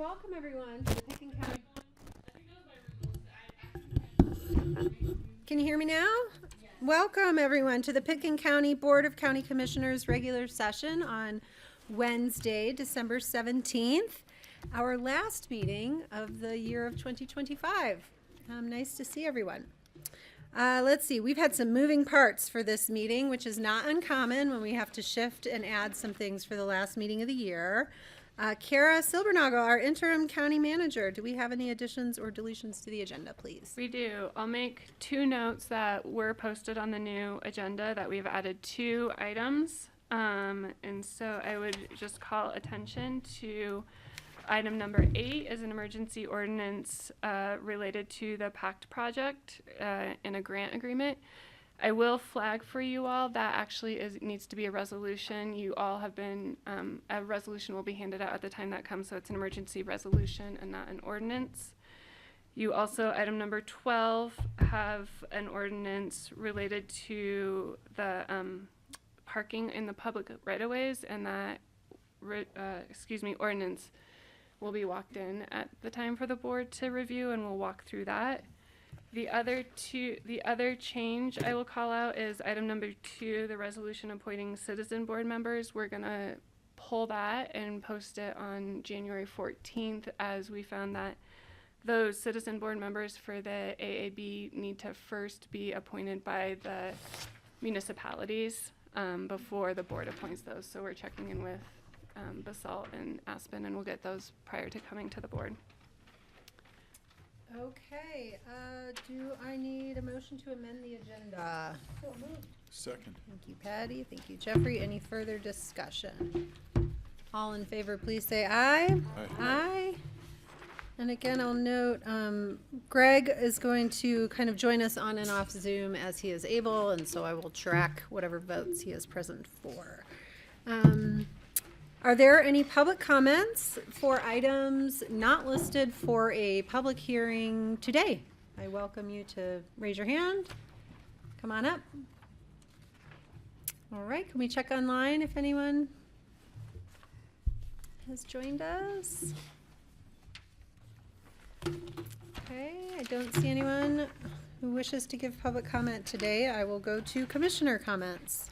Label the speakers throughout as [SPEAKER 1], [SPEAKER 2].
[SPEAKER 1] welcome everyone to the Picken County. Can you hear me now? Yes. Welcome everyone to the Picken County Board of County Commissioners regular session on Wednesday, December 17th, our last meeting of the year of 2025. Nice to see everyone. Let's see, we've had some moving parts for this meeting, which is not uncommon when we have to shift and add some things for the last meeting of the year. Kara Silbernagel, our interim county manager, do we have any additions or deletions to the agenda, please?
[SPEAKER 2] We do. I'll make two notes that were posted on the new agenda that we've added 2 items. And so I would just call attention to item number 8 is an emergency ordinance related to the PACT project in a grant agreement. I will flag for you all that actually needs to be a resolution. You all have been, a resolution will be handed out at the time that comes, so it's an emergency resolution and not an ordinance. You also, item number 12, have an ordinance related to the parking in the public right-of-ways, and that, ordinance will be walked in at the time for the board to review, and we'll walk through that. The other change I will call out is item number 2, the resolution appointing citizen board members. We're gonna pull that and post it on January 14th, as we found that those citizen board members for the AAB need to first be appointed by the municipalities before the board appoints those. So we're checking in with Basalt and Aspen, and we'll get those prior to coming to the board.
[SPEAKER 1] Okay, do I need a motion to amend the agenda? So moved.
[SPEAKER 3] Second.
[SPEAKER 1] Thank you, Patty. Thank you, Jeffrey. Any further discussion? All in favor, please say aye.
[SPEAKER 3] Aye.
[SPEAKER 1] Aye. And again, I'll note, Greg is going to kind of join us on and off Zoom as he is able, and so I will track whatever votes he is present for. Are there any public comments for items not listed for a public hearing today? I welcome you to raise your hand. Come on up. All right, can we check online if anyone has joined us? Okay, I don't see anyone who wishes to give public comment today. I will go to commissioner comments.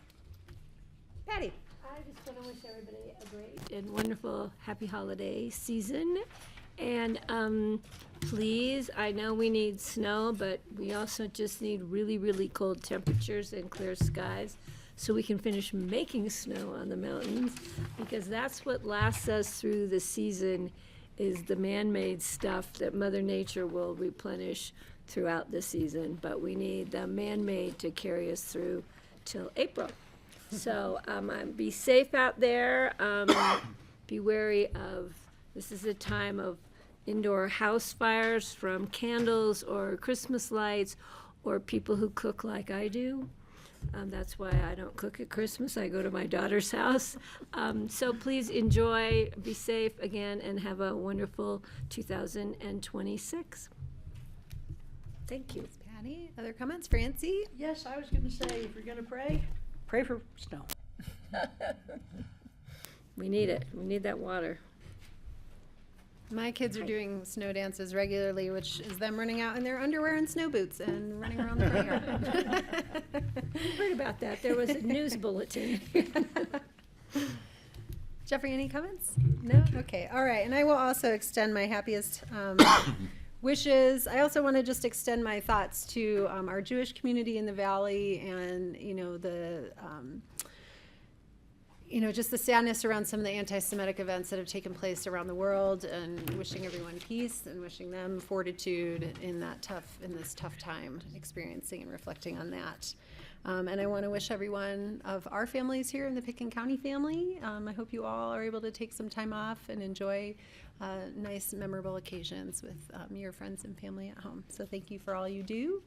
[SPEAKER 1] Patty.
[SPEAKER 4] I just want to wish everybody a great and wonderful happy holiday season. And please, I know we need snow, but we also just need really, really cold temperatures and clear skies so we can finish making snow on the mountains, because that's what lasts us through the season, is the man-made stuff that Mother Nature will replenish throughout the season. But we need the man-made to carry us through till April. So be safe out there. Be wary of, this is a time of indoor house fires from candles or Christmas lights or people who cook like I do. That's why I don't cook at Christmas. I go to my daughter's house. So please enjoy, be safe again, and have a wonderful 2026. Thank you.
[SPEAKER 1] Patty, other comments? Francie?
[SPEAKER 5] Yes, I was going to say, if you're going to pray for snow.
[SPEAKER 4] We need it. We need that water.
[SPEAKER 1] My kids are doing snow dances regularly, which is them running out in their underwear and snow boots and running around the playground.
[SPEAKER 4] I heard about that. There was a news bulletin.
[SPEAKER 1] Jeffrey, any comments? No? Okay, all right. And I will also extend my happiest wishes. I also want to just extend my thoughts to our Jewish community in the Valley, and just the sadness around some of the anti-Semitic events that have taken place around the world, and wishing everyone peace and wishing them fortitude in this tough time, experiencing and reflecting on that. And I want to wish everyone of our families here in the Picken County family, I hope you all are able to take some time off and enjoy nice, memorable occasions with your friends and family at home. So thank you for all you do.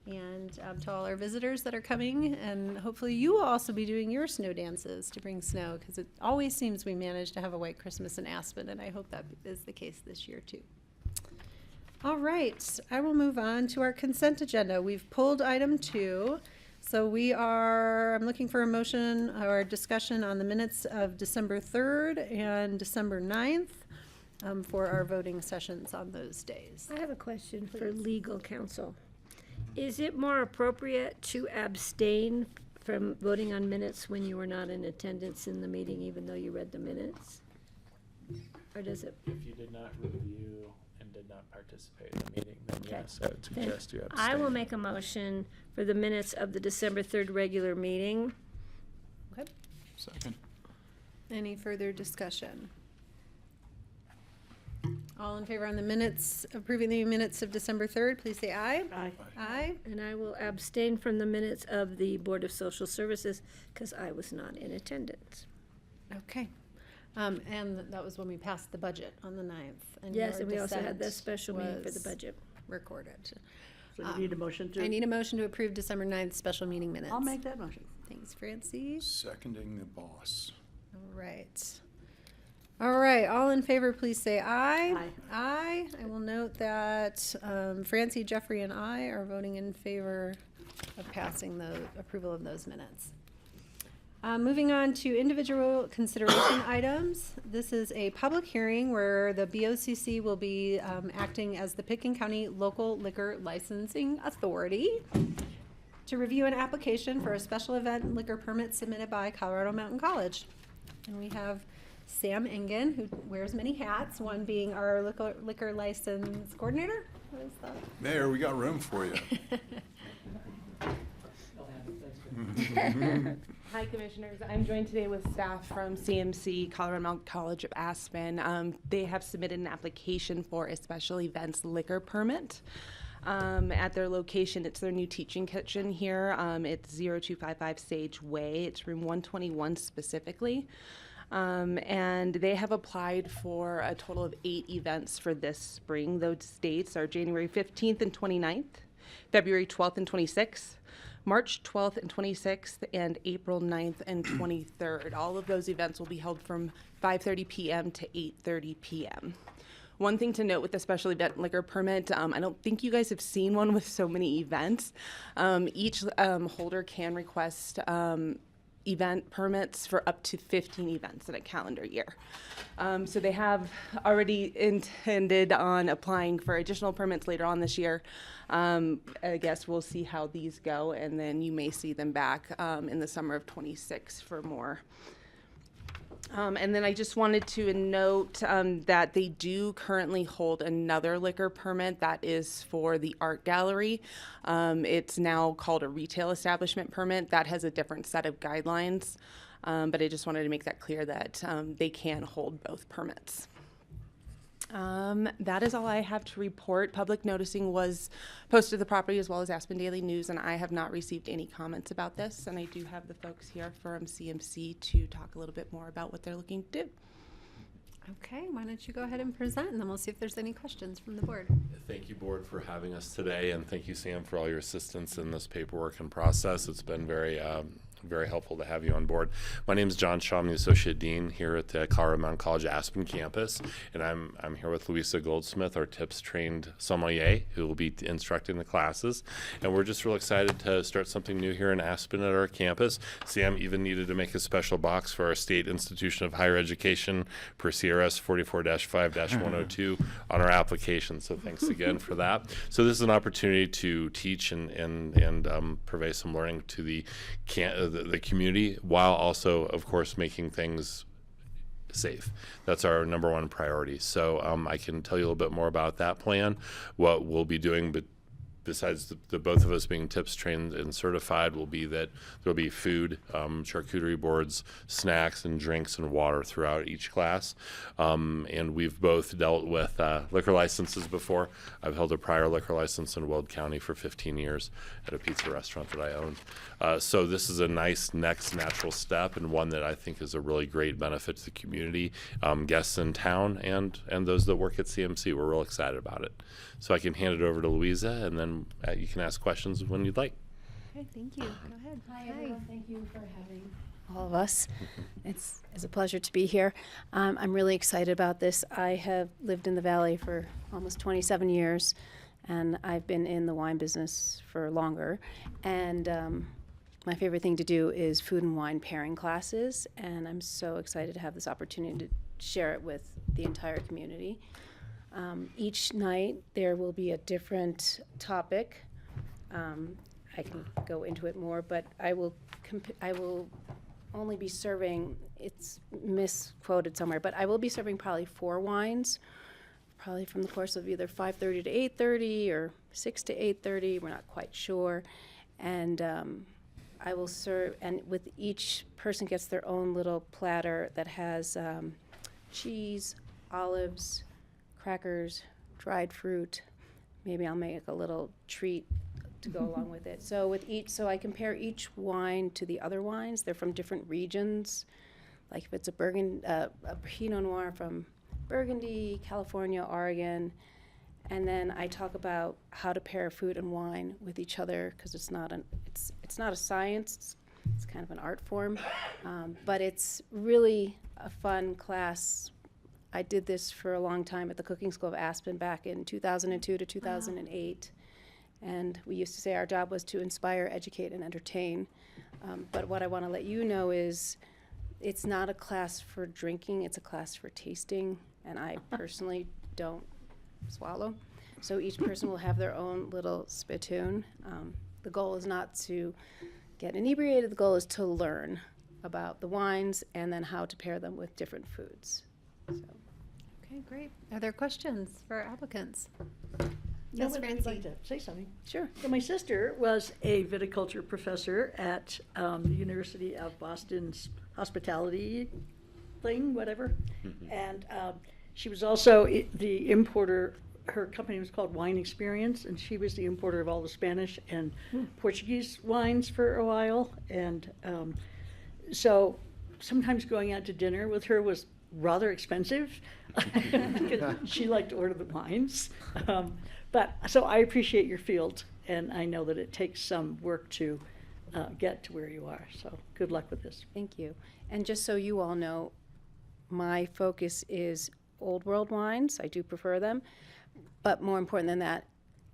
[SPEAKER 1] And to all our visitors that are coming, and hopefully you will also be doing your snow dances to bring snow, because it always seems we manage to have a white Christmas in Aspen, and I hope that is the case this year too. All right, I will move on to our consent agenda. We've pulled item 2. So I'm looking for a motion or discussion on the minutes of December 3rd and December 9th. for our voting sessions on those days.
[SPEAKER 4] I have a question for legal counsel. Is it more appropriate to abstain from voting on minutes when you were not in attendance in the meeting, even though you read the minutes? Or does it?
[SPEAKER 3] If you did not review and did not participate in the meeting, then
[SPEAKER 4] Okay.
[SPEAKER 3] yes, I would suggest you abstain.
[SPEAKER 4] I will make a motion for the minutes of the December 3rd regular meeting.
[SPEAKER 1] Okay.
[SPEAKER 6] Second.
[SPEAKER 1] Any further discussion? All in favor on the minutes, approving the minutes of December 3rd, please say aye.
[SPEAKER 5] Aye.
[SPEAKER 1] Aye.
[SPEAKER 4] And I will abstain from the minutes of the Board of Social Services because I was not in attendance.
[SPEAKER 1] Okay. And that was when we passed the budget on the 9th.
[SPEAKER 4] Yes,
[SPEAKER 1] your
[SPEAKER 4] and we also had the
[SPEAKER 1] dissent
[SPEAKER 4] special meeting for the
[SPEAKER 1] was
[SPEAKER 4] budget.
[SPEAKER 1] Recorded.
[SPEAKER 5] So you need a motion to?
[SPEAKER 1] I need a motion to approve December 9th special meeting minutes.
[SPEAKER 5] I'll make that motion.
[SPEAKER 1] Thanks, Francie.
[SPEAKER 6] Seconding the boss.
[SPEAKER 1] All right. All right, all in favor, please say aye.
[SPEAKER 5] Aye.
[SPEAKER 1] Aye. I will note that Francie, Jeffrey, and I are voting in favor of passing the approval of those minutes. Moving on to individual consideration items. This is a public hearing where the BoCC will be acting as the Pitkin County Local Liquor Licensing Authority to review an application for a special event liquor permit submitted by Colorado Mountain College. And we have Sam Engen, who wears many hats, one being our liquor license coordinator. What is that?
[SPEAKER 6] Mayor, we got room for you.
[SPEAKER 7] Hi, Commissioners. I'm joined today with staff from CMC, Colorado Mountain College of Aspen. They have submitted an application for a special events liquor permit at their location. It's their new teaching kitchen here. It's 0255 Sage Way. It's room 121 specifically. And they have applied for a total of 8 events for this spring. Those dates are January 15th and 29th, February 12th and 26th, March 12th and 26th, and April 9th and 23rd. All of those events will be held from 5:30 p.m. to 8:30 p.m. One thing to note with the special event liquor permit, I don't think you guys have seen one with so many events. Each holder can request event permits for up to 15 events in a calendar year. So they have already intended on applying for additional permits later on this year. I guess we'll see how these go, and then you may see them back in the summer of 26 for more. And then I just wanted to note that they do currently hold another liquor permit that is for the art gallery. It's now called a retail establishment permit. That has a different set of guidelines, but I just wanted to make that clear that they can hold both permits. That is all I have to report. Public noticing was posted to the property as well as Aspen Daily News, and I have not received any comments about this. And I do have the folks here from CMC to talk a little bit more about what they're looking to do.
[SPEAKER 1] Okay, why don't you go ahead and present, and then we'll see if there's any questions from the board.
[SPEAKER 8] Thank you, board, for having us today, and thank you, Sam, for all your assistance in this paperwork and process. It's been very helpful to have you on board. My name is John Shaw. I'm the Associate Dean here at the Colorado Mountain College Aspen campus, and I'm here with Louisa Goldsmith, our TIPS-trained sommelier, who will be instructing the classes. And we're just real excited to start something new here in Aspen at our campus. Sam even needed to make a special box for our State Institution of Higher Education per CRS 44-5-102 on our application, so thanks again for that. So this is an opportunity to teach and purvey some learning to the community, while also, of course, making things safe. That's our number one priority. So I can tell you a little bit more about that plan, what we'll be doing, but besides the both of us being TIPS trained and certified, will be that there'll be food, charcuterie boards, snacks, and drinks and water throughout each class. And we've both dealt with liquor licenses before. I've held a prior liquor license in Weld County for 15 years at a pizza restaurant that I owned. So this is a nice next natural step, and one that I think is a really great benefit to the community, guests in town, and those that work at CMC. We're real excited about it. So I can hand it over to Louisa, and then you can ask questions when you'd like.
[SPEAKER 1] Okay, thank you. Go ahead.
[SPEAKER 9] Hi, everyone. Thank you for having all of us. It's a pleasure to be here. I'm really excited about this. I have lived in the Valley for almost 27 years, and I've been in the wine business for longer. And my favorite thing to do is food and wine pairing classes, and I'm so excited to have this opportunity to share it with the entire community. Each night there will be a different topic. I can go into it more, but I will only be serving, it's misquoted somewhere, but I will be serving probably 4 wines, probably from the course of either 5:30 to 8:30 or 6 to 8:30, we're not quite sure. And I will serve, and with each person gets their own little platter that has cheese, olives, crackers, dried fruit. Maybe I'll make a little treat to go along with it. So so I compare each wine to the other wines. They're from different regions. Like if it's a Pinot Noir from Burgundy, California, Oregon, and then I talk about how to pair food and wine with each other, because it's not a science. It's kind of an art form, but it's really a fun class. I did this for a long time at the Cooking School of Aspen back in 2002 to 2008. And we used to say our job was to inspire, educate, and entertain. But what I want to let you know is it's not a class for drinking, it's a class for tasting. And I personally don't swallow. So each person will have their own little spittoon. The goal is not to get inebriated, the goal is to learn about the wines and then how to pair them with different foods. So.
[SPEAKER 1] Okay, great. Are there questions for our applicants?
[SPEAKER 5] No,
[SPEAKER 1] Yes,
[SPEAKER 5] but I'd
[SPEAKER 1] Francie.
[SPEAKER 5] like to say something.
[SPEAKER 9] Sure.
[SPEAKER 5] So my sister was a viticulture professor at the University of Boston's hospitality thing, whatever. And she was also the importer. Her company was called Wine Experience, and she was the importer of all the Spanish and Portuguese wines for a while. And so sometimes going out to dinner with her was rather expensive. She liked to order the wines. But so I appreciate your field, and I know that it takes some work to get to where you are. So good luck with this.
[SPEAKER 9] Thank you. And just so you all know, my focus is old world wines. I do prefer them. But more important than that,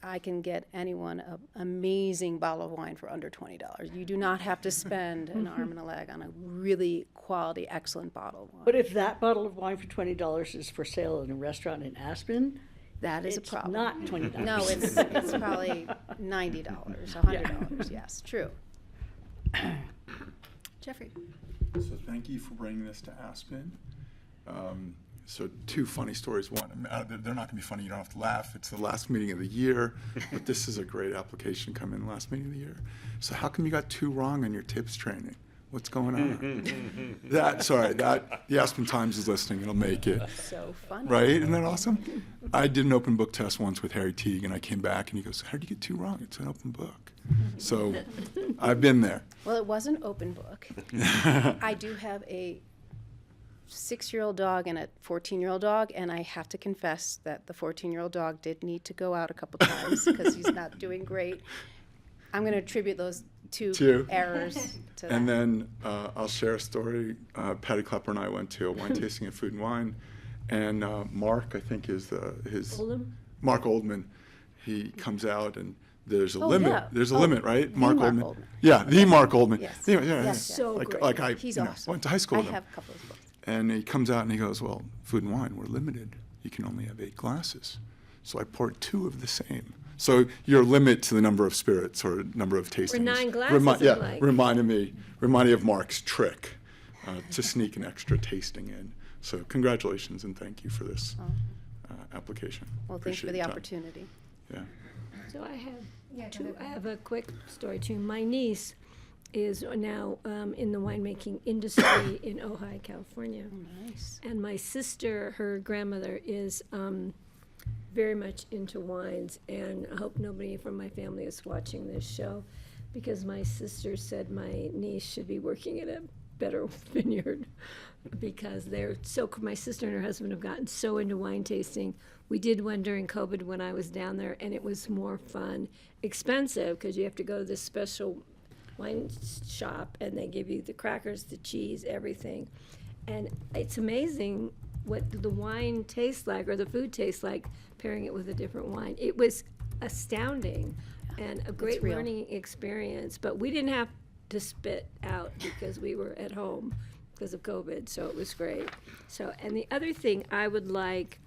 [SPEAKER 9] I can get anyone an amazing bottle of wine for under $20. You do not have to spend an arm and a leg on a really quality, excellent bottle of wine.
[SPEAKER 5] But if that bottle of wine for $20 is for sale in a restaurant in Aspen,
[SPEAKER 9] that is a
[SPEAKER 5] it's
[SPEAKER 9] problem.
[SPEAKER 5] not $20.
[SPEAKER 9] No, it's probably $90, $100. Yes, true.
[SPEAKER 1] Jeffrey.
[SPEAKER 6] So thank you for bringing this to Aspen. So 2 funny stories. One, they're not going to be funny. You don't have to laugh. It's the last meeting of the year, but this is a great application come in the last meeting of the year. So how come you got 2 wrong on your tips training? What's going on? The Aspen Times is listening. It'll make it.
[SPEAKER 9] So funny.
[SPEAKER 6] Right? Isn't that awesome? I did an open book test once with Harry Teague, and I came back, and he goes, how did you get 2 wrong? It's an open book. So I've been there.
[SPEAKER 9] Well, it was an open book. I do have a 6-year-old dog and a 14-year-old dog, and I have to confess that the 14-year-old dog did need to go out a couple times because he's not doing great. I'm going to attribute those 2 errors to
[SPEAKER 6] And
[SPEAKER 9] that.
[SPEAKER 6] then I'll share a story. Patty Klepper and I went to a wine tasting at Food and Wine, and Mark, I think, is his
[SPEAKER 5] Oldham?
[SPEAKER 6] Mark Oldman. He comes out, and there's a
[SPEAKER 9] Oh,
[SPEAKER 6] limit.
[SPEAKER 9] yeah.
[SPEAKER 6] There's a
[SPEAKER 9] Oh,
[SPEAKER 6] limit, right?
[SPEAKER 9] the Mark
[SPEAKER 6] Oldman.
[SPEAKER 9] Oldman.
[SPEAKER 6] Yeah, the Mark Oldman.
[SPEAKER 9] Yes.
[SPEAKER 6] Yeah,
[SPEAKER 9] Yes,
[SPEAKER 5] So
[SPEAKER 6] like,
[SPEAKER 5] great.
[SPEAKER 6] like I
[SPEAKER 9] He's awesome.
[SPEAKER 6] went to high school
[SPEAKER 9] I
[SPEAKER 6] with him.
[SPEAKER 9] have a couple of books.
[SPEAKER 6] And he comes out and he goes, well, Food and Wine, we're limited. You can only have 8 glasses. So I poured 2 of the same. So your limit to the number of spirits or number of tastings.
[SPEAKER 4] 9 glasses, I'm like.
[SPEAKER 6] reminded me of Mark's trick to sneak an extra tasting in. So congratulations and thank you for this application.
[SPEAKER 9] Well, thanks for
[SPEAKER 6] Appreciate
[SPEAKER 9] the
[SPEAKER 6] your time.
[SPEAKER 9] opportunity.
[SPEAKER 6] Yeah.
[SPEAKER 4] So I have a quick story too. My niece is now in the winemaking industry in Ojai, California.
[SPEAKER 9] Nice.
[SPEAKER 4] And my sister, her grandmother, is very much into wines. And I hope nobody from my family is watching this show, because my sister said my niece should be working at a better vineyard, because my sister and her husband have gotten so into wine tasting. We did one during COVID when I was down there, and it was more fun. Expensive, because you have to go to this special wine shop, and they give you the crackers, the cheese, everything. And it's amazing what the wine tastes like, or the food tastes like, pairing it with a different wine. It was astounding and a great
[SPEAKER 9] real.
[SPEAKER 4] learning experience, but we didn't have to spit out because we were at home, because of COVID, so it was great. So, and the other thing I would like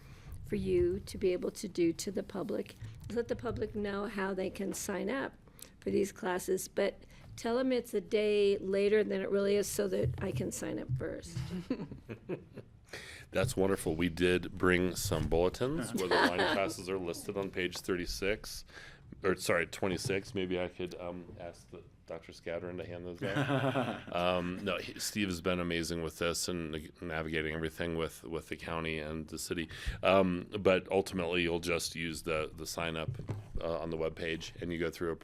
[SPEAKER 4] for you to be able to do to the public is let the public know how they can sign up for these classes, but tell them it's a day later than it really is so that I can sign up first.
[SPEAKER 8] That's wonderful. We did bring some bulletins where the line classes are listed on page 36, or sorry, 26. Maybe I could ask Dr. Scatterin to hand those out. No, Steve has been amazing with this and navigating everything with the county and the city. But ultimately, you'll just use the sign up on the webpage, and you go through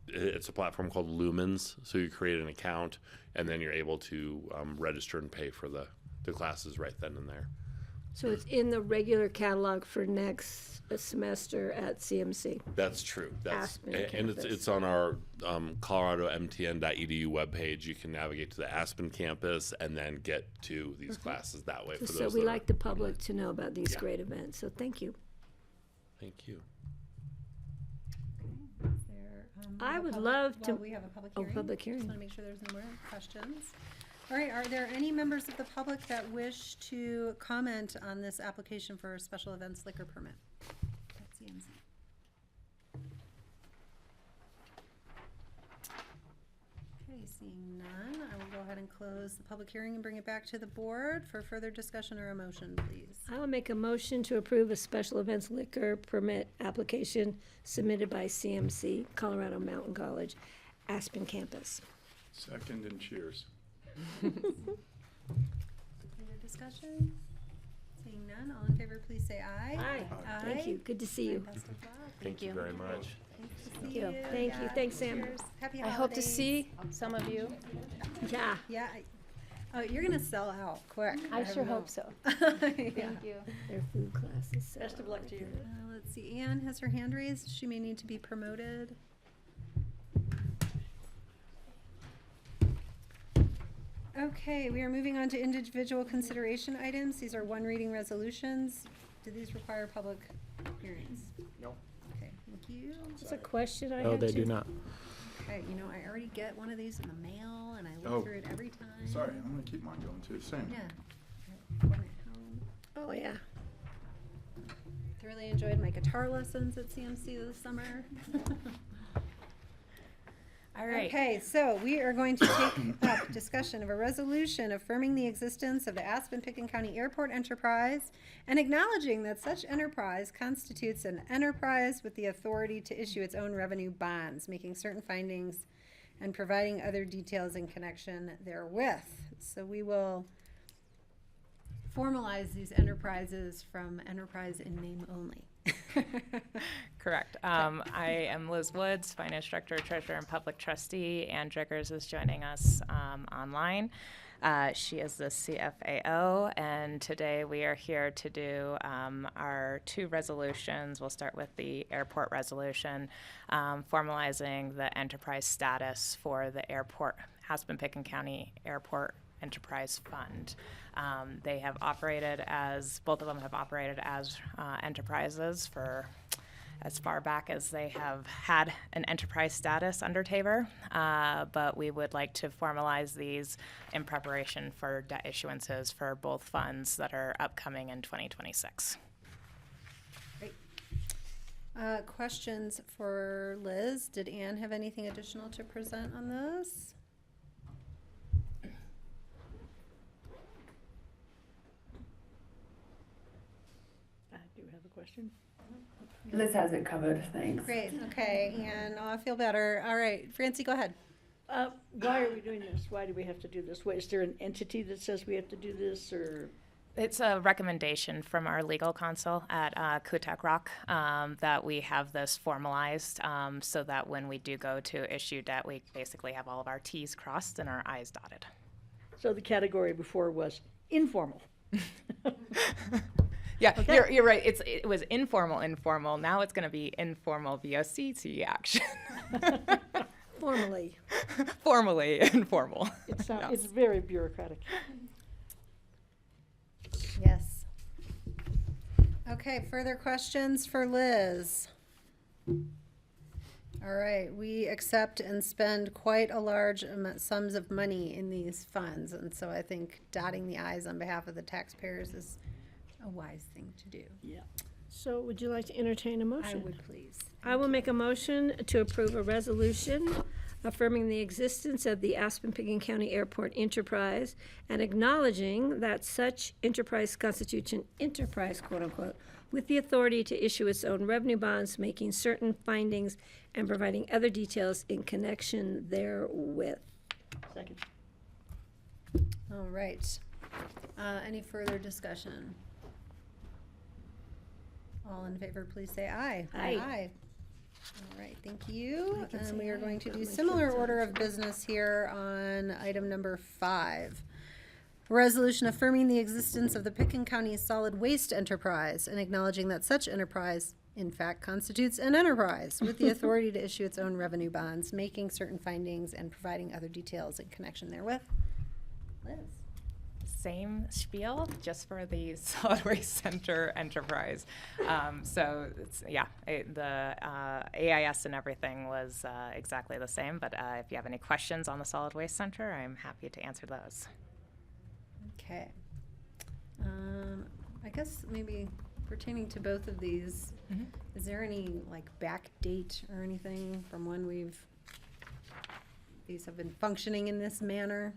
[SPEAKER 8] it's a platform called Lumens. So you create an account, and then you're able to register and pay for the classes right then and there.
[SPEAKER 4] So it's in the regular catalog for next semester at CMC.
[SPEAKER 8] That's true.
[SPEAKER 4] Aspen
[SPEAKER 8] And
[SPEAKER 4] campus.
[SPEAKER 8] it's on our coloradomtn.edu webpage. You can navigate to the Aspen campus and then get to these classes that way. For
[SPEAKER 4] So
[SPEAKER 8] those
[SPEAKER 4] we
[SPEAKER 8] that
[SPEAKER 4] like
[SPEAKER 8] are-
[SPEAKER 4] the public to know about these
[SPEAKER 8] Yeah.
[SPEAKER 4] great events, so thank you.
[SPEAKER 8] Thank you.
[SPEAKER 1] Is there,
[SPEAKER 4] I
[SPEAKER 1] a
[SPEAKER 4] would
[SPEAKER 1] public-
[SPEAKER 4] love to-
[SPEAKER 1] well, we have a public
[SPEAKER 4] Oh,
[SPEAKER 1] hearing.
[SPEAKER 4] public
[SPEAKER 1] Just
[SPEAKER 4] hearing.
[SPEAKER 1] want to make sure there's no more questions. All right, are there any members of the public that wish to comment on this application for a special events liquor permit at CMC? Okay, seeing none, I will go ahead and close the public hearing and bring it back to the board for further discussion or a motion, please.
[SPEAKER 4] I will make a motion to approve a special events liquor permit application submitted by CMC, Colorado Mountain College, Aspen campus.
[SPEAKER 6] Second and cheers.
[SPEAKER 1] Further discussion? Seeing none, all in favor, please say aye.
[SPEAKER 4] Aye. Thank you, good to see you.
[SPEAKER 1] Best of luck.
[SPEAKER 8] Thank you very much.
[SPEAKER 1] Thank
[SPEAKER 9] you.
[SPEAKER 4] Thank you. Thanks, Sam.
[SPEAKER 1] Cheers. Happy
[SPEAKER 9] I hope to
[SPEAKER 1] holidays.
[SPEAKER 9] see some of you.
[SPEAKER 4] Yeah.
[SPEAKER 1] Yeah, oh, you're gonna sell out quick.
[SPEAKER 9] I sure
[SPEAKER 1] know.
[SPEAKER 9] hope so.
[SPEAKER 1] Yeah.
[SPEAKER 9] Thank you.
[SPEAKER 4] Their food classes. so
[SPEAKER 5] Best of luck to you.
[SPEAKER 1] Let's see, Anne has her hand raised. She may need to be promoted. Okay, we are moving on to individual consideration items. These are one reading resolutions. Do these require public hearings?
[SPEAKER 6] No.
[SPEAKER 1] Okay, thank you.
[SPEAKER 4] It's a question I
[SPEAKER 3] Oh,
[SPEAKER 4] had
[SPEAKER 3] they
[SPEAKER 4] to-
[SPEAKER 3] do not.
[SPEAKER 1] Okay, you know, I already get one of these in the mail and I
[SPEAKER 6] Oh.
[SPEAKER 1] look through it every time.
[SPEAKER 6] Sorry, I'm gonna keep mine going too. Same.
[SPEAKER 1] Yeah. One at home.
[SPEAKER 4] Oh, yeah.
[SPEAKER 1] Thoroughly enjoyed my guitar lessons at CMC this summer.
[SPEAKER 10] All right.
[SPEAKER 1] Okay, so we are going to take up discussion of a resolution affirming the existence of the Aspen-Picken County Airport Enterprise and acknowledging that such enterprise constitutes an enterprise with the authority to issue its own revenue bonds, making certain findings and providing other details in connection therewith. So we will formalize these enterprises from enterprise in name only.
[SPEAKER 10] Correct. I am Liz Woods, Finance Director, Treasurer, and Public Trustee. Ann Driggers is joining us online. She is the CFAO, and today we are here to do our two resolutions. We'll start with the airport resolution, formalizing the enterprise status for the airport, Aspen-Picken County Airport Enterprise Fund. They have operated as, both of them have operated as enterprises for as far back as they have had an enterprise status under Tabor, but we would like to formalize these in preparation for debt issuances for both funds that are upcoming in 2026.
[SPEAKER 1] Great. Questions for Liz? Did Anne have anything additional to present on this?
[SPEAKER 5] I do have a question.
[SPEAKER 11] Liz has it covered, thanks.
[SPEAKER 1] Great, okay, and I feel better. All right, Francie, go ahead.
[SPEAKER 5] Why are we doing this? Why do we have to do this? Is there an entity that says we have to do this, or?
[SPEAKER 10] It's a recommendation from our legal counsel at Kutak Rock that we have this formalized so that when we do go to issue debt, we basically have all of our T's crossed and our I's dotted.
[SPEAKER 5] So the category before was informal.
[SPEAKER 10] Yeah,
[SPEAKER 5] Okay.
[SPEAKER 10] you're right. It was informal. Now it's going to be informal BoCC action.
[SPEAKER 4] Formally.
[SPEAKER 10] Formally informal.
[SPEAKER 5] It's
[SPEAKER 10] Yes.
[SPEAKER 5] very bureaucratic.
[SPEAKER 1] Yes. Okay, further questions for Liz? All right, we accept and spend quite a large sums of money in these funds, and so I think dotting the i's on behalf of the taxpayers is a wise thing to do.
[SPEAKER 5] Yeah.
[SPEAKER 4] So would you like to entertain a motion?
[SPEAKER 1] I would please.
[SPEAKER 4] I will make a motion to approve a resolution affirming the existence of the Aspen-Pickens County Airport Enterprise and acknowledging that such enterprise constitutes an enterprise, quote-unquote, with the authority to issue its own revenue bonds, making certain findings and providing other details in connection therewith.
[SPEAKER 5] Second.
[SPEAKER 1] All right. Any further discussion? All in favor, please say aye.
[SPEAKER 4] Aye.
[SPEAKER 1] All right, thank you.
[SPEAKER 4] I can
[SPEAKER 1] And
[SPEAKER 4] say
[SPEAKER 1] we are
[SPEAKER 4] aye,
[SPEAKER 1] going to
[SPEAKER 4] but
[SPEAKER 1] do
[SPEAKER 4] my
[SPEAKER 1] similar
[SPEAKER 4] kids
[SPEAKER 1] order
[SPEAKER 4] aren't.
[SPEAKER 1] of business here on item number 5. A resolution affirming the existence of the Pickens County Solid Waste Enterprise and acknowledging that such enterprise, in fact, constitutes an enterprise with the authority to issue its own revenue bonds, making certain findings and providing other details in connection therewith. Liz?
[SPEAKER 10] Same spiel, just for the Solid Waste Center enterprise. So it's, yeah, the AIS and everything was exactly the same, but if you have any questions on the Solid Waste Center, I'm happy to answer those.
[SPEAKER 1] Okay. I guess maybe pertaining to both of these, is there any like back date or anything from when these have been functioning in this manner?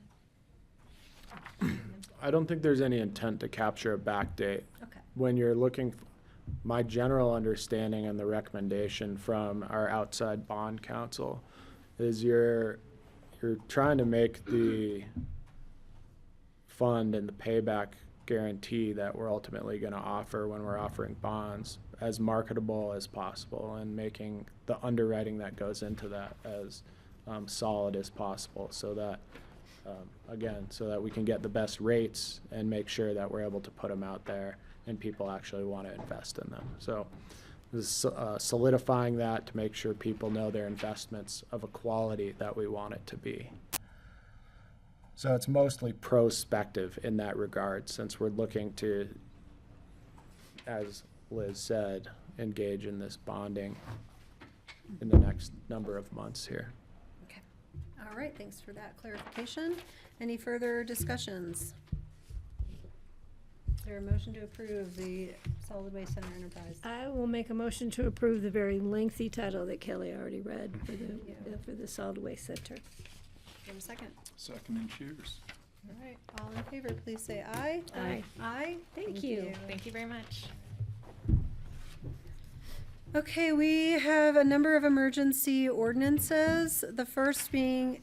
[SPEAKER 3] I don't think there's any intent to capture a back date.
[SPEAKER 1] Okay.
[SPEAKER 3] When you're looking, my general understanding and the recommendation from our outside bond counsel is you're trying to make the fund and the payback guarantee that we're ultimately going to offer when we're offering bonds as marketable as possible, and making the underwriting that goes into that as solid as possible, so that so that we can get the best rates and make sure that we're able to put them out there and people actually want to invest in them. So this is solidifying that to make sure people know their investments of a quality that we want it to be. So it's mostly prospective in that regard, since we're looking to, as Liz said, engage in this bonding in the next number of months here.
[SPEAKER 1] Okay. All right, thanks for that clarification. Any further discussions? Is there a motion to approve the Solid Waste Center Enterprise?
[SPEAKER 4] I will make a motion to approve the very lengthy title that Kelly already read for the Solid Waste Center.
[SPEAKER 1] Do you have a second?
[SPEAKER 6] Second and cheers.
[SPEAKER 1] All right, all in favor, please say aye.
[SPEAKER 4] Aye.
[SPEAKER 1] Aye.
[SPEAKER 4] Thank you.
[SPEAKER 10] Thank you very much.
[SPEAKER 1] Okay, we have a number of emergency ordinances. The first being,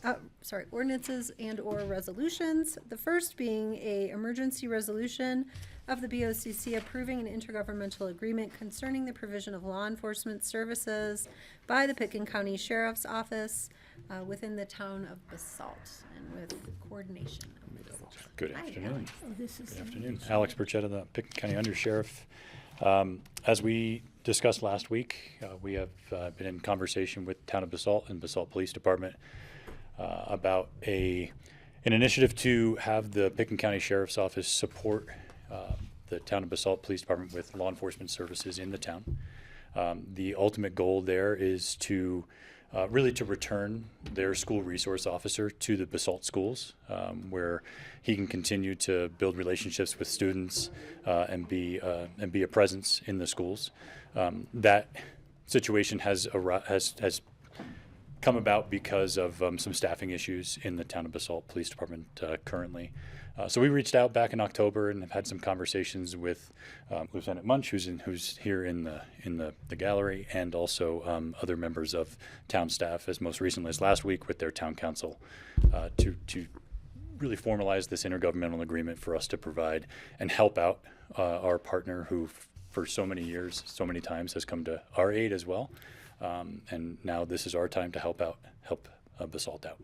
[SPEAKER 1] ordinances and or resolutions. The first being a emergency resolution of the BoCC approving an intergovernmental agreement concerning the provision of law enforcement services by the Pickens County Sheriff's Office within the town of Basalt and with coordination of Basalt.
[SPEAKER 12] Good
[SPEAKER 1] Hi,
[SPEAKER 12] afternoon.
[SPEAKER 4] Oh, this is
[SPEAKER 12] Good afternoon. Alex Burchetta, the Pickens County Undersheriff. As we discussed last week, we have been in conversation with Town of Basalt and Basalt Police Department about an initiative to have the Pickens County Sheriff's Office support the Town of Basalt Police Department with law enforcement services in the town. The ultimate goal there is to really to return their school resource officer to the Basalt schools, where he can continue to build relationships with students and be a presence in the schools. That situation has come about because of some staffing issues in the Town of Basalt Police Department currently. So we reached out back in October and have had some conversations with Lieutenant Munch, who's here in the gallery, and also other members of town staff, as most recently as last week with their town council, to really formalize this intergovernmental agreement for us to provide and help out our partner, who for so many years, so many times, has come to our aid as well. And now this is our time to help Basalt out.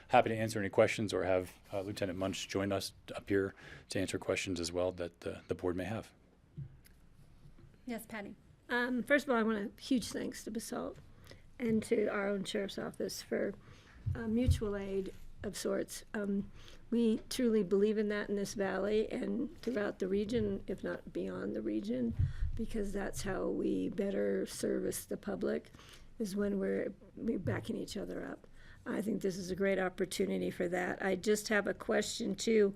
[SPEAKER 12] Happy to answer any questions or have Lieutenant Munch join us up here to answer questions as well that the board may have.
[SPEAKER 1] Yes, Patty.
[SPEAKER 4] First of all, I want a huge thanks to Basalt and to our own Sheriff's Office for mutual aid of sorts. We truly believe in that in this valley and throughout the region, if not beyond the region, because that's how we better service the public. is when we're backing each other up. I think this is a great opportunity for that. I just have a question too.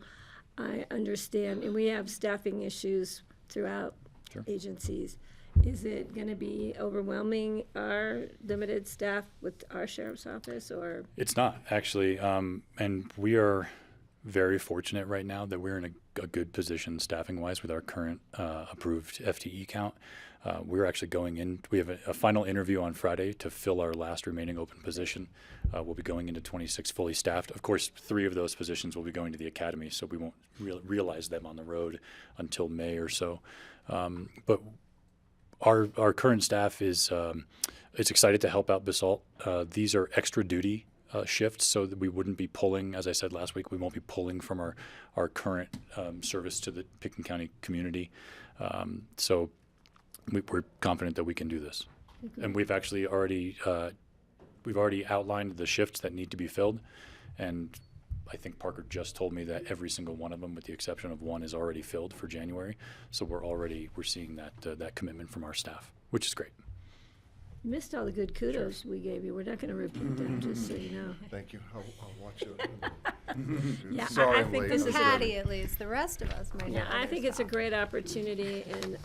[SPEAKER 4] I understand, and we have staffing issues throughout
[SPEAKER 12] Sure.
[SPEAKER 4] agencies. Is it going to be overwhelming our limited staff with our sheriff's office, or?
[SPEAKER 12] It's not, actually. And we are very fortunate right now that we're in a good position staffing-wise with our current approved FTE count. We're actually going in, we have a final interview on Friday to fill our last remaining open position. We'll be going into 26 fully staffed. Of course, 3 of those positions will be going to the academy, so we won't realize them on the road until May or so. But our current staff is excited to help out Basalt. These are extra duty shifts, so that we wouldn't be pulling, as I said last week, we won't be pulling from our current service to the Pickens County community. So we're confident that we can do this. And we've actually already outlined the shifts that need to be filled, and I think Parker just told me that every single one of them, with the exception of one, is already filled for January. So we're seeing that commitment from our staff, which is great.
[SPEAKER 4] You missed all the good kudos we gave you. We're not going to repeat them, just so you know.
[SPEAKER 13] Thank you. I'll watch it.
[SPEAKER 4] Yeah,
[SPEAKER 13] Sorry
[SPEAKER 4] I
[SPEAKER 13] I'm
[SPEAKER 4] think
[SPEAKER 13] late.
[SPEAKER 4] this
[SPEAKER 1] And
[SPEAKER 4] is
[SPEAKER 1] Patty, at least, the rest of us might
[SPEAKER 4] Yeah,
[SPEAKER 1] not.
[SPEAKER 4] I think it's a great opportunity, and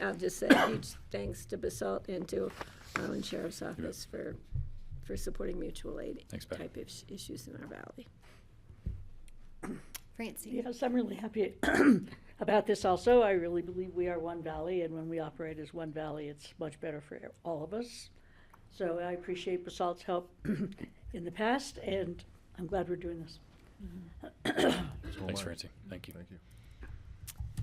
[SPEAKER 4] I'll just say huge thanks to Basalt and to Island Sheriff's Office for supporting mutual aid
[SPEAKER 12] Thanks, Patty.
[SPEAKER 4] type of issues in our valley.
[SPEAKER 1] Francie.
[SPEAKER 5] Yes, I'm really happy about this also. I really believe we are one valley, and when we operate as one valley, it's much better for all of us. So I appreciate Basalt's help in the past, and I'm glad we're doing this.
[SPEAKER 12] Thanks, Francie. Thank you.
[SPEAKER 13] Thank you.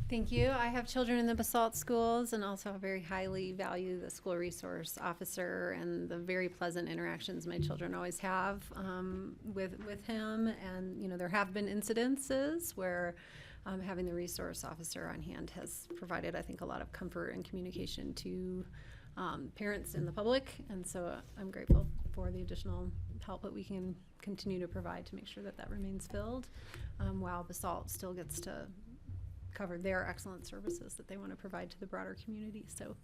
[SPEAKER 1] Thank you. I have children in the Basalt schools and also very highly value the school resource officer and the very pleasant interactions my children always have with him. And, you know, there have been incidences where having the resource officer on hand has provided, I think, a lot of comfort and communication to parents and the public. And so I'm grateful for the additional help that we can continue to provide to make sure that that remains filled while Basalt still gets to cover their excellent services that they want to provide to the broader community. So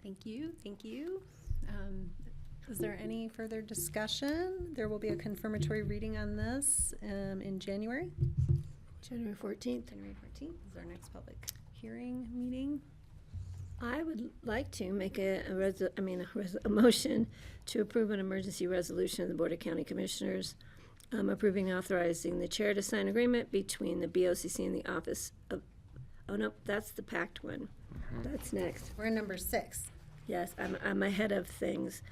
[SPEAKER 1] thank you. Thank you. Is there any further discussion? There will be a confirmatory reading on this in January.
[SPEAKER 4] January 14th.
[SPEAKER 1] January 14th is our next public hearing meeting.
[SPEAKER 4] I would like to make a motion to approve an emergency resolution of the Board of County Commissioners approving and authorizing the chair to sign agreement between the BoCC and the Office of, oh no, that's the PACT one. That's next.
[SPEAKER 1] We're in number 6.
[SPEAKER 4] Yes, I'm ahead of things.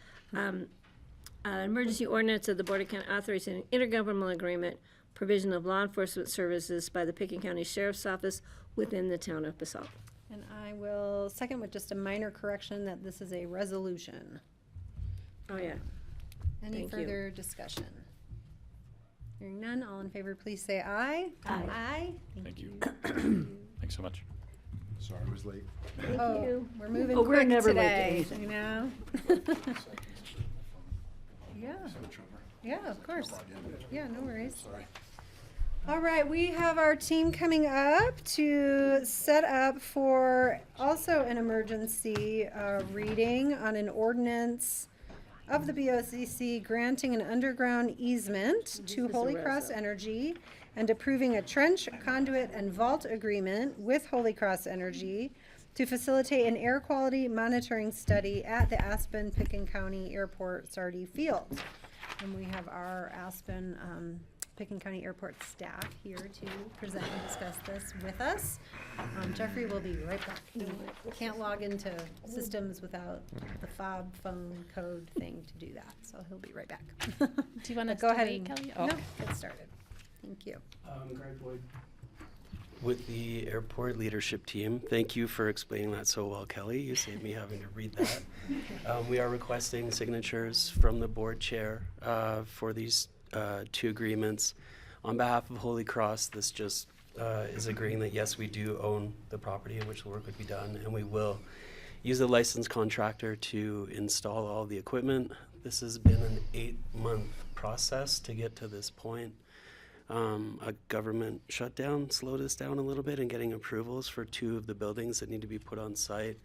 [SPEAKER 4] Emergency ordinance of the Board of County authorizing an intergovernmental agreement, provision of law enforcement services by the Pickens County Sheriff's Office within the town of Basalt.
[SPEAKER 1] And I will second with just a minor correction that this is a resolution.
[SPEAKER 4] Oh, yeah.
[SPEAKER 1] Any
[SPEAKER 4] Thank you.
[SPEAKER 1] further discussion? Hearing none, all in favor, please say aye.
[SPEAKER 4] Aye.
[SPEAKER 1] Aye.
[SPEAKER 12] Thank you. Thanks so much.
[SPEAKER 13] Sorry I was late.
[SPEAKER 4] Thank
[SPEAKER 1] Oh,
[SPEAKER 4] you.
[SPEAKER 1] we're moving
[SPEAKER 5] Oh, we're
[SPEAKER 1] quick
[SPEAKER 5] never late to
[SPEAKER 1] today,
[SPEAKER 5] anything.
[SPEAKER 1] you know? Yeah, yeah, of course. Yeah, no worries.
[SPEAKER 13] Sorry.
[SPEAKER 1] All right, we have our team coming up to set up for also an emergency reading on an ordinance of the BoCC granting an underground easement to
[SPEAKER 4] is a
[SPEAKER 1] Holy Cross
[SPEAKER 4] reso.
[SPEAKER 1] Energy and approving a trench, conduit, and vault agreement with Holy Cross Energy to facilitate an air quality monitoring study at the Aspen Pickens County Airport Sardis Field. And we have our Aspen Pickens County Airport staff here to present and discuss this with us. Jeffrey will be right back. He can't log into systems without the fob phone code thing to do that, so he'll be right back.
[SPEAKER 14] Do you want us
[SPEAKER 1] Go
[SPEAKER 14] to
[SPEAKER 1] ahead
[SPEAKER 14] wait,
[SPEAKER 1] and
[SPEAKER 14] Kelly?
[SPEAKER 1] No, get started. Thank you.
[SPEAKER 15] Greg Boyd with the airport leadership team. Thank you for explaining that so well, Kelly. You saved me having to read that. We are requesting signatures from the board chair for these 2 agreements. On behalf of Holy Cross, this just is agreeing that yes, we do own the property in which the work would be done, and we will use the licensed contractor to install all the equipment. This has been an 8-month process to get to this point. A government shutdown slowed us down a little bit in getting approvals for 2 of the buildings that need to be put on site.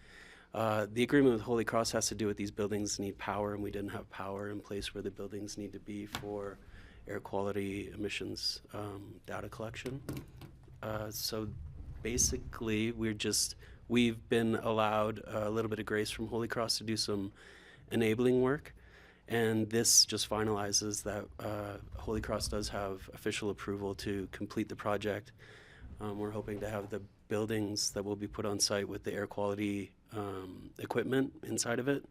[SPEAKER 15] The agreement with Holy Cross has to do with these buildings need power, and we didn't have power in place where the buildings need to be for air quality emissions data collection. So basically, we've been allowed a little bit of grace from Holy Cross to do some enabling work, and this just finalizes that Holy Cross does have official approval to complete the project. We're hoping to have the buildings that will be put on site with the air quality equipment inside of it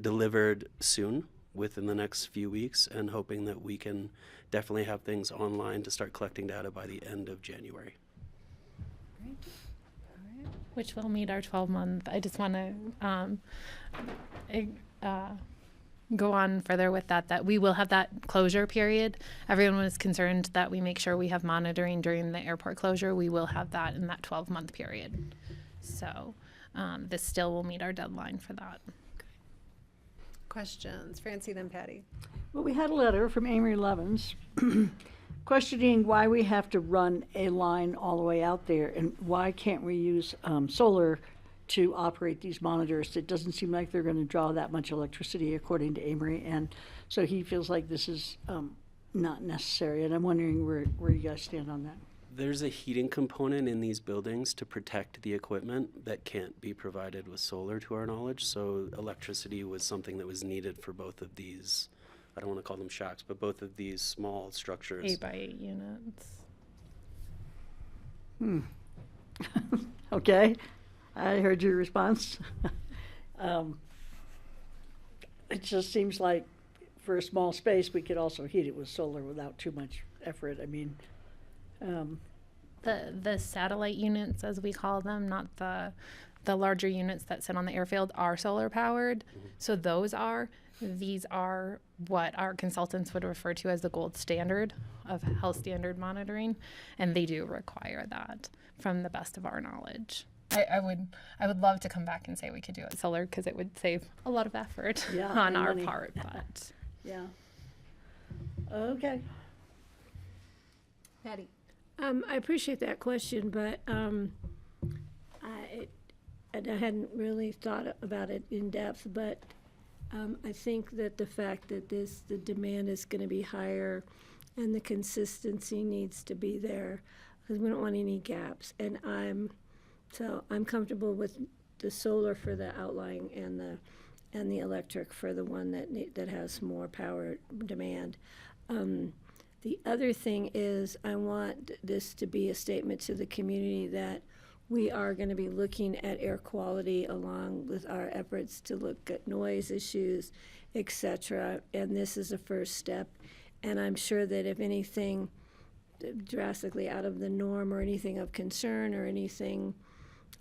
[SPEAKER 15] delivered soon, within the next few weeks, and hoping that we can definitely have things online to start collecting data by the end of January.
[SPEAKER 10] Which will meet our 12-month. I just want to go on further with that we will have that closure period. Everyone was concerned that we make sure we have monitoring during the airport closure. We will have that in that 12-month period. So this still will meet our deadline for that.
[SPEAKER 1] Questions? Francie, then Patty.
[SPEAKER 5] Well, we had a letter from Amory Levins questioning why we have to run a line all the way out there, and why can't we use solar to operate these monitors. It doesn't seem like they're going to draw that much electricity, according to Amory, and so he feels like this is not necessary, and I'm wondering where you guys stand on that.
[SPEAKER 15] There's a heating component in these buildings to protect the equipment that can't be provided with solar, to our knowledge, so electricity was something that was needed for both of these, I don't want to call them shacks, but both of these small structures.
[SPEAKER 10] 8x8 units.
[SPEAKER 5] Okay. I heard your response. It just seems like for a small space, we could also heat it with solar without too much effort. I mean,
[SPEAKER 10] The satellite units, as we call them, not the larger units that sit on the airfield, are solar powered. So these are what our consultants would refer to as the gold standard of health standard monitoring, and they do require that from the best of our knowledge. I would love to come back and say we could do it solar, because it would save a lot of effort on our part. But
[SPEAKER 5] yeah. Okay.
[SPEAKER 1] Patty.
[SPEAKER 4] I appreciate that question, but I hadn't really thought about it in depth, but I think that the fact that the demand is going to be higher and the consistency needs to be there, because we don't want any gaps. And I'm comfortable with the solar for the outlying and the electric for the one that has more power demand. The other thing is, I want this to be a statement to the community that we are going to be looking at air quality along with our efforts to look at noise issues, etc. And this is a first step. And I'm sure that if anything drastically out of the norm or anything of concern or anything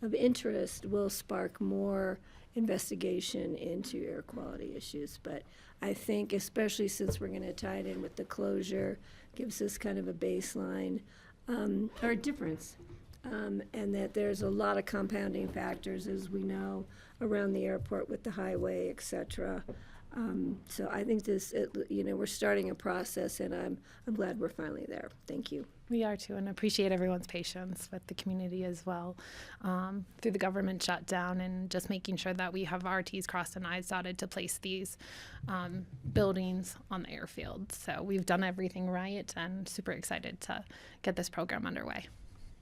[SPEAKER 4] of interest will spark more investigation into air quality issues. But I think, especially since we're going to tie it in with the closure, gives us kind of a baseline or a difference. And that there's a lot of compounding factors, as we know, around the airport with the highway, et cetera. So I think we're starting a process, and I'm glad we're finally there. Thank you.
[SPEAKER 10] we are too, and appreciate everyone's patience with the community as well through the government shutdown, and just making sure that we have our T's crossed and I's dotted to place these buildings on the airfield. So we've done everything right, and super excited to get this program underway.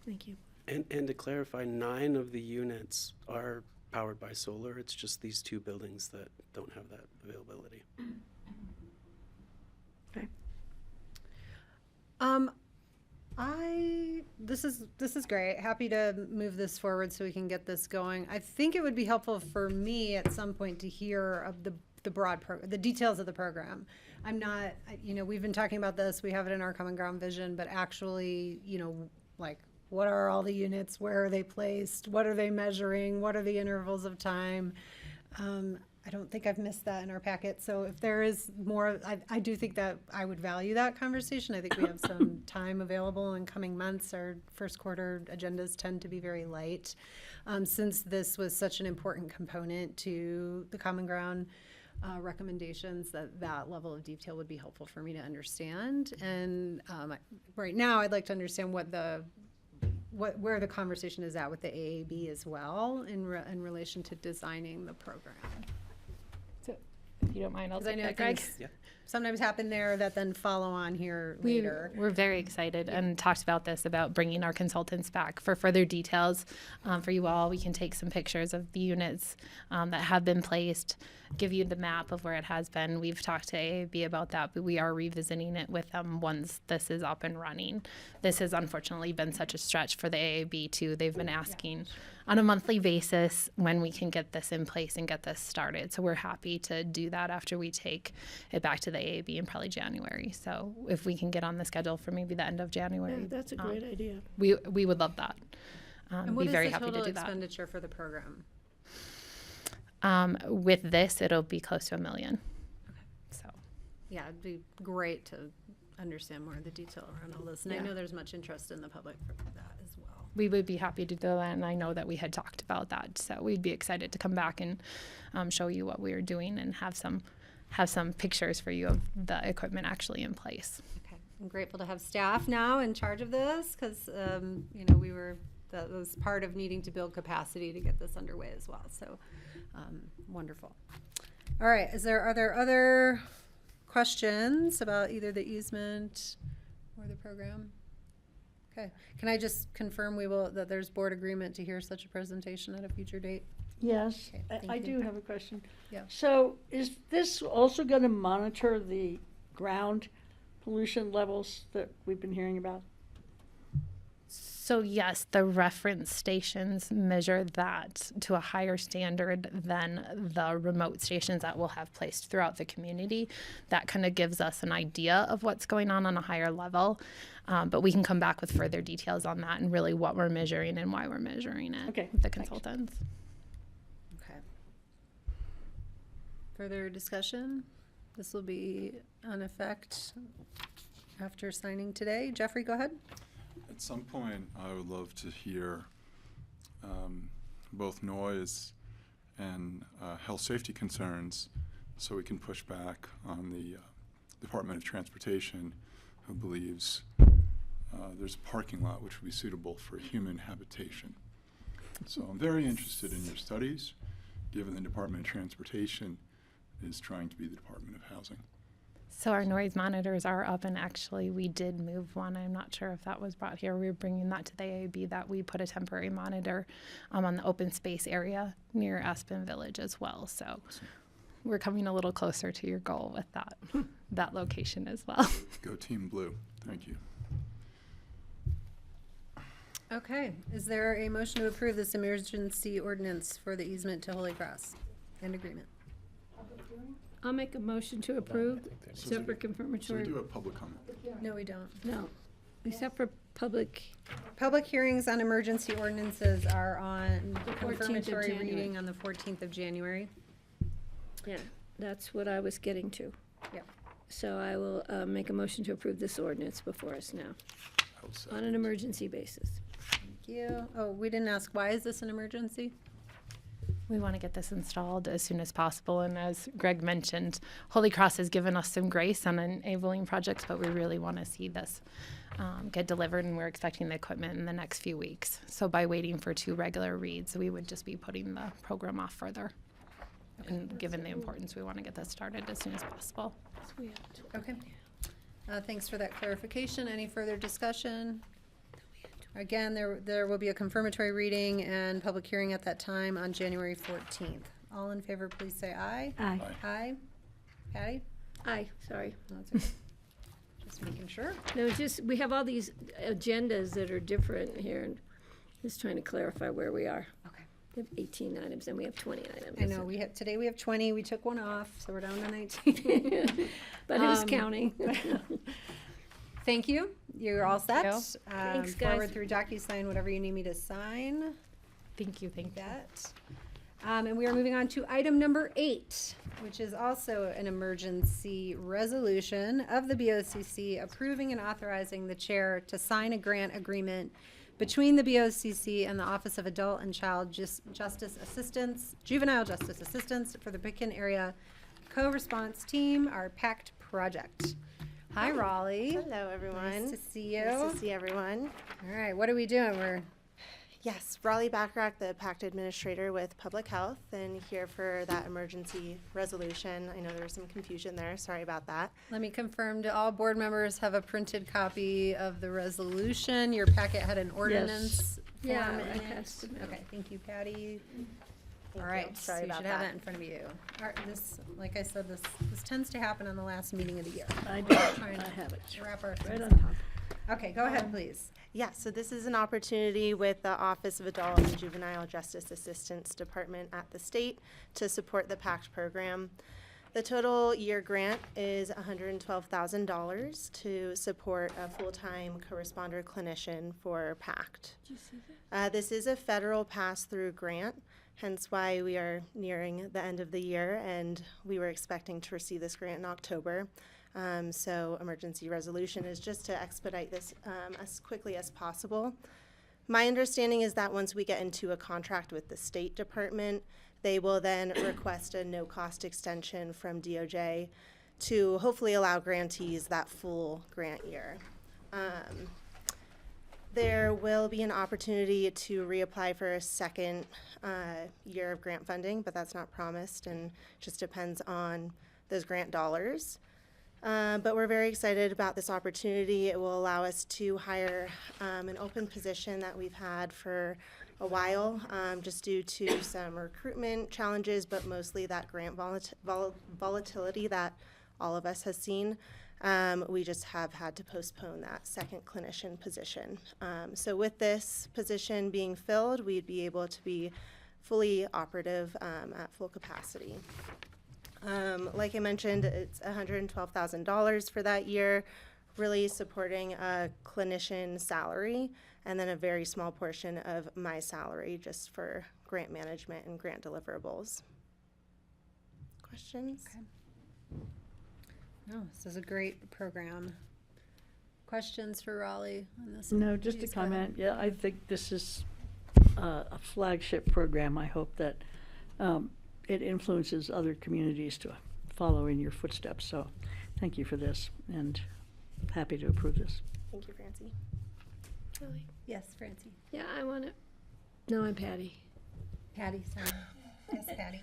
[SPEAKER 4] Thank you.
[SPEAKER 15] And to clarify, 9 of the units are powered by solar. It's just these 2 buildings that don't have that availability.
[SPEAKER 4] Okay.
[SPEAKER 1] This is great. Happy to move this forward so we can get this going. I think it would be helpful for me at some point to hear of the details of the program. I'm not, we've been talking about this. We have it in our common ground vision, but actually, like, what are all the units? Where are they placed? What are they measuring? What are the intervals of time? I don't think I've missed that in our packet. So if there is more, I do think that I would value that conversation. I think we have some time available in coming months. Our first quarter agendas tend to be very light. Since this was such an important component to the common ground recommendations, that level of detail would be helpful for me to understand. And right now I'd like to understand what the where the conversation is at with the AAB as well in relation to designing the program.
[SPEAKER 14] So, if you don't mind, I'll
[SPEAKER 1] Because I
[SPEAKER 14] take
[SPEAKER 1] know
[SPEAKER 14] that, Greg.
[SPEAKER 1] things sometimes happen there that then follow on here later.
[SPEAKER 14] We're very excited and talked about this, about bringing our consultants back for further details for you all. We can take some pictures of the units that have been placed, give you the map of where it has been. We've talked to AAB about that, but we are revisiting it with them once this is up and running. This has unfortunately been such a stretch for the AAB too. They've been asking on a monthly basis when we can get this in place and get this started. So we're happy to do that after we take it back to the AAB in probably January. So if we can get on the schedule for maybe the end of January.
[SPEAKER 4] Yeah, that's a great idea.
[SPEAKER 14] We would love that.
[SPEAKER 1] And what
[SPEAKER 14] be
[SPEAKER 1] is
[SPEAKER 14] very
[SPEAKER 1] the
[SPEAKER 14] happy
[SPEAKER 1] total
[SPEAKER 14] to do that.
[SPEAKER 1] expenditure for the program?
[SPEAKER 14] With this, it'll be close to $1 million. So
[SPEAKER 1] Yeah, it'd be great to understand more of the detail around all this. And I know there's much interest in the public for that as well.
[SPEAKER 14] we would be happy to do that, and I know that we had talked about that. So we'd be excited to come back and show you what we are doing and have some pictures for you of the equipment actually in place.
[SPEAKER 1] Okay, I'm grateful to have staff now in charge of this because, that was part of needing to build capacity to get this underway as well. So wonderful. All right, are there other questions about either the easement or the program? Okay, can I just confirm that there's board agreement to hear such a presentation at a future date?
[SPEAKER 5] Yes,
[SPEAKER 1] Okay, thank
[SPEAKER 5] I
[SPEAKER 1] you.
[SPEAKER 5] do have a question.
[SPEAKER 1] Yeah.
[SPEAKER 5] So is this also going to monitor the ground pollution levels that we've been hearing about?
[SPEAKER 14] So yes, the reference stations measure that to a higher standard than the remote stations that we'll have placed throughout the community. That kind of gives us an idea of what's going on a higher level. But we can come back with further details on that and really what we're measuring and why we're measuring it with the consultants.
[SPEAKER 1] Okay. Further discussion? This will be in effect after signing today. Jeffrey, go ahead.
[SPEAKER 6] At some point, I would love to hear both noise and health safety concerns so we can push back on the Department of Transportation, who believes there's a parking lot which would be suitable for human habitation. So I'm very interested in your studies, given the Department of Transportation is trying to be the Department of Housing.
[SPEAKER 14] So our noise monitors are up, and actually we did move one. I'm not sure if that was brought here. We were bringing that to the AAB, that we put a temporary monitor on the open space area near Aspen Village as well. So we're coming a little closer to your goal with that location as well.
[SPEAKER 6] Go Team Blue. Thank you.
[SPEAKER 1] Okay, is there a motion to approve this emergency ordinance for the easement to Holy Cross and agreement?
[SPEAKER 4] I'll make a motion to approve, except for
[SPEAKER 6] So we
[SPEAKER 4] confirmatory.
[SPEAKER 6] do have public comment.
[SPEAKER 1] No, we don't.
[SPEAKER 4] No, except for public,
[SPEAKER 1] Public hearings on emergency ordinances are on
[SPEAKER 4] The 14th of
[SPEAKER 1] confirmatory
[SPEAKER 4] January.
[SPEAKER 1] reading on the 14th of January.
[SPEAKER 4] yeah, that's what I was getting to.
[SPEAKER 1] Yep.
[SPEAKER 4] So I will make a motion to approve this ordinance before us now,
[SPEAKER 6] I will
[SPEAKER 4] on
[SPEAKER 6] second.
[SPEAKER 4] an emergency basis.
[SPEAKER 1] Thank you. Oh, we didn't ask, why is this an emergency?
[SPEAKER 14] We want to get this installed as soon as possible. And as Greg mentioned, Holy Cross has given us some grace on enabling projects, but we really want to see this get delivered, and we're expecting the equipment in the next few weeks. So by waiting for 2 regular reads, we would just be putting the program off further. And given the importance, we want to get this started as soon as possible.
[SPEAKER 1] Okay. Thanks for that clarification. Any further discussion? Again, there will be a confirmatory reading and public hearing at that time on January 14th. All in favor, please say aye.
[SPEAKER 4] Aye.
[SPEAKER 1] Aye. Patty?
[SPEAKER 4] Aye, sorry.
[SPEAKER 1] No, that's okay. Just making sure.
[SPEAKER 4] No, it's just, we have all these agendas that are different here, and just trying to clarify where we are.
[SPEAKER 1] Okay.
[SPEAKER 4] We have 18 items, and we have 20 items.
[SPEAKER 1] I know, today we have 20, we took one off, so we're down to 19.
[SPEAKER 4] But who's counting?
[SPEAKER 1] Thank you. You're all set.
[SPEAKER 4] Thanks, guys.
[SPEAKER 1] Forward through DocuSign, whatever you need me to sign.
[SPEAKER 14] Thank you.
[SPEAKER 1] That. And we are moving on to item number 8, which is also an emergency resolution of the BoCC approving and authorizing the chair to sign a grant agreement between the BoCC and the Office of Adult and Child Justice Assistance, Juvenile Justice Assistance for the Pitkin Area Co-Response Team, our PACT project. Hi, Raleigh.
[SPEAKER 16] Hello, everyone.
[SPEAKER 1] Nice to see you.
[SPEAKER 16] Nice to see everyone.
[SPEAKER 1] All right, what are we doing?
[SPEAKER 16] Yes, Raleigh Backrack, the PACT administrator with Public Health, and here for that emergency resolution. I know there was some confusion there. Sorry about that.
[SPEAKER 1] Let me confirm, do all board members have a printed copy of the resolution? Your packet had an ordinance form
[SPEAKER 4] Yeah,
[SPEAKER 1] in
[SPEAKER 4] I
[SPEAKER 1] it.
[SPEAKER 4] passed them out.
[SPEAKER 1] Okay, thank you, Patty.
[SPEAKER 16] Thank
[SPEAKER 1] All
[SPEAKER 16] you.
[SPEAKER 1] right, so
[SPEAKER 16] Sorry
[SPEAKER 1] you
[SPEAKER 16] about
[SPEAKER 1] should have
[SPEAKER 16] that.
[SPEAKER 1] that in front of you. All right, this, like I said, this tends to happen on the last meeting of the year.
[SPEAKER 5] I do.
[SPEAKER 1] Trying
[SPEAKER 5] I
[SPEAKER 1] to
[SPEAKER 5] have it.
[SPEAKER 1] wrap our
[SPEAKER 5] Right
[SPEAKER 1] things
[SPEAKER 5] on
[SPEAKER 1] up.
[SPEAKER 5] top.
[SPEAKER 1] Okay, go ahead, please.
[SPEAKER 16] Yeah, so this is an opportunity with the Office of Adult and Juvenile Justice Assistance Department at the state to support the PACT program. The total year grant is $112,000 to support a full-time co-responder clinician for PACT. This is a federal pass-through grant, hence why we are nearing the end of the year, and we were expecting to receive this grant in October. So emergency resolution is just to expedite this as quickly as possible. My understanding is that once we get into a contract with the State Department, they will then request a no-cost extension from DOJ to hopefully allow grantees that full grant year. There will be an opportunity to reapply for a second year of grant funding, but that's not promised and just depends on those grant dollars. But we're very excited about this opportunity. It will allow us to hire an open position that we've had for a while, just due to some recruitment challenges, but mostly that grant volatility that all of us has seen. We just have had to postpone that second clinician position. So with this position being filled, we'd be able to be fully operative at full capacity. Like I mentioned, it's $112,000 for that year, really supporting a clinician salary, and then a very small portion of my salary just for grant management and grant deliverables. Questions?
[SPEAKER 1] Okay. No, this is a great program. Questions for Raleigh on this?
[SPEAKER 5] No, just a
[SPEAKER 1] Please go ahead.
[SPEAKER 5] comment. Yeah, I think this is a flagship program. I hope that it influences other communities to follow in your footsteps. So thank you for this, and happy to approve this.
[SPEAKER 16] Thank you, Francie.
[SPEAKER 1] Julie? Yes, Francie.
[SPEAKER 4] Yeah, I want to, no, I'm Patty.
[SPEAKER 1] Patty, sorry. Yes, Patty.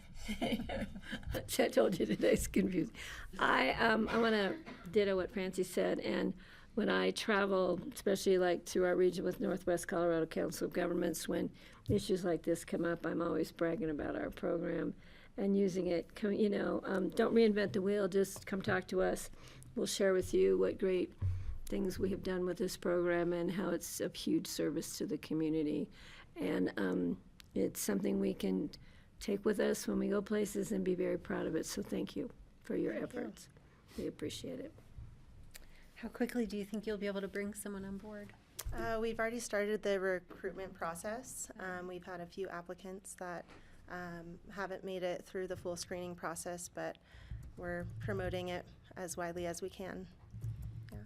[SPEAKER 4] I told you today, it's confusing. I want to ditto what Francie said, and when I travel, especially like through our region with Northwest Colorado Council of Governments, when issues like this come up, I'm always bragging about our program and using it. You know, don't reinvent the wheel, just come talk to us. We'll share with you what great things we have done with this program and how it's a huge service to the community. And it's something we can take with us when we go places and be very proud of it. So thank you for your efforts. We appreciate it.
[SPEAKER 1] How quickly do you think you'll be able to bring someone on board?
[SPEAKER 16] We've already started the recruitment process. We've had a few applicants that haven't made it through the full screening process, but we're promoting it as widely as we can. Yeah.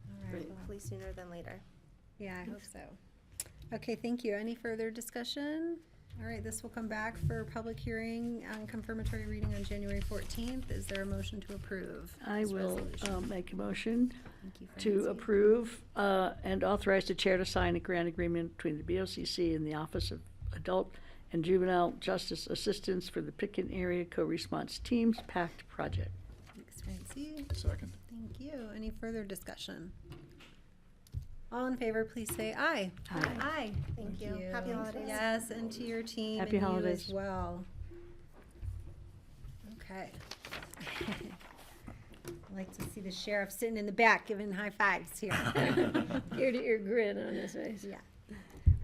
[SPEAKER 1] All right.
[SPEAKER 16] Hopefully sooner than later.
[SPEAKER 1] Yeah, I hope so. Okay, thank you. Any further discussion? All right, this will come back for public hearing on confirmatory reading on January 14th. Is there a motion to approve?
[SPEAKER 5] I
[SPEAKER 1] this
[SPEAKER 5] will
[SPEAKER 1] resolution?
[SPEAKER 5] make a motion
[SPEAKER 1] Thank you,
[SPEAKER 5] to
[SPEAKER 1] Francie.
[SPEAKER 5] approve and authorize the chair to sign a grant agreement between the BoCC and the Office of Adult and Juvenile Justice Assistance for the Pitkin Area Co-Response Teams PACT project.
[SPEAKER 1] Thanks, Francie.
[SPEAKER 6] Second.
[SPEAKER 1] Thank you. Any further discussion? All in favor, please say aye.
[SPEAKER 5] Aye.
[SPEAKER 1] Aye.
[SPEAKER 16] Thank you. Happy holidays.
[SPEAKER 1] Yes, and to your team
[SPEAKER 5] Happy
[SPEAKER 1] and
[SPEAKER 5] holidays.
[SPEAKER 1] you as well. Okay. I like to see the sheriff sitting in the back giving high fives here.
[SPEAKER 4] Ear to ear grin on his face.
[SPEAKER 1] Yeah.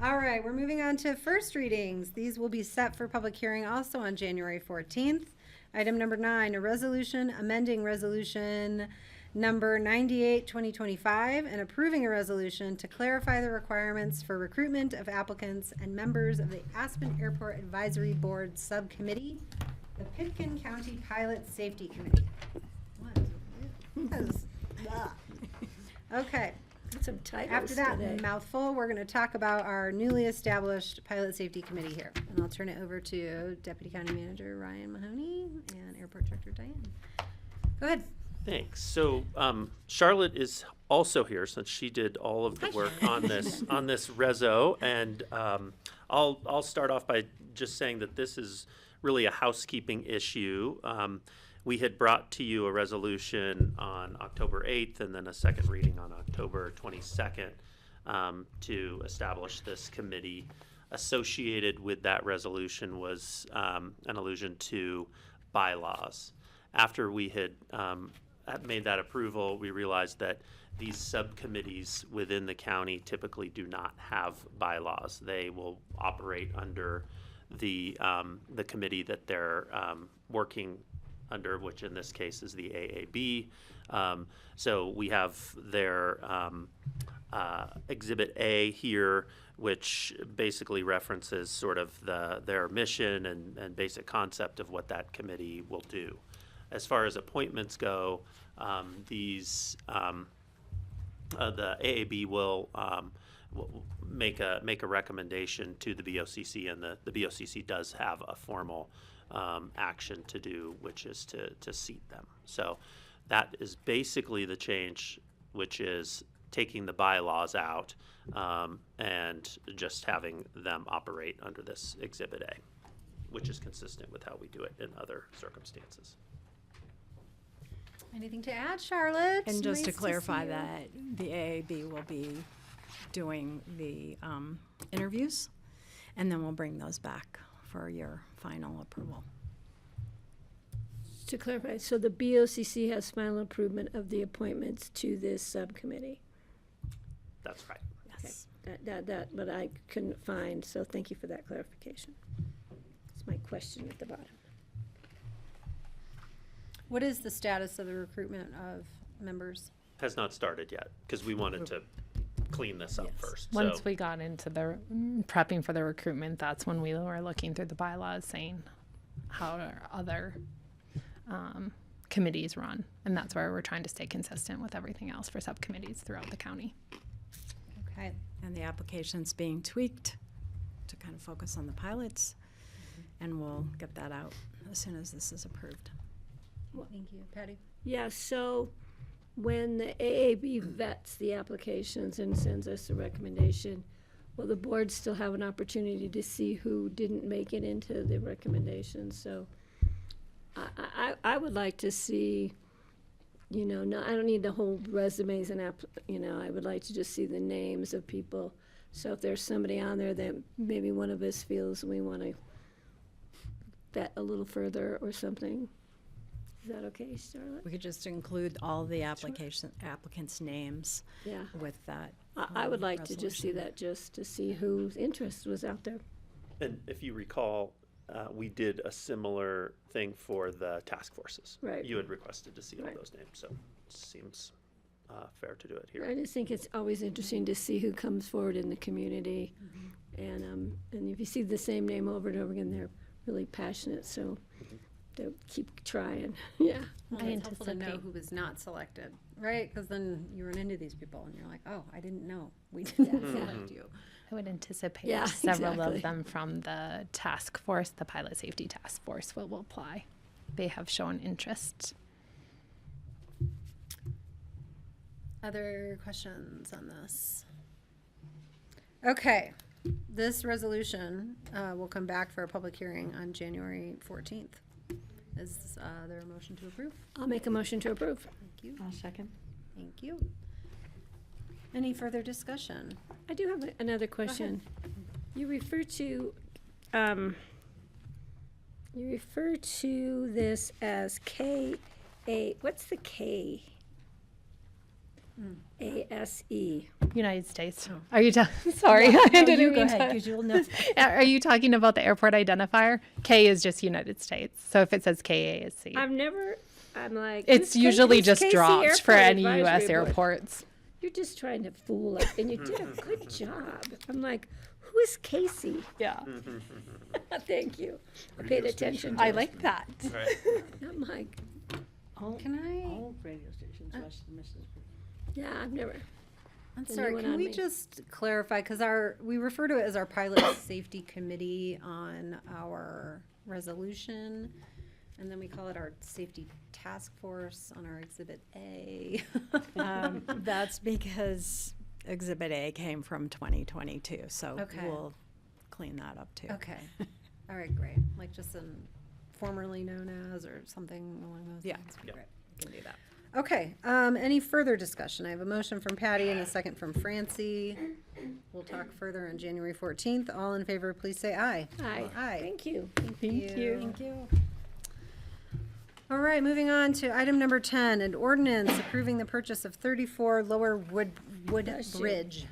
[SPEAKER 1] All right, we're moving on to first readings. These will be set for public hearing also on January 14th. Item number 9, a resolution amending resolution number 98, 2025, and approving a resolution to clarify the requirements for recruitment of applicants and members of the Aspen Airport Advisory Board Subcommittee, the Pitkin County Pilot Safety Committee. Okay.
[SPEAKER 4] Some titles
[SPEAKER 1] After that
[SPEAKER 4] today.
[SPEAKER 1] mouthful, we're going to talk about our newly established Pilot Safety Committee here. And I'll turn it over to Deputy County Manager Ryan Mahoney and Airport Director Diane. Go ahead.
[SPEAKER 17] Thanks. So Charlotte is also here since she did all of the work on this reso, and I'll start off by just saying that this is really a housekeeping issue. We had brought to you a resolution on October 8th and then a second reading on October 22nd to establish this committee. Associated with that resolution was an allusion to bylaws. After we had made that approval, we realized that these subcommittees within the county typically do not have bylaws. They will operate under the committee that they're working under, which in this case is the AAB. So we have their Exhibit A here, which basically references sort of their mission and basic concept of what that committee will do. As far as appointments go, the AAB will make a recommendation to the BoCC, and the BoCC does have a formal action to do, which is to seat them. So that is basically the change, which is taking the bylaws out and just having them operate under this Exhibit A, which is consistent with how we do it in other circumstances.
[SPEAKER 1] Anything to add, Charlotte?
[SPEAKER 18] And just to
[SPEAKER 1] Nice
[SPEAKER 18] clarify
[SPEAKER 1] see you.
[SPEAKER 18] that the AAB will be doing the interviews, and then we'll bring those back for your final approval.
[SPEAKER 4] To clarify, so the BoCC has final approval of the appointments to this subcommittee?
[SPEAKER 17] That's right.
[SPEAKER 4] Yes. That, but I couldn't find, so thank you for that clarification. That's my question at the bottom.
[SPEAKER 1] What is the status of the recruitment of members?
[SPEAKER 17] Has not started yet because we wanted to clean this up first.
[SPEAKER 14] Once
[SPEAKER 17] So
[SPEAKER 14] we got into the prepping for the recruitment, that's when we were looking through the bylaws saying how are other committees run. And that's where we're trying to stay consistent with everything else for subcommittees throughout the county.
[SPEAKER 1] Okay.
[SPEAKER 18] And the application's being tweaked to kind of focus on the pilots, and we'll get that out as soon as this is approved.
[SPEAKER 1] Thank you. Patty?
[SPEAKER 4] Yeah, so when the AAB vets the applications and sends us a recommendation, will the board still have an opportunity to see who didn't make it into the recommendations? So I would like to see, no, I don't need the whole resumes and I would like to just see the names of people. So if there's somebody on there that maybe one of us feels we want to vet a little further or something. Is that okay, Charlotte?
[SPEAKER 18] We could just include all the applicants' names with that.
[SPEAKER 4] I would like to just see
[SPEAKER 18] resolution.
[SPEAKER 4] that, just to see whose interest was out there.
[SPEAKER 17] and if you recall, we did a similar thing for the task forces.
[SPEAKER 4] Right.
[SPEAKER 17] You had requested to see all
[SPEAKER 4] Right.
[SPEAKER 17] those names, so it seems fair to do it here.
[SPEAKER 4] I just think it's always interesting to see who comes forward in the community. And if you see the same name over and over again, they're really passionate, so they'll keep trying, yeah.
[SPEAKER 1] Well,
[SPEAKER 14] I
[SPEAKER 1] it's helpful to know
[SPEAKER 14] anticipate-
[SPEAKER 1] who was not selected, right? Because then you run into these people and you're like, oh, I didn't know. We didn't select you.
[SPEAKER 14] I would anticipate
[SPEAKER 4] Yeah,
[SPEAKER 14] several
[SPEAKER 4] exactly.
[SPEAKER 14] of them from the task force, the pilot safety task force will apply. They have shown interest.
[SPEAKER 1] Other questions on this? Okay, this resolution will come back for a public hearing on January 14th. Is there a motion to approve?
[SPEAKER 4] I'll make a motion to approve.
[SPEAKER 1] Thank you.
[SPEAKER 5] I'll second.
[SPEAKER 1] Thank you. Any further discussion?
[SPEAKER 4] I do have another question. You refer to this as K-A, what's the K? A-S-E.
[SPEAKER 14] United States. Are you sorry,
[SPEAKER 4] Yeah,
[SPEAKER 14] I
[SPEAKER 4] no,
[SPEAKER 14] didn't
[SPEAKER 4] you
[SPEAKER 14] mean
[SPEAKER 4] go
[SPEAKER 14] to-
[SPEAKER 4] ahead, 'cause you'll know.
[SPEAKER 14] Are you talking about the airport identifier? K is just United States. So if it says KASC,
[SPEAKER 4] I'm like.
[SPEAKER 14] it's
[SPEAKER 4] who's
[SPEAKER 14] usually
[SPEAKER 4] who's
[SPEAKER 14] just
[SPEAKER 4] KC
[SPEAKER 14] dropped for
[SPEAKER 4] Airport
[SPEAKER 14] any
[SPEAKER 4] Advisory
[SPEAKER 14] U.S.
[SPEAKER 4] Board?
[SPEAKER 14] airports.
[SPEAKER 4] You're just trying to fool us, and you did a good job. I'm like, who is Casey?
[SPEAKER 14] Yeah.
[SPEAKER 4] Thank you. I paid attention.
[SPEAKER 14] I like that.
[SPEAKER 17] Right.
[SPEAKER 4] I'm like,
[SPEAKER 1] Can I?
[SPEAKER 5] All radio stations west of Mississippi.
[SPEAKER 4] yeah, I've never.
[SPEAKER 1] I'm
[SPEAKER 4] The
[SPEAKER 1] sorry,
[SPEAKER 4] new one
[SPEAKER 1] can
[SPEAKER 4] on
[SPEAKER 1] we
[SPEAKER 4] me.
[SPEAKER 1] just clarify, because we refer to it as our pilot safety committee on our resolution. And then we call it our safety task force on our Exhibit A.
[SPEAKER 18] That's because Exhibit A came from 2022, so
[SPEAKER 1] Okay.
[SPEAKER 18] we'll clean that up too.
[SPEAKER 1] Okay. All right, great. Like just some formerly known as or something along those
[SPEAKER 18] Yeah.
[SPEAKER 1] lines.
[SPEAKER 18] Yep.
[SPEAKER 1] Great.
[SPEAKER 18] We can do that.
[SPEAKER 1] Okay, any further discussion? I have a motion from Patty and a second from Francie. We'll talk further on January 14th. All in favor, please say aye.
[SPEAKER 4] Aye.
[SPEAKER 1] Aye.
[SPEAKER 4] Thank you.
[SPEAKER 1] Thank you.
[SPEAKER 18] Thank you.
[SPEAKER 1] All right, moving on to item number 10, an ordinance approving the purchase of 34 Lower Wood Bridge,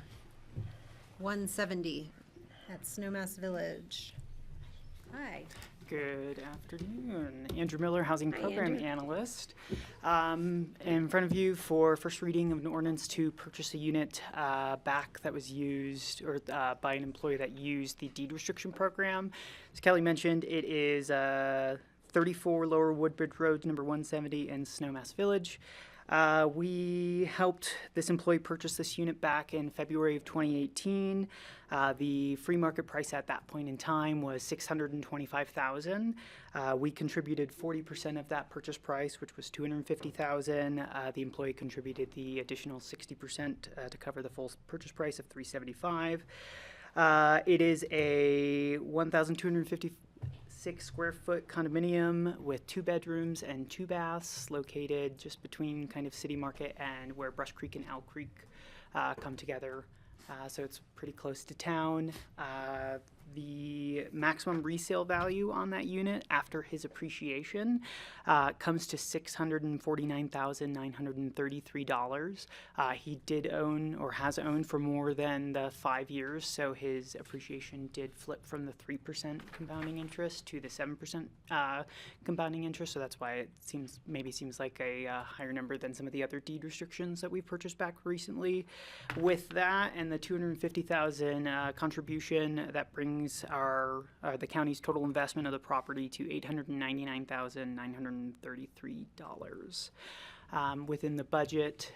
[SPEAKER 1] 170 at Snowmass Village. Hi.
[SPEAKER 19] Good afternoon. Andrew Miller, Housing
[SPEAKER 4] Hi,
[SPEAKER 19] Program
[SPEAKER 4] Andrew.
[SPEAKER 19] Analyst. In front of you for first reading of an ordinance to purchase a unit back that was used or by an employee that used the deed restriction program. As Kelly mentioned, it is 34 Lower Woodbridge Road, number 170 in Snowmass Village. We helped this employee purchase this unit back in February of 2018. The free market price at that point in time was $625,000. We contributed 40% of that purchase price, which was $250,000. The employee contributed the additional 60% to cover the full purchase price of $375,000. It is a 1,256 square foot condominium with 2 bedrooms and 2 baths located just between kind of City Market and where Brush Creek and Owl Creek come together. So it's pretty close to town. The maximum resale value on that unit after his appreciation comes to $649,933. He did own or has owned for more than the 5 years, so his appreciation did flip from the 3% compounding interest to the 7% compounding interest. So that's why it seems like a higher number than some of the other deed restrictions that we purchased back recently. With that and the $250,000 contribution, that brings the county's total investment of the property to $899,933. Within the budget,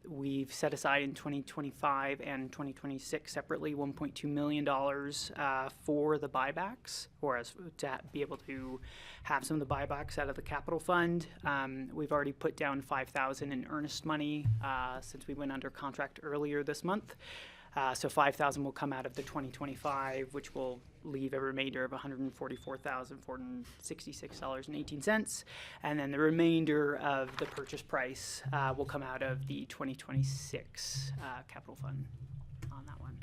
[SPEAKER 19] we've set aside in 2025 and 2026 separately $1.2 million for the buybacks, or as to be able to have some of the buybacks out of the capital fund. We've already put down $5,000 in earnest money since we went under contract earlier this month. So $5,000 will come out of the 2025, which will leave a remainder of $144,466.18. And then the remainder of the purchase price will come out of the 2026 capital fund on that one.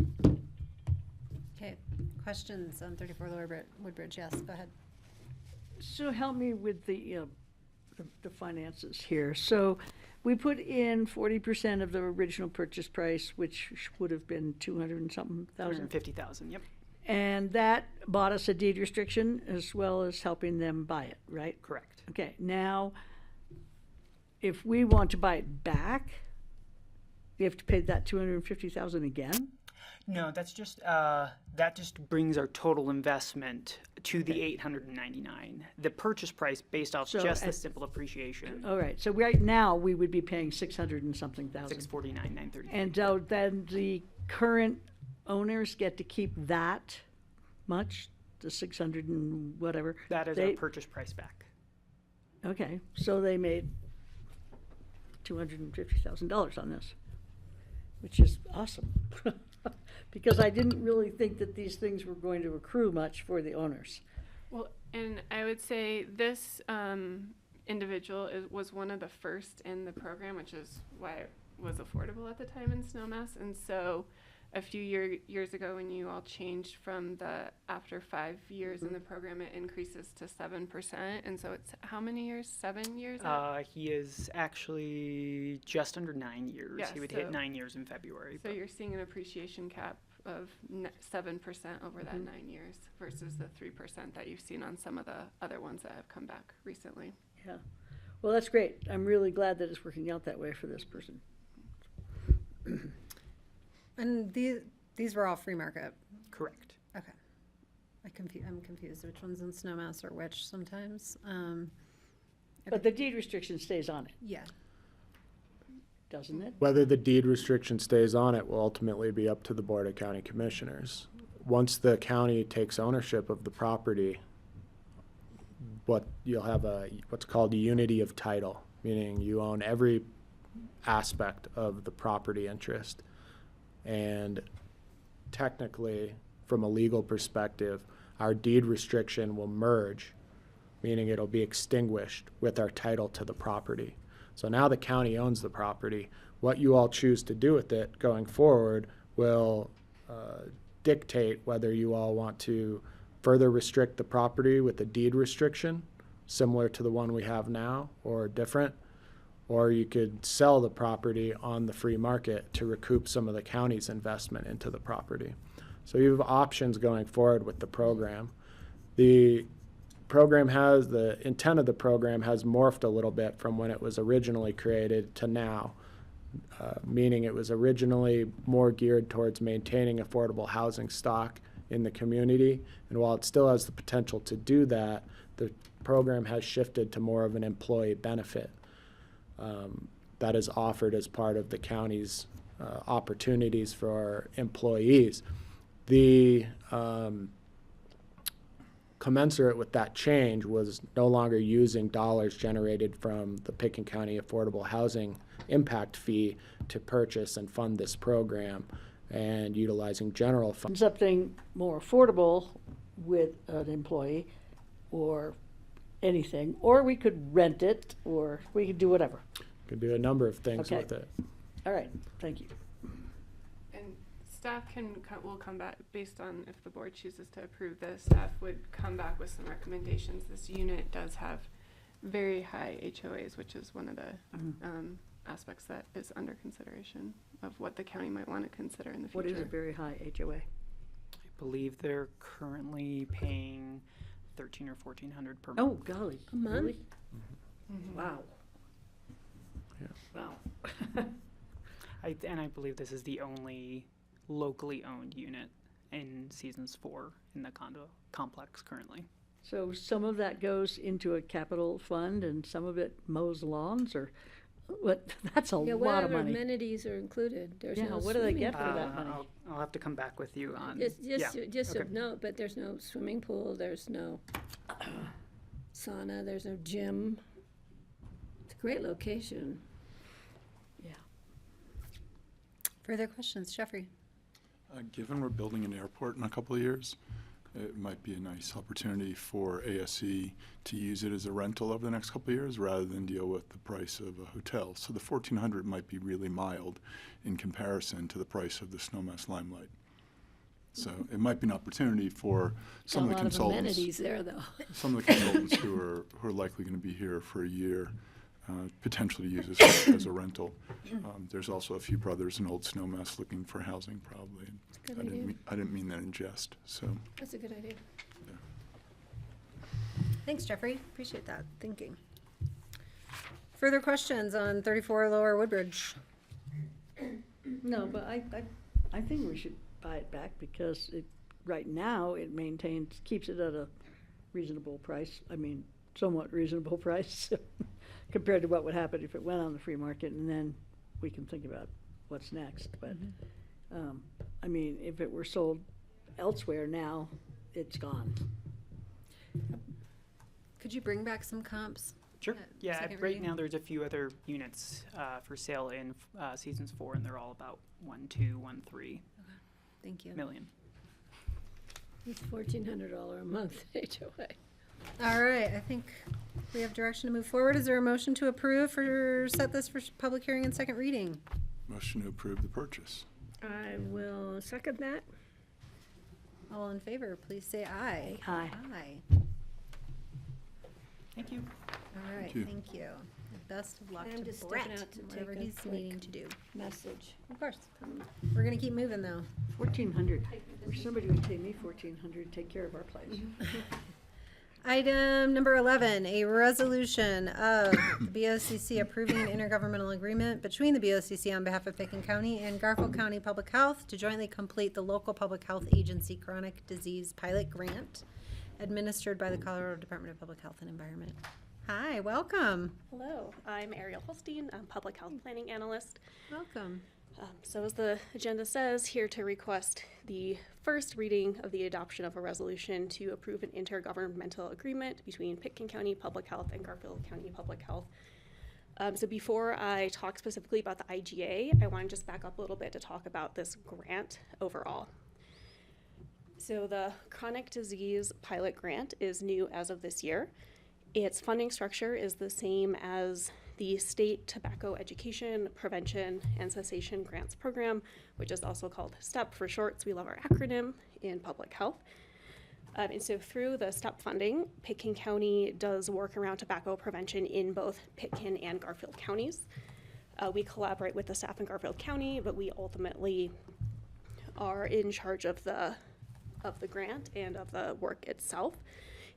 [SPEAKER 1] Okay, questions on 34 Lower Woodbridge? Yes, go ahead.
[SPEAKER 5] So help me with the finances here. So we put in 40% of the original purchase price, which would have been 200 and something thousand.
[SPEAKER 19] $250,000, yep.
[SPEAKER 5] And that bought us a deed restriction as well as helping them buy it, right?
[SPEAKER 19] Correct.
[SPEAKER 5] Okay, now, if we want to buy it back, we have to pay that 250,000 again?
[SPEAKER 19] No, that's just that just brings our total investment to the 899. The purchase price based off
[SPEAKER 5] So
[SPEAKER 19] just the
[SPEAKER 5] at-
[SPEAKER 19] simple appreciation.
[SPEAKER 5] All right, so right now, we would be paying 600 and something thousand.
[SPEAKER 19] 649,933.
[SPEAKER 5] And so then the current owners get to keep that much, the 600 and whatever?
[SPEAKER 19] That is our purchase price back.
[SPEAKER 5] Okay, so they made $250,000 on this, which is awesome. Because I didn't really think that these things were going to accrue much for the owners.
[SPEAKER 2] Well, and I would say this individual was one of the first in the program, which is why it was affordable at the time in Snowmass. And so a few years ago when you all changed from the after 5 years in the program, it increases to 7%. And so it's how many years? 7 years?
[SPEAKER 19] He is actually just under 9 years.
[SPEAKER 2] Yeah,
[SPEAKER 19] He would
[SPEAKER 2] so-
[SPEAKER 19] hit 9 years in February.
[SPEAKER 2] So you're seeing an appreciation cap of 7% over that 9 years versus the 3% that you've seen on some of the other ones that have come back recently.
[SPEAKER 5] Yeah, well, that's great. I'm really glad that it's working out that way for this person.
[SPEAKER 1] And these were all free market?
[SPEAKER 19] Correct.
[SPEAKER 1] Okay. I'm confused which one's in Snowmass or which sometimes.
[SPEAKER 5] But the deed restriction stays on it,
[SPEAKER 1] Yeah.
[SPEAKER 5] doesn't it?
[SPEAKER 3] Whether the deed restriction stays on it will ultimately be up to the Board of County Commissioners. Once the county takes ownership of the property, you'll have what's called a unity of title, meaning you own every aspect of the property interest. And technically, from a legal perspective, our deed restriction will merge, meaning it'll be extinguished with our title to the property. So now the county owns the property. What you all choose to do with it going forward will dictate whether you all want to further restrict the property with a deed restriction, similar to the one we have now, or different, or you could sell the property on the free market to recoup some of the county's investment into the property. So you have options going forward with the program. The intent of the program has morphed a little bit from when it was originally created to now, meaning it was originally more geared towards maintaining affordable housing stock in the community. And while it still has the potential to do that, the program has shifted to more of an employee benefit that is offered as part of the county's opportunities for employees. The commensurate with that change was no longer using dollars generated from the Pickens County Affordable Housing Impact Fee to purchase and fund this program, and utilizing general funds.
[SPEAKER 5] Something more affordable with an employee or anything, or we could rent it, or we could do whatever.
[SPEAKER 3] Could do a number of things
[SPEAKER 5] Okay.
[SPEAKER 3] with it.
[SPEAKER 5] All right, thank you.
[SPEAKER 2] And staff will come back, based on if the board chooses to approve this, staff would come back with some recommendations. This unit does have very high HOAs, which is one of the aspects that is under consideration of what the county might want to consider in the future.
[SPEAKER 5] What is a very high HOA?
[SPEAKER 19] I believe they're currently paying $1,300 or $1,400 per month.
[SPEAKER 5] Oh, golly.
[SPEAKER 4] A month?
[SPEAKER 5] Really?
[SPEAKER 2] Mhm.
[SPEAKER 5] Wow.
[SPEAKER 3] Yeah.
[SPEAKER 5] Wow.
[SPEAKER 19] I believe this is the only locally owned unit in Seasons 4 in the condo complex currently.
[SPEAKER 5] So some of that goes into a capital fund and some of it mows lawns, or what? That's a
[SPEAKER 4] Yeah,
[SPEAKER 5] lot
[SPEAKER 4] what
[SPEAKER 5] of
[SPEAKER 4] other
[SPEAKER 5] money.
[SPEAKER 4] amenities are included? There's
[SPEAKER 5] Yeah,
[SPEAKER 4] no
[SPEAKER 5] what do they
[SPEAKER 4] swimming
[SPEAKER 5] get for
[SPEAKER 4] pool.
[SPEAKER 5] that money?
[SPEAKER 19] I'll have to come back with you on.
[SPEAKER 4] Just
[SPEAKER 19] okay.
[SPEAKER 4] a note, but there's no swimming pool, there's no sauna, there's no gym. It's a great location.
[SPEAKER 1] Further questions, Jeffrey?
[SPEAKER 6] Given we're building an airport in a couple of years, it might be a nice opportunity for ASE to use it as a rental over the next couple of years rather than deal with the price of a hotel. So the $1,400 might be really mild in comparison to the price of the Snowmass Limelight. So it might be an opportunity for some of the consultants.
[SPEAKER 4] A lot of amenities there, though.
[SPEAKER 6] Some of the consultants who are likely going to be here for a year, potentially use this as a rental. There's also a few brothers in Old Snowmass looking for housing, probably.
[SPEAKER 4] Good
[SPEAKER 6] I didn't mean that in jest. So
[SPEAKER 4] That's a good idea.
[SPEAKER 1] Thanks, Jeffrey. Appreciate that thinking. Further questions on 34 Lower Woodbridge?
[SPEAKER 5] No, but I think we should buy it back because right now it keeps it at a reasonable price. I mean, somewhat reasonable price compared to what would happen if it went on the free market, and then we can think about what's next. But I mean, if it were sold elsewhere now, it's gone.
[SPEAKER 1] Could you bring back some comps?
[SPEAKER 19] Sure. Yeah,
[SPEAKER 1] second
[SPEAKER 19] right
[SPEAKER 1] reading?
[SPEAKER 19] now there's a few other units for sale in Seasons 4, and they're all about 1.2, 1.3
[SPEAKER 1] Thank you.
[SPEAKER 19] million.
[SPEAKER 4] It's $1,400 a month HOA.
[SPEAKER 1] All right, I think we have direction to move forward. Is there a motion to approve set this for public hearing and second reading?
[SPEAKER 6] motion to approve the purchase.
[SPEAKER 4] I will second that.
[SPEAKER 1] All in favor, please say aye.
[SPEAKER 5] Aye.
[SPEAKER 1] Aye.
[SPEAKER 19] Thank you.
[SPEAKER 1] All right,
[SPEAKER 6] you.
[SPEAKER 1] thank you. Best of luck
[SPEAKER 4] I'm
[SPEAKER 1] to
[SPEAKER 4] just
[SPEAKER 1] Brett,
[SPEAKER 4] stepping out to
[SPEAKER 1] whatever
[SPEAKER 4] take a
[SPEAKER 1] he's
[SPEAKER 4] quick
[SPEAKER 1] needing to do.
[SPEAKER 4] Message.
[SPEAKER 1] Of course. We're gonna keep moving though.
[SPEAKER 5] 1,400. Wish somebody would pay me 1,400 to take care of our place.
[SPEAKER 1] Item number 11, a resolution of the BoCC approving an intergovernmental agreement between the BoCC on behalf of Pickens County and Garfield County Public Health to jointly complete the local public health agency chronic disease pilot grant administered by the Colorado Department of Public Health and Environment. Hi, welcome.
[SPEAKER 20] Hello, I'm Ariel Holstein. I'm Public Health Planning Analyst.
[SPEAKER 1] Welcome.
[SPEAKER 20] So as the agenda says, here to request the first reading of the adoption of a resolution to approve an intergovernmental agreement between Pitkin County Public Health and Garfield County Public Health. So before I talk specifically about the IGA, I want to just back up a little bit to talk about this grant overall. So the chronic disease pilot grant is new as of this year. Its funding structure is the same as the State Tobacco Education, Prevention, and Cessation Grants Program, which is also called STEP for short, so we love our acronym in public health. And so through the STEP funding, Pitkin County does work around tobacco prevention in both Pitkin and Garfield counties. We collaborate with the staff in Garfield County, but we ultimately are in charge of the grant and of the work itself.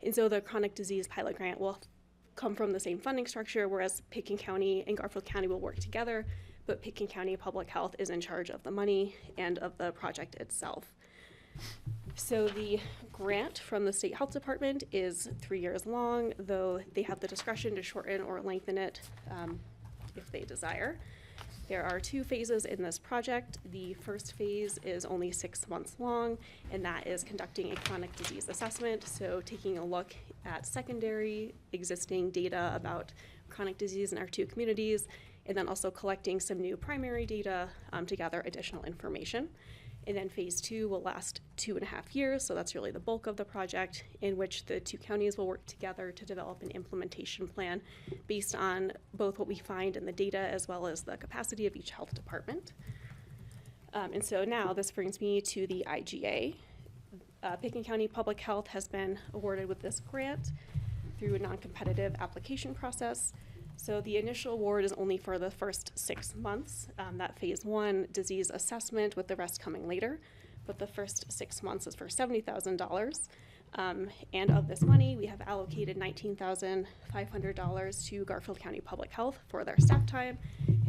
[SPEAKER 20] And so the chronic disease pilot grant will come from the same funding structure, whereas Pitkin County and Garfield County will work together, but Pitkin County Public Health is in charge of the money and of the project itself. So the grant from the State Health Department is 3 years long, though they have the discretion to shorten or lengthen it if they desire. There are 2 phases in this project. The first phase is only 6 months long, and that is conducting a chronic disease assessment, so taking a look at secondary existing data about chronic disease in our 2 communities, and then also collecting some new primary data to gather additional information. And then phase 2 will last 2.5 years, so that's really the bulk of the project, in which the 2 counties will work together to develop an implementation plan based on both what we find in the data as well as the capacity of each health department. And so now this brings me to the IGA. Pitkin County Public Health has been awarded with this grant through a non-competitive application process. So the initial award is only for the first 6 months, that phase 1 disease assessment, with the rest coming later. But the first 6 months is for $70,000. And of this money, we have allocated $19,500 to Garfield County Public Health for their staff time.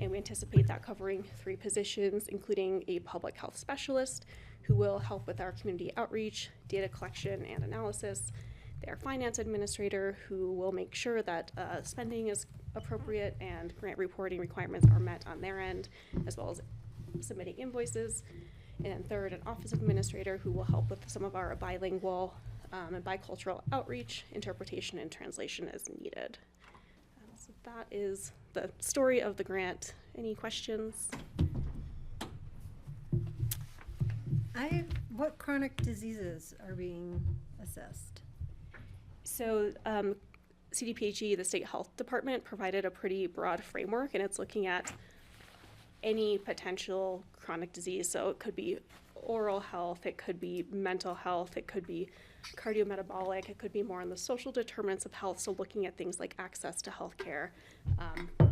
[SPEAKER 20] And we anticipate that covering 3 positions, including a public health specialist who will help with our community outreach, data collection, and analysis, their finance administrator who will make sure that spending is appropriate and grant reporting requirements are met on their end, as well as submitting invoices. And then third, an office administrator who will help with some of our bilingual and bicultural outreach, interpretation, and translation as needed. So that is the story of the grant. Any questions?
[SPEAKER 1] What chronic diseases are being assessed?
[SPEAKER 20] So CDPHE, the State Health Department, provided a pretty broad framework, and it's looking at any potential chronic disease. So it could be oral health, it could be mental health, it could be cardiometabolic, it could be more on the social determinants of health, so looking at things like access to healthcare,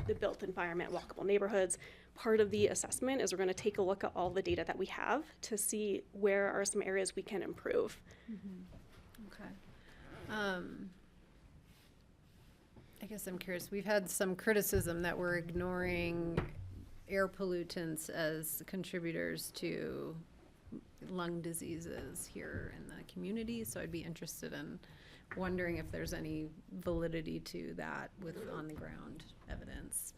[SPEAKER 20] the built environment, walkable neighborhoods. Part of the assessment is we're going to take a look at all the data that we have to see where are some areas we can improve.
[SPEAKER 1] Okay. I guess I'm curious, we've had some criticism that we're ignoring air pollutants as contributors to lung diseases here in the community, so I'd be interested in wondering if there's any validity to that with on-the-ground evidence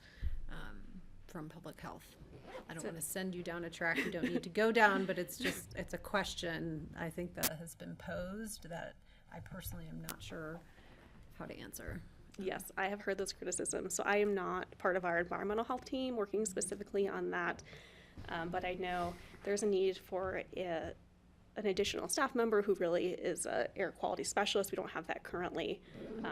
[SPEAKER 1] from public health. I don't want to send you down a track you don't need to go down, but it's a question I think that has been posed that I personally am not sure how to answer.
[SPEAKER 20] Yes, I have heard those criticisms. So I am not part of our environmental health team working specifically on that, but I know there's a need for an additional staff member who really is an air quality specialist. We don't have that currently,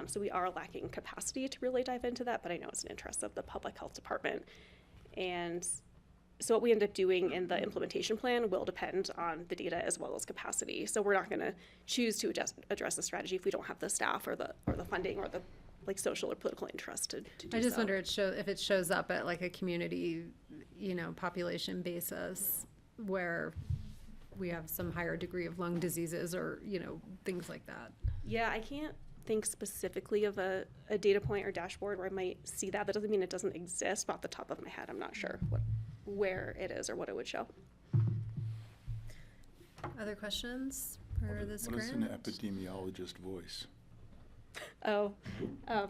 [SPEAKER 20] so we are lacking capacity to really dive into that, but I know it's an interest of the public health department. And so what we end up doing in the implementation plan will depend on the data as well as capacity. So we're not going to choose to address the strategy if we don't have the staff or the funding or the social or political interest to do
[SPEAKER 1] I just
[SPEAKER 20] so.
[SPEAKER 1] wonder if it shows up at like a community, population basis where we have some higher degree of lung diseases or, things like that.
[SPEAKER 20] Yeah, I can't think specifically of a data point or dashboard where I might see that. That doesn't mean it doesn't exist, but off the top of my head, I'm not sure where it is or what it would show.
[SPEAKER 1] Other questions for this
[SPEAKER 6] What is
[SPEAKER 1] grant?
[SPEAKER 6] an epidemiologist voice?
[SPEAKER 20] Oh,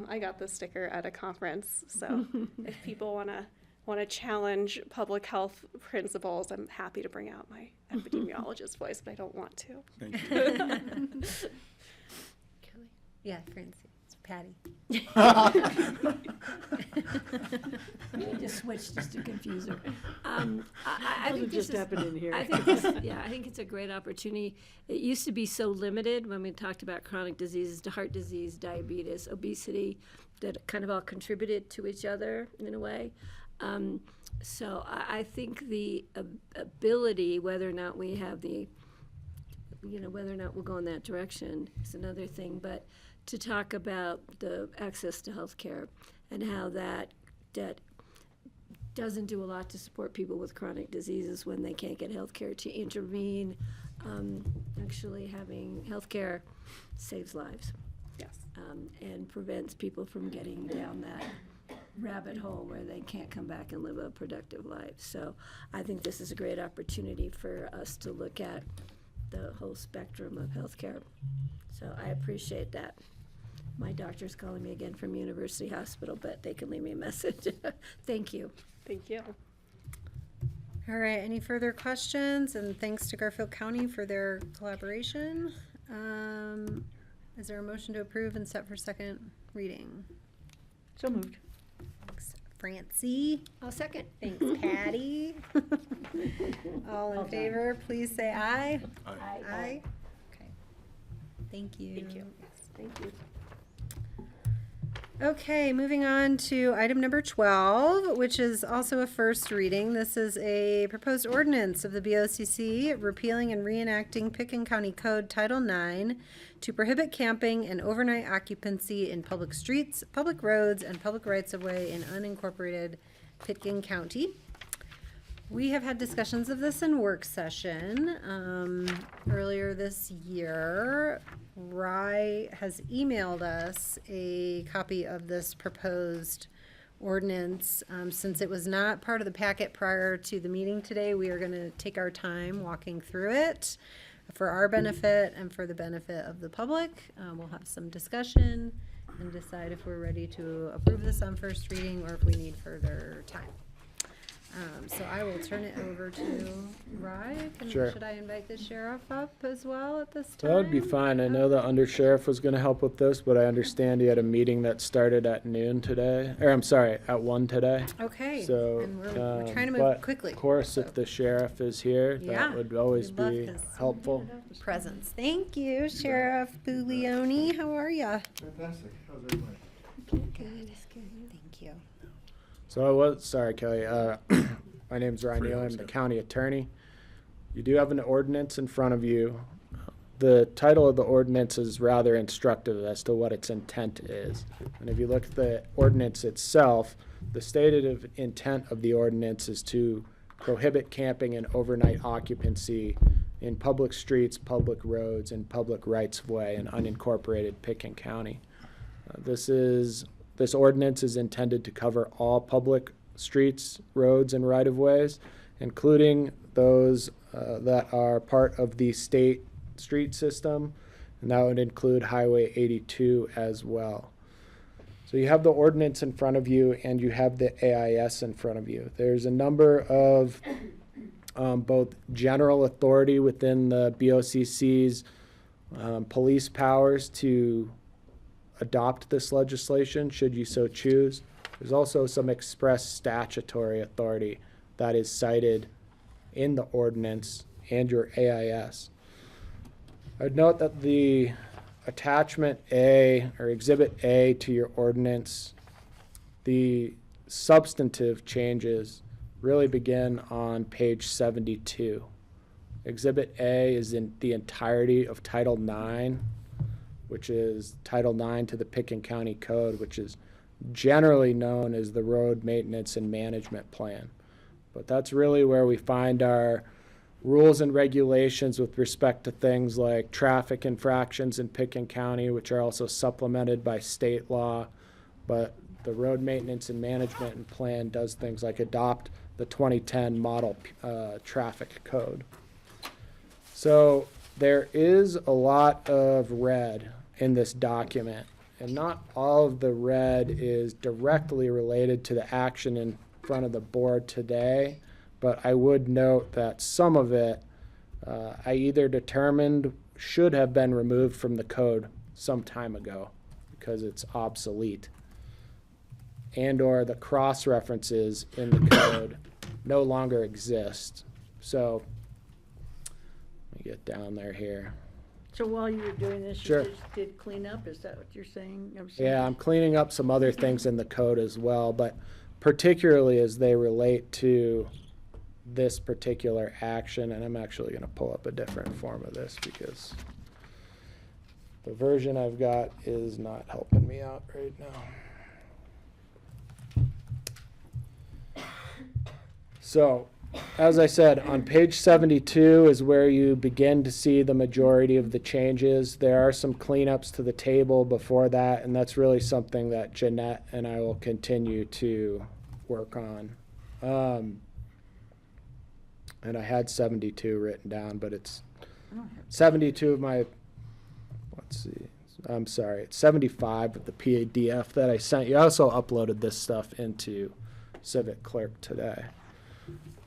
[SPEAKER 20] I got this sticker at a conference, so if people want to want to challenge public health principles, I'm happy to bring out my epidemiologist voice, but I don't want to.
[SPEAKER 6] Thank
[SPEAKER 1] Kelly? Yeah, Francie. It's Patty.
[SPEAKER 4] We need to switch just to confuse her. I
[SPEAKER 5] Doesn't
[SPEAKER 4] think this
[SPEAKER 5] just
[SPEAKER 4] is-
[SPEAKER 5] happen in here.
[SPEAKER 4] I think this, yeah, I think it's a great opportunity. It used to be so limited when we talked about chronic diseases to heart disease, diabetes, obesity, that kind of all contributed to each other in a way. So I think the ability, whether or not we have the, whether or not we'll go in that direction is another thing, but to talk about the access to healthcare and how that doesn't do a lot to support people with chronic diseases when they can't get healthcare, to intervene. Actually, having healthcare saves lives.
[SPEAKER 20] Yes.
[SPEAKER 4] And prevents people from getting down that rabbit hole where they can't come back and live a productive life. So I think this is a great opportunity for us to look at the whole spectrum of healthcare. So I appreciate that. My doctor's calling me again from University Hospital, but they can leave me a message. Thank you.
[SPEAKER 20] Thank you.
[SPEAKER 1] All right, any further questions? And thanks to Garfield County for their collaboration. Is there a motion to approve and set for second reading?
[SPEAKER 5] So moved.
[SPEAKER 1] Thanks, Francie.
[SPEAKER 4] I'll second.
[SPEAKER 1] Thanks, Patty. All in favor, please say aye.
[SPEAKER 6] Aye.
[SPEAKER 1] Aye. Okay. Thank you.
[SPEAKER 20] Thank you.
[SPEAKER 4] Thank you.
[SPEAKER 1] Okay, moving on to item number 12, which is also a first reading. This is a proposed ordinance of the BoCC repealing and reenacting Pickens County Code Title IX to prohibit camping and overnight occupancy in public streets, public roads, and public rights-of-way in unincorporated Pitkin County. We have had discussions of this in work session earlier this year. Rye has emailed us a copy of this proposed ordinance. Since it was not part of the packet prior to the meeting today, we are going to take our time walking through it for our benefit and for the benefit of the public. We'll have some discussion and decide if we're ready to approve this on first reading or if we need further time. So I will turn it over to Rye.
[SPEAKER 3] Sure.
[SPEAKER 1] Should I invite the sheriff up as well at this time?
[SPEAKER 3] That would be fine. I know the undersheriff was going to help with this, but I understand he had a meeting that started at noon today, or I'm sorry, at 1 today.
[SPEAKER 1] Okay,
[SPEAKER 3] So,
[SPEAKER 1] and we're trying to move
[SPEAKER 3] but
[SPEAKER 1] quickly.
[SPEAKER 3] Of course,
[SPEAKER 1] so-
[SPEAKER 3] if the sheriff is here,
[SPEAKER 1] Yeah,
[SPEAKER 3] that would always
[SPEAKER 1] we'd love
[SPEAKER 3] be
[SPEAKER 1] his
[SPEAKER 3] helpful.
[SPEAKER 1] Presence. Thank you, Sheriff Buglioni. How are you?
[SPEAKER 13] Fantastic. How's everybody?
[SPEAKER 1] Good. Thank you.
[SPEAKER 3] So I was, sorry, Kelly. My name's Ryan Neal. I'm the county attorney. You do have an ordinance in front of you. The title of the ordinance is rather instructive as to what its intent is. And if you look at the ordinance itself, the stated intent of the ordinance is to prohibit camping and overnight occupancy in public streets, public roads, and public rights-of-way in unincorporated Pitkin County. This ordinance is intended to cover all public streets, roads, and right-of-ways, including those that are part of the state street system, and that would include Highway 82 as well. So you have the ordinance in front of you, and you have the AIS in front of you. There's a number of both general authority within the BoCC's police powers to adopt this legislation, should you so choose. There's also some express statutory authority that is cited in the ordinance and your AIS. I'd note that the attachment A, or Exhibit A to your ordinance, the substantive changes really begin on page 72. Exhibit A is in the entirety of Title IX, which is Title IX to the Pitkin County Code, which is generally known as the Road Maintenance and Management Plan. But that's really where we find our rules and regulations with respect to things like traffic infractions in Pitkin County, which are also supplemented by state law. But the Road Maintenance and Management Plan does things like adopt the 2010 model traffic code. So there is a lot of red in this document, and not all of the red is directly related to the action in front of the board today, but I would note that some of it I either determined should have been removed from the code some time ago because it's obsolete, and or the cross references in the code no longer exist. So let me get down there here.
[SPEAKER 5] So while you were doing this,
[SPEAKER 3] Sure.
[SPEAKER 5] you just did clean up? Is that what you're saying? I'm saying?
[SPEAKER 3] Yeah, I'm cleaning up some other things in the code as well, but particularly as they relate to this particular action, and I'm actually going to pull up a different form of this because the version I've got is not helping me out right now. So, as I said, on page 72 is where you begin to see the majority of the changes. There are some cleanups to the table before that, and that's really something that Jeanette and I will continue to work on. And I had 72 written down, but it's 72 of my, let's see, I'm sorry, it's 75 of the PDF that I sent you. I also uploaded this stuff into Civic Clerk today.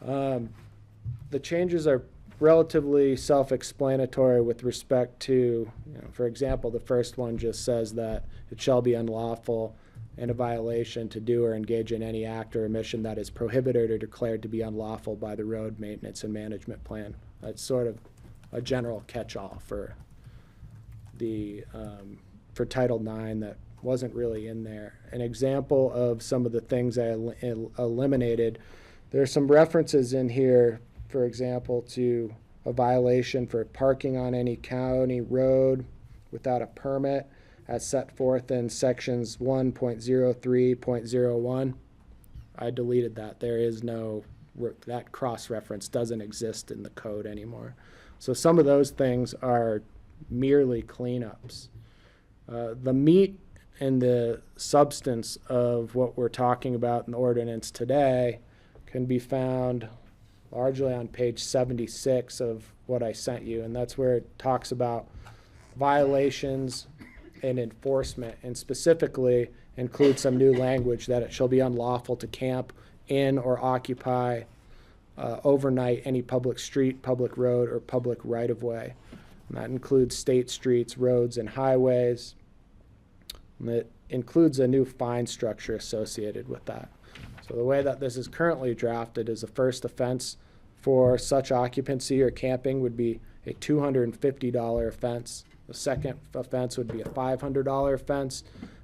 [SPEAKER 3] The changes are relatively self-explanatory with respect to, for example, the first one just says that it shall be unlawful and a violation to do or engage in any act or omission that is prohibited or declared to be unlawful by the road maintenance and management plan. That's sort of a general catch-all for the for Title IX that wasn't really in there. An example of some of the things I eliminated, there are some references in here, for example, to a violation for parking on any county road without a permit as set forth in sections 1.03.01. I deleted that. There is no, that cross-reference doesn't exist in the code anymore. So some of those things are merely cleanups. The meat and the substance of what we're talking about in the ordinance today can be found largely on page 76 of what I sent you, and that's where it talks about violations and enforcement, and specifically include some new language that it shall be unlawful to camp in or occupy overnight any public street, public road, or public right-of-way. And that includes state streets, roads, and highways. And it includes a new fine structure associated with that. So the way that this is currently drafted is the first offense for such occupancy or camping would be a $250 offense. The second offense would be a $500 offense,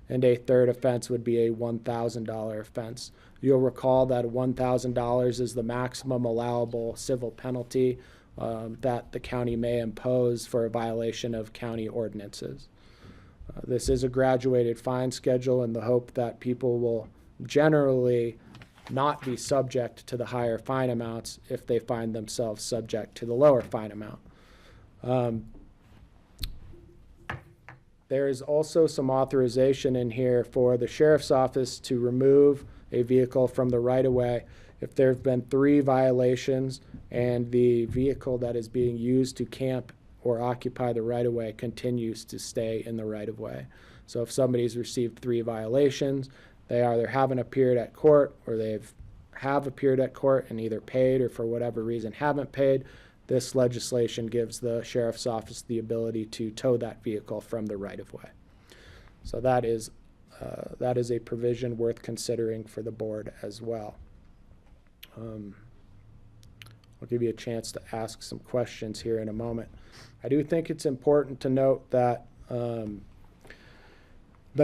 [SPEAKER 3] and a third offense would be a $1,000 offense. You'll recall that $1,000 is the maximum allowable civil penalty that the county may impose for a violation of county ordinances. This is a graduated fine schedule in the hope that people will generally not be subject to the higher fine amounts if they find themselves subject to the lower fine amount. There is also some authorization in here for the sheriff's office to remove a vehicle from the right-of-way if there have been 3 violations and the vehicle that is being used to camp or occupy the right-of-way continues to stay in the right-of-way. So if somebody's received 3 violations, they either haven't appeared at court or have appeared at court and either paid or for whatever reason haven't paid, this legislation gives the sheriff's office the ability to tow that vehicle from the right-of-way. So that is a provision worth considering for the board as well. I'll give you a chance to ask some questions here in a moment. I do think it's important to note that the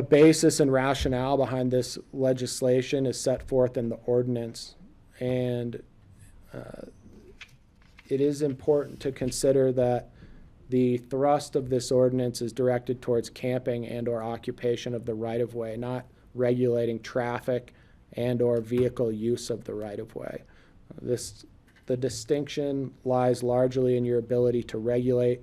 [SPEAKER 3] basis and rationale behind this legislation is set forth in the ordinance, and it is important to consider that the thrust of this ordinance is directed towards camping and or occupation of the right-of-way, not regulating traffic and or vehicle use of the right-of-way. The distinction lies largely in your ability to regulate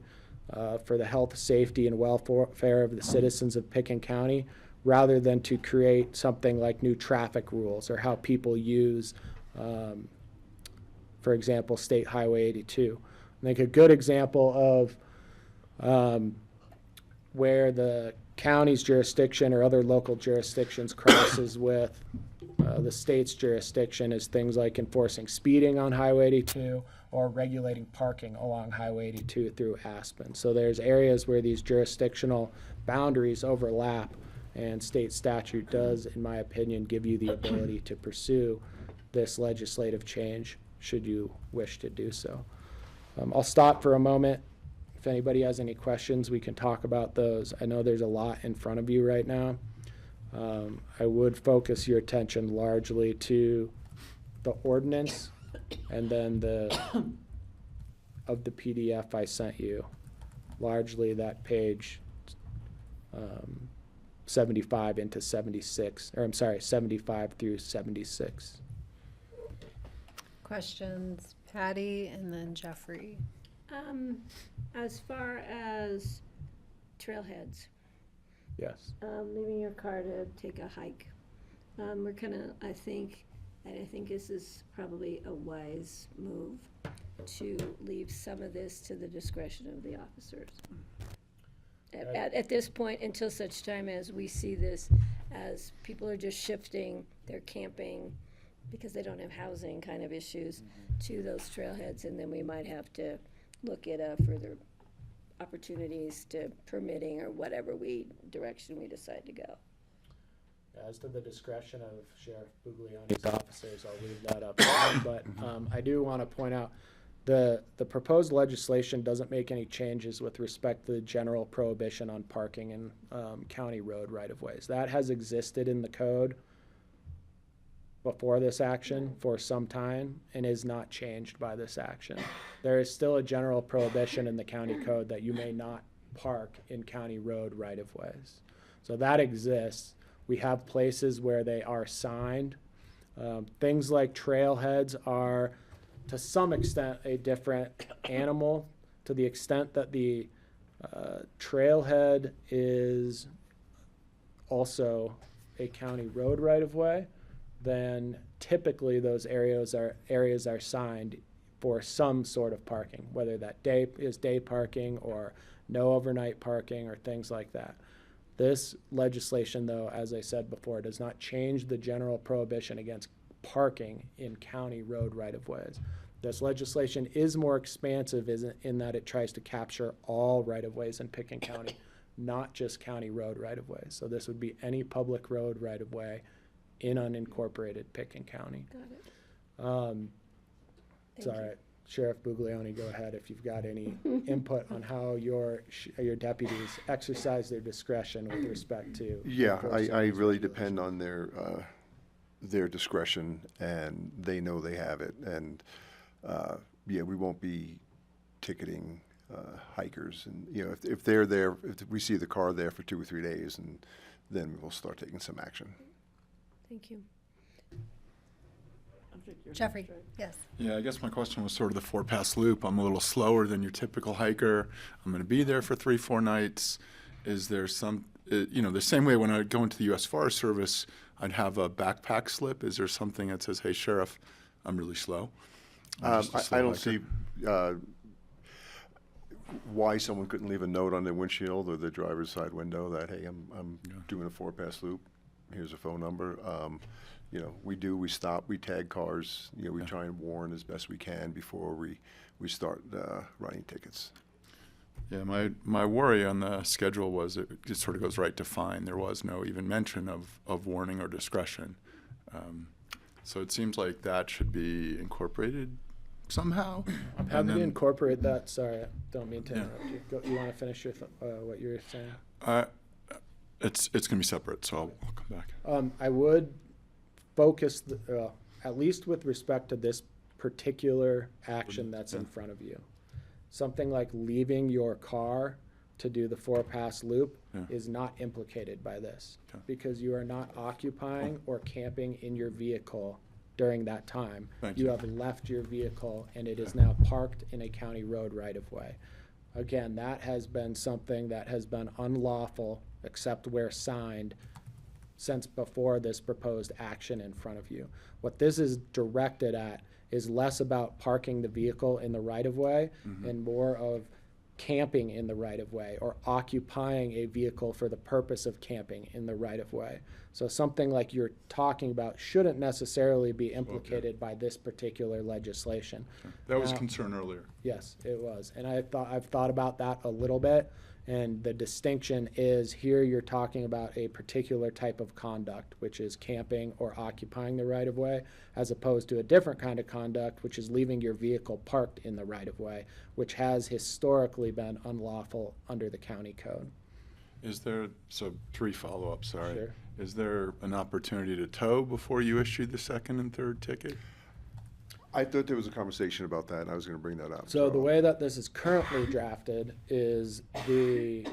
[SPEAKER 3] for the health, safety, and welfare of the citizens of Pickens County, rather than to create something like new traffic rules or how people use, for example, State Highway 82. I think a good example of where the county's jurisdiction or other local jurisdictions crosses with the state's jurisdiction is things like enforcing speeding on Highway 82 or regulating parking along Highway 82 through Aspen. So there's areas where these jurisdictional boundaries overlap, and state statute does, in my opinion, give you the ability to pursue this legislative change should you wish to do so. I'll stop for a moment. If anybody has any questions, we can talk about those. I know there's a lot in front of you right now. I would focus your attention largely to the ordinance and then of the PDF I sent you, largely that page 75 into 76, or I'm sorry, 75 through 76.
[SPEAKER 1] Questions, Patty, and then Jeffrey.
[SPEAKER 4] As far as trailheads,
[SPEAKER 3] Yes.
[SPEAKER 4] leaving your car to take a hike, we're I think this is probably a wise move to leave some of this to the discretion of the officers. At this point, until such time as we see this as people are just shifting their camping because they don't have housing kind of issues to those trailheads, and then we might have to look at further opportunities to permitting or whatever direction we decide to go.
[SPEAKER 3] As to the discretion of Sheriff Buglioni's officers, I'll leave that up to him. But I do want to point out the proposed legislation doesn't make any changes with respect to the general prohibition on parking in county road right-of-ways. That has existed in the code before this action for some time and is not changed by this action. There is still a general prohibition in the county code that you may not park in county road right-of-ways. So that exists. We have places where they are signed. Things like trailheads are, to some extent, a different animal, to the extent that the trailhead is also a county road right-of-way. Then typically those areas are signed for some sort of parking, whether that is day parking or no overnight parking or things like that. This legislation, though, as I said before, does not change the general prohibition against parking in county road right-of-ways. This legislation is more expansive in that it tries to capture all right-of-ways in Pickens County, not just county road right-of-ways. So this would be any public road right-of-way in unincorporated Pickens County.
[SPEAKER 4] Got it.
[SPEAKER 3] It's all right. Sheriff Buglioni, go ahead if you've got any input on how your deputies exercise their discretion with respect to.
[SPEAKER 13] Yeah, I really depend on their discretion, and they know they have it. And yeah, we won't be ticketing hikers, and if they're there, if we see the car there for 2 or 3 days, and then we'll start taking some action.
[SPEAKER 1] Thank you. Jeffrey, yes.
[SPEAKER 6] Yeah, I guess my question was sort of the 4-pass loop. I'm a little slower than your typical hiker. I'm going to be there for 3-4 nights. Is there some, the same way when I go into the U.S. Forest Service, I'd have a backpack slip. Is there something that says, hey, Sheriff, I'm really slow?
[SPEAKER 13] I don't see why someone couldn't leave a note on their windshield or their driver's side window that, hey, I'm doing a 4-pass loop. Here's a phone number. We stop, we tag cars, we try and warn as best we can before we start writing tickets.
[SPEAKER 6] Yeah, my worry on the schedule was it sort of goes right to fine. There was no even mention of warning or discretion. So it seems like that should be incorporated somehow.
[SPEAKER 3] I'm happy to incorporate that. Sorry, I don't mean to interrupt you. You want to finish with what you were saying?
[SPEAKER 6] It's going to be separate, so I'll come back.
[SPEAKER 3] I would focus, at least with respect to this particular action that's in front of you. Something like leaving your car to do the 4-pass loop is not implicated by this because you are not occupying or camping in your vehicle during that time. You have left your vehicle and it is now parked in a county road right-of-way. Again, that has been something that has been unlawful except where signed since before this proposed action in front of you. What this is directed at is less about parking the vehicle in the right-of-way and more of camping in the right-of-way or occupying a vehicle for the purpose of camping in the right-of-way. So something like you're talking about shouldn't necessarily be implicated by this particular legislation.
[SPEAKER 6] That was
[SPEAKER 3] Now,
[SPEAKER 6] concern earlier.
[SPEAKER 3] Yes, it was. And I've thought about that a little bit. And the distinction is here you're talking about a particular type of conduct, which is camping or occupying the right-of-way, as opposed to a different kind of conduct, which is leaving your vehicle parked in the right-of-way, which has historically been unlawful under the county code.
[SPEAKER 6] Is there, so 3 follow-ups, sorry.
[SPEAKER 3] Sure.
[SPEAKER 6] Is there an opportunity to tow before you issue the second and third ticket?
[SPEAKER 13] I thought there was a conversation about that, and I was going to bring that up.
[SPEAKER 3] So the way that this is currently drafted is the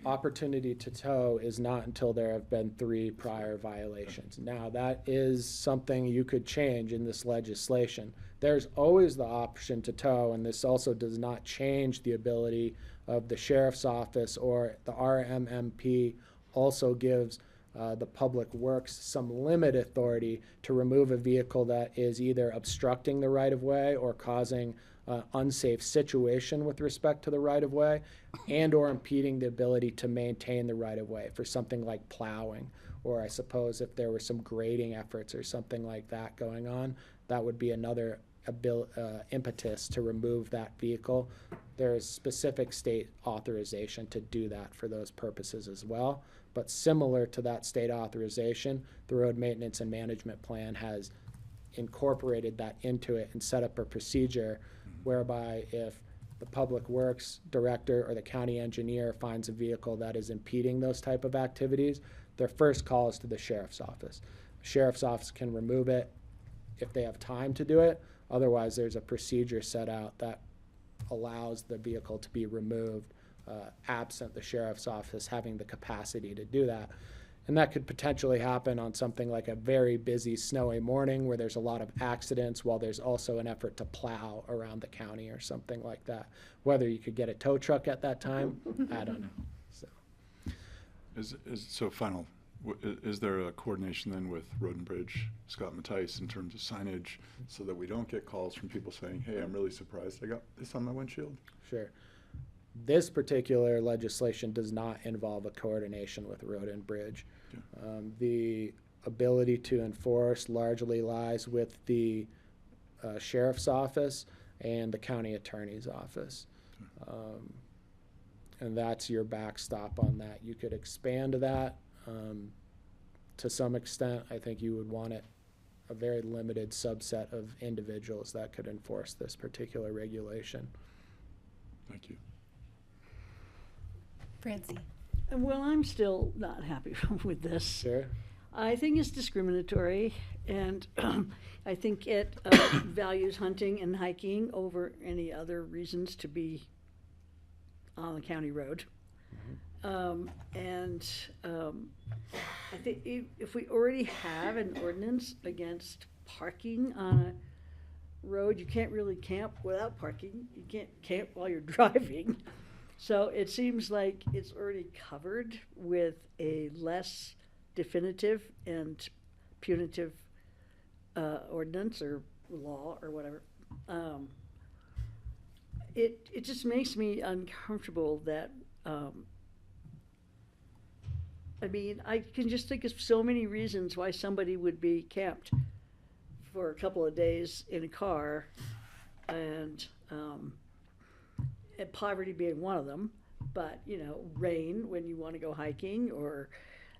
[SPEAKER 3] opportunity to tow is not until there have been 3 prior violations. Now, that is something you could change in this legislation. There's always the option to tow, and this also does not change the ability of the sheriff's office, or the RMMP also gives the Public Works some limited authority to remove a vehicle that is either obstructing the right-of-way or causing an unsafe situation with respect to the right-of-way, and or impeding the ability to maintain the right-of-way for something like plowing, or I suppose if there were some grading efforts or something like that going on, that would be another impetus to remove that vehicle. There is specific state authorization to do that for those purposes as well. But similar to that state authorization, the Road Maintenance and Management Plan has incorporated that into it and set up a procedure whereby if the Public Works Director or the county engineer finds a vehicle that is impeding those type of activities, their first call is to the sheriff's office. The sheriff's office can remove it if they have time to do it. Otherwise, there's a procedure set out that allows the vehicle to be removed absent the sheriff's office having the capacity to do that. And that could potentially happen on something like a very busy snowy morning where there's a lot of accidents, while there's also an effort to plow around the county or something like that. Whether you could get a tow truck at that time, I don't know. So,
[SPEAKER 6] So final, is there a coordination then with Road and Bridge, Scott Mattice, in terms of signage, so that we don't get calls from people saying, hey, I'm really surprised I got this on my windshield?
[SPEAKER 3] Sure. This particular legislation does not involve a coordination with Road and Bridge. The ability to enforce largely lies with the sheriff's office and the county attorney's office. And that's your backstop on that. You could expand that to some extent. I think you would want a very limited subset of individuals that could enforce this particular regulation.
[SPEAKER 6] Thank you.
[SPEAKER 1] Francie.
[SPEAKER 5] Well, I'm still not happy with this.
[SPEAKER 3] Sure.
[SPEAKER 5] I think it's discriminatory, and I think it values hunting and hiking over any other reasons to be on the county road. I think if we already have an ordinance against parking on a road, you can't really camp without parking. You can't camp while you're driving. So it seems like it's already covered with a less definitive and punitive ordinance or law or whatever. It just makes me uncomfortable that, I mean, I can just think of so many reasons why somebody would be camped for a couple of days in a car, and poverty being one of them, but, you know, rain when you want to go hiking, or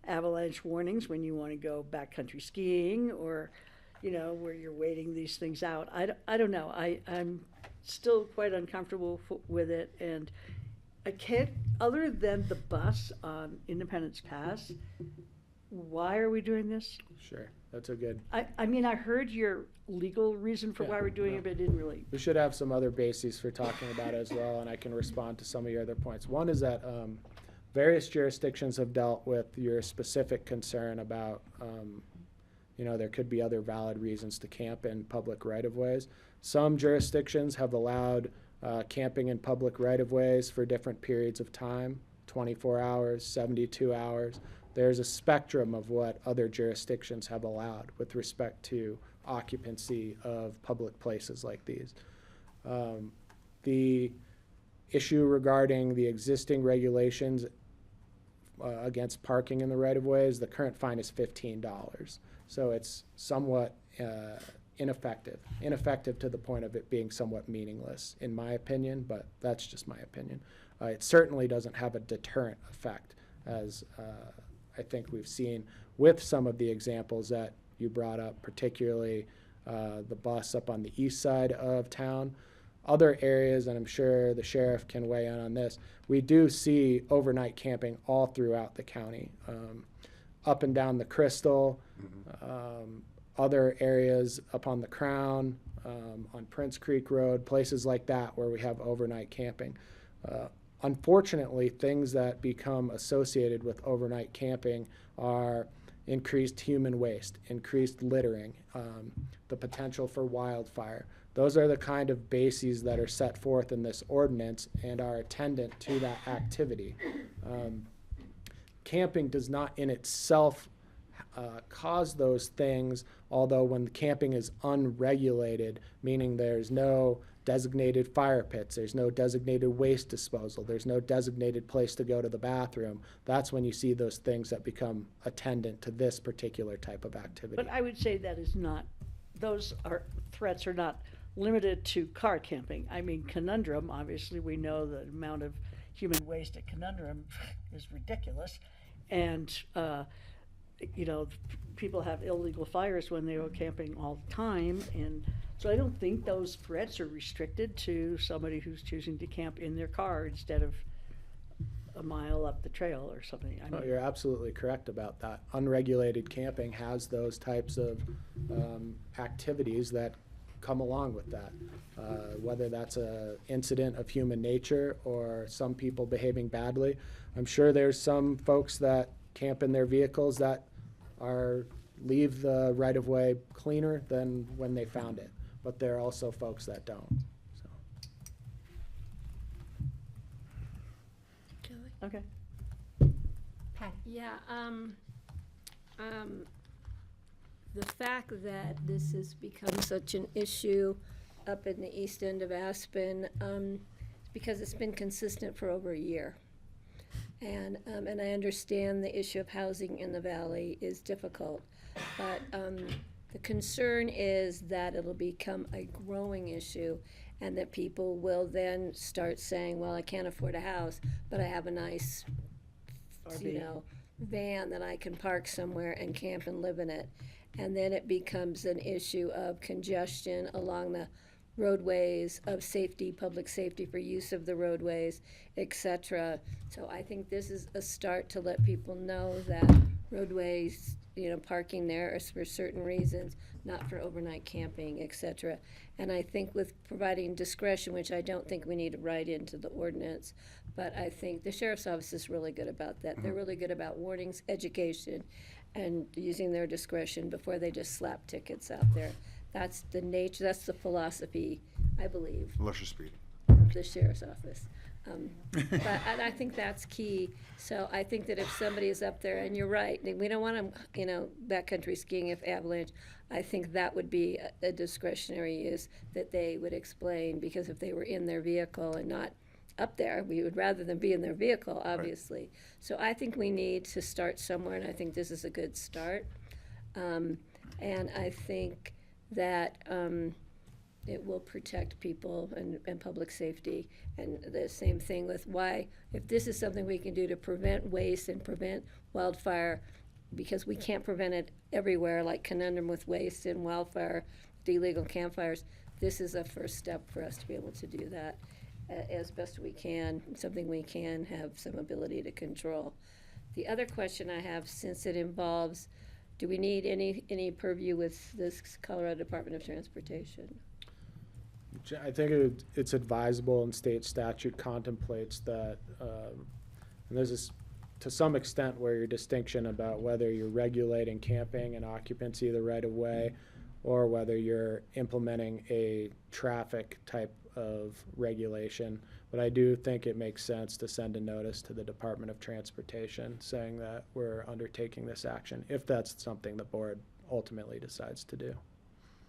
[SPEAKER 5] avalanche warnings when you want to go backcountry skiing, or, you know, where you're waiting these things out. I don't know. I'm still quite uncomfortable with it, and I can't, other than the bus on Independence Pass, why are we doing this?
[SPEAKER 3] Sure, that's a good.
[SPEAKER 5] I mean, I heard your legal reason for why we're doing it, but it didn't really.
[SPEAKER 3] We should have some other bases for talking about it as well, and I can respond to some of your other points. One is that various jurisdictions have dealt with your specific concern about, you know, there could be other valid reasons to camp in public right-of-ways. Some jurisdictions have allowed camping in public right-of-ways for different periods of time, 24 hours, 72 hours. There's a spectrum of what other jurisdictions have allowed with respect to occupancy of public places like these. The issue regarding the existing regulations against parking in the right-of-ways, the current fine is $15. So it's somewhat ineffective to the point of it being somewhat meaningless, in my opinion, but that's just my opinion. It certainly doesn't have a deterrent effect, as I think we've seen with some of the examples that you brought up, particularly the bus up on the east side of town. Other areas, and I'm sure the sheriff can weigh in on this, we do see overnight camping all throughout the county, up and down the Crystal, other areas up on the Crown, on Prince Creek Road, places like that where we have overnight camping. Unfortunately, things that become associated with overnight camping are increased human waste, increased littering, the potential for wildfire. Those are the kind of bases that are set forth in this ordinance and are attendant to that activity. Camping does not in itself cause those things, although when camping is unregulated, meaning there's no designated fire pits, there's no designated waste disposal, there's no designated place to go to the bathroom, that's when you see those things that become attendant to this particular type of activity.
[SPEAKER 5] But I would say that is not, threats are not limited to car camping. I mean, Conundrum, obviously, we know the amount of human waste at Conundrum is ridiculous. And, people have illegal fires when they go camping all the time. And so I don't think those threats are restricted to somebody who's choosing to camp in their car instead of a mile up the trail or something. I mean,
[SPEAKER 3] You're absolutely correct about that. Unregulated camping has those types of activities that come along with that, whether that's an incident of human nature or some people behaving badly. I'm sure there's some folks that camp in their vehicles that leave the right-of-way cleaner than when they found it, but there are also folks that don't. So.
[SPEAKER 5] okay.
[SPEAKER 4] Yeah, the fact that this has become such an issue up in the east end of Aspen, because it's been consistent for over a year. And I understand the issue of housing in the valley is difficult, but the concern is that it'll become a growing issue and that people will then start saying, well, I can't afford a house, but I have a nice, van that I can park somewhere and camp and live in it. And then it becomes an issue of congestion along the roadways, of safety, public safety for use of the roadways, etc. So I think this is a start to let people know that roadways, parking there is for certain reasons, not for overnight camping, etc. And I think with providing discretion, which I don't think we need to write into the ordinance, but I think the sheriff's office is really good about that. They're really good about warnings, education, and using their discretion before they just slap tickets out there. That's the nature, that's the philosophy, I believe,
[SPEAKER 13] Unless you're speeding.
[SPEAKER 4] of the sheriff's office. But I think that's key. So I think that if somebody is up there, and you're right, we don't want them, backcountry skiing if avalanche. I think that would be a discretionary use that they would explain, because if they were in their vehicle and not up there, we would rather them be in their vehicle, obviously. Right. So I think we need to start somewhere, and I think this is a good start. And I think that it will protect people and public safety. And the same thing with if this is something we can do to prevent waste and prevent wildfire, because we can't prevent it everywhere, like Conundrum with waste and wildfire, the illegal campfires, this is a first step for us to be able to do that as best we can, something we can have some ability to control. The other question I have, since it involves, do we need any purview with this Colorado Department of Transportation?
[SPEAKER 3] I think it's advisable, and state statute contemplates that, and there's this, to some extent, where your distinction about whether you're regulating camping and occupancy of the right-of-way or whether you're implementing a traffic type of regulation. But I do think it makes sense to send a notice to the Department of Transportation saying that we're undertaking this action, if that's something the board ultimately decides to do.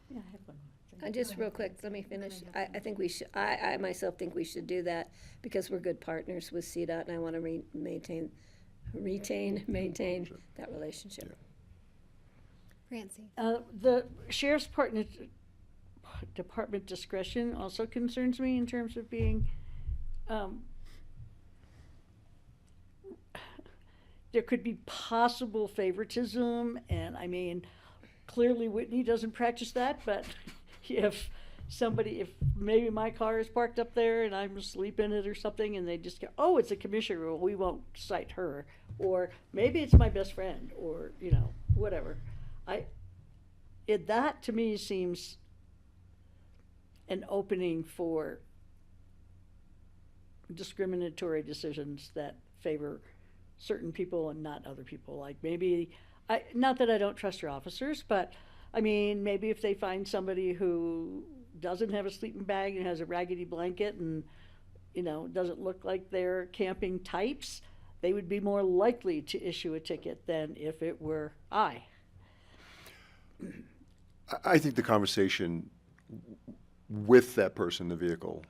[SPEAKER 5] Yeah, I have one more
[SPEAKER 4] Just real quick, let me finish. I think we should, I myself think we should do that because we're good partners with CDOT and I want to maintain that relationship.
[SPEAKER 1] Francie.
[SPEAKER 5] The sheriff's department discretion also concerns me in terms of being, there could be possible favoritism, and I mean, clearly Whitney doesn't practice that, but if maybe my car is parked up there and I'm asleep in it or something, and they just go, oh, it's a commissioner, well, we won't cite her, or maybe it's my best friend, or, whatever. That to me seems an opening for discriminatory decisions that favor certain people and not other people. Like maybe, not that I don't trust your officers, but I mean, maybe if they find somebody who doesn't have a sleeping bag and has a raggedy blanket and, doesn't look like they're camping types, they would be more likely to issue a ticket than if it were I.
[SPEAKER 13] I think the conversation with that person in the vehicle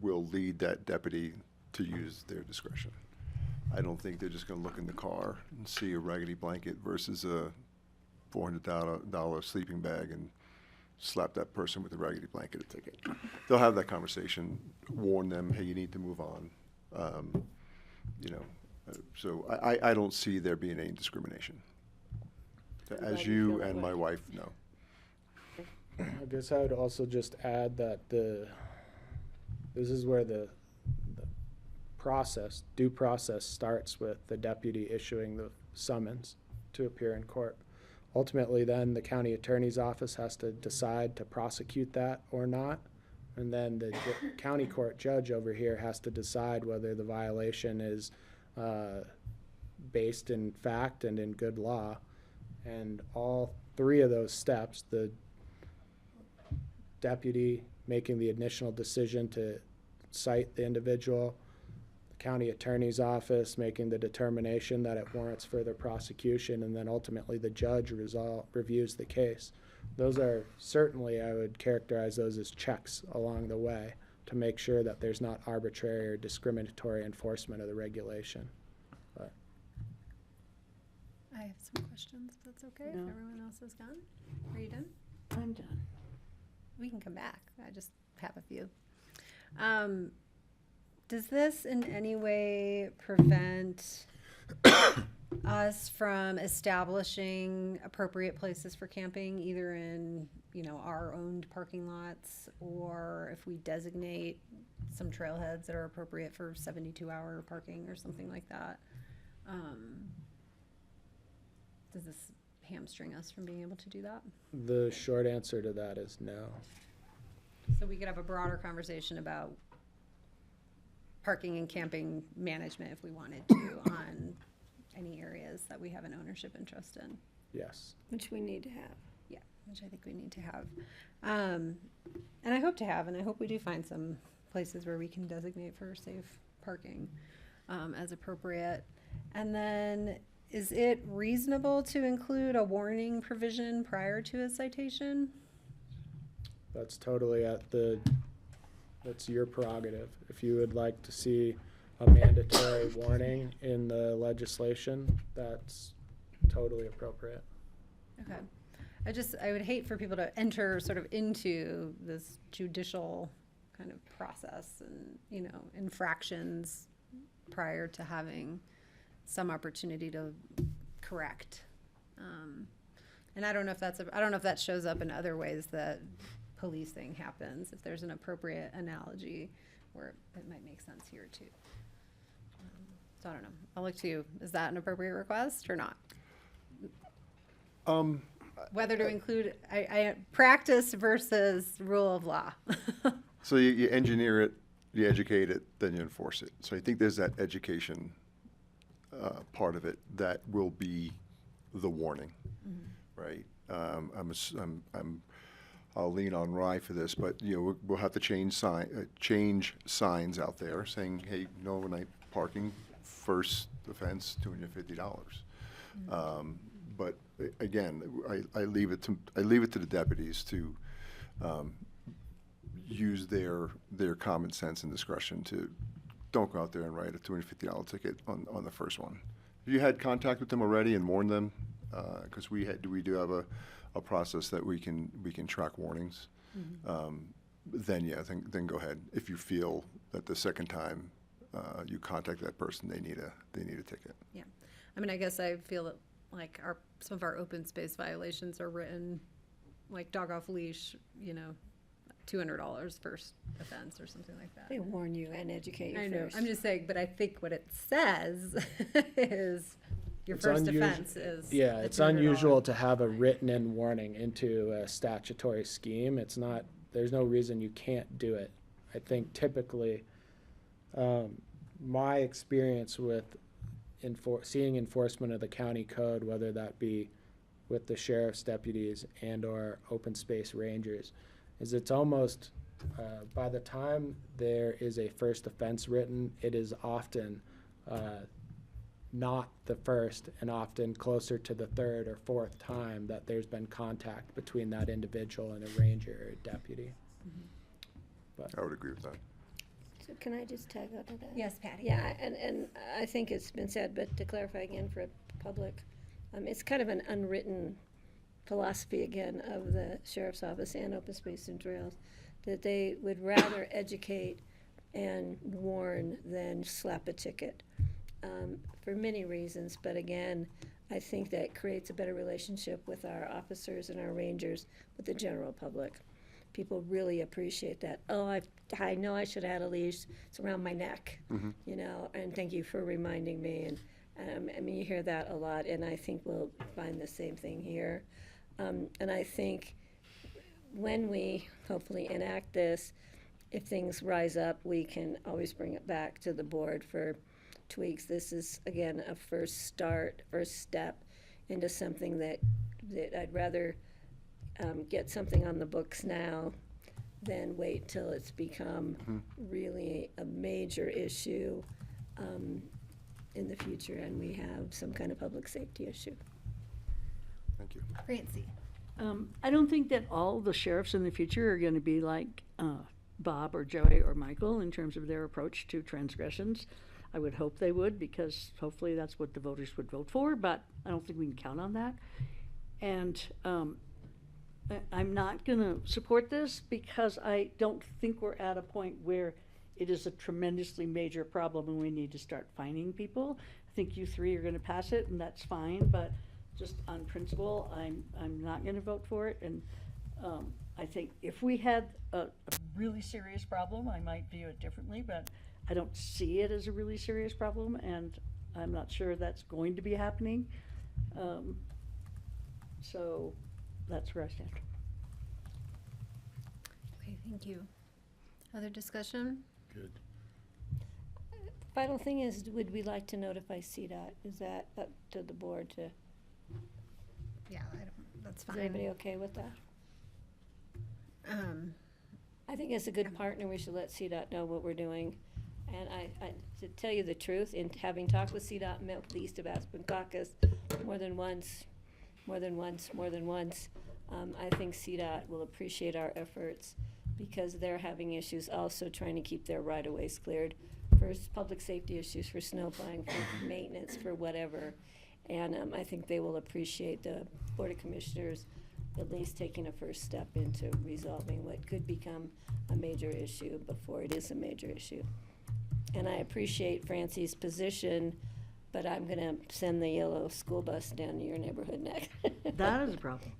[SPEAKER 13] will lead that deputy to use their discretion. I don't think they're just going to look in the car and see a raggedy blanket versus a $400 sleeping bag and slap that person with a raggedy blanket a ticket. They'll have that conversation, warn them, hey, you need to move on. So I don't see there being any discrimination. As you and my wife know.
[SPEAKER 3] I guess I would also just add that this is where the due process starts with the deputy issuing the summons to appear in court. Ultimately, then the county attorney's office has to decide to prosecute that or not, and then the county court judge over here has to decide whether the violation is based in fact and in good law. And all three of those steps, the deputy making the initial decision to cite the individual, the county attorney's office making the determination that it warrants further prosecution, and then ultimately the judge reviews the case. Those are certainly, I would characterize those as checks along the way to make sure that there's not arbitrary or discriminatory enforcement of the regulation. But
[SPEAKER 1] I have some questions, if that's okay,
[SPEAKER 5] No.
[SPEAKER 1] if everyone else is gone. Are you done?
[SPEAKER 5] I'm done.
[SPEAKER 1] We can come back. I just have a few. Does this in any way prevent us from establishing appropriate places for camping, either in, our owned parking lots, or if we designate some trailheads that are appropriate for 72-hour parking or something like that? Does this hamstring us from being able to do that?
[SPEAKER 3] the short answer to that is no.
[SPEAKER 1] So we could have a broader conversation about parking and camping management if we wanted to on any areas that we have an ownership interest in.
[SPEAKER 3] Yes.
[SPEAKER 4] Which we need to have.
[SPEAKER 1] Yeah, which I think we need to have. And I hope to have, and I hope we do find some places where we can designate for safe parking as appropriate. And then, is it reasonable to include a warning provision prior to a citation?
[SPEAKER 3] That's totally that's your prerogative. If you would like to see a mandatory warning in the legislation, that's totally appropriate.
[SPEAKER 1] Okay. I would hate for people to enter sort of into this judicial kind of process and, infractions prior to having some opportunity to correct. And I don't know if that shows up in other ways that policing happens, if there's an appropriate analogy where it might make sense here too. So I don't know. I'll look to you. Is that an appropriate request or not? Whether to include I practice versus rule of law.
[SPEAKER 13] So you engineer it, you educate it, then you enforce it. So I think there's that education part of it that will be the warning, right? I'll lean on Rye for this, but we'll have to change signs out there saying, hey, no overnight parking, first offense, $250. But again, I leave it to the deputies to use their common sense and discretion to don't go out there and write a $250 ticket on the first one. Have you had contact with them already and warned them? Because we do have a process that we can track warnings. Then then go ahead. If you feel that the second time you contact that person, they need a ticket.
[SPEAKER 1] Yeah. I mean, I guess I feel that like some of our open space violations are written like dog off leash, $200 first offense or something like that.
[SPEAKER 4] They warn you and educate you
[SPEAKER 1] I know.
[SPEAKER 4] first.
[SPEAKER 1] I'm just saying, but I think what it says is your first offense is
[SPEAKER 3] Yeah,
[SPEAKER 1] the
[SPEAKER 3] it's
[SPEAKER 1] $200.
[SPEAKER 3] unusual to have a written-in warning into a statutory scheme. It's not. There's no reason you can't do it. I think typically, my experience with seeing enforcement of the county code, whether that be with the sheriff's deputies and or open space rangers, is it's almost, by the time there is a first offense written, it is often not the first and often closer to the third or fourth time that there's been contact between that individual and a ranger or a deputy. But
[SPEAKER 13] I would agree with that.
[SPEAKER 4] So can I just tag on to that?
[SPEAKER 1] Yes, Patty.
[SPEAKER 4] Yeah, and I think it's been said, but to clarify again for public, it's kind of an unwritten philosophy again of the sheriff's office and open space and trails, that they would rather educate and warn than slap a ticket, for many reasons. But again, I think that creates a better relationship with our officers and our rangers, with the general public. People really appreciate that. Oh, I know I should have had a leash. It's around my neck, and thank you for reminding me. And I mean, you hear that a lot, and I think we'll find the same thing here. And I think when we hopefully enact this, if things rise up, we can always bring it back to the board for tweaks. This is, again, a first step into something that I'd rather get something on the books now than wait till it's become really a major issue in the future and we have some kind of public safety issue.
[SPEAKER 13] Thank you.
[SPEAKER 1] Francie.
[SPEAKER 5] I don't think that all the sheriffs in the future are going to be like Bob or Joey or Michael in terms of their approach to transgressions. I would hope they would, because hopefully that's what the voters would vote for, but I don't think we can count on that. And I'm not going to support this because I don't think we're at a point where it is a tremendously major problem and we need to start fining people. I think you three are going to pass it, and that's fine, but just on principle, I'm not going to vote for it. And I think if we had a really serious problem, I might view it differently, but I don't see it as a really serious problem, and I'm not sure that's going to be happening. So that's where I stand.
[SPEAKER 1] Okay, thank you. Other discussion?
[SPEAKER 8] Good.
[SPEAKER 4] Final thing is, would we like to notify CDOT? Is that up to the board to?
[SPEAKER 1] Yeah, that's fine.
[SPEAKER 4] Is anybody okay with that? I think as a good partner, we should let CDOT know what we're doing. And I to tell you the truth, in having talked with CDOT and met with the East of Aspen Caucus more than once, I think CDOT will appreciate our efforts because they're having issues also trying to keep their right-of-ways cleared for public safety issues, for snow plowing, for maintenance, for whatever. And I think they will appreciate the Board of Commissioners at least taking a first step into resolving what could become a major issue before it is a major issue. And I appreciate Francie's position, but I'm going to send the yellow school bus down to your neighborhood next.
[SPEAKER 5] That is a problem.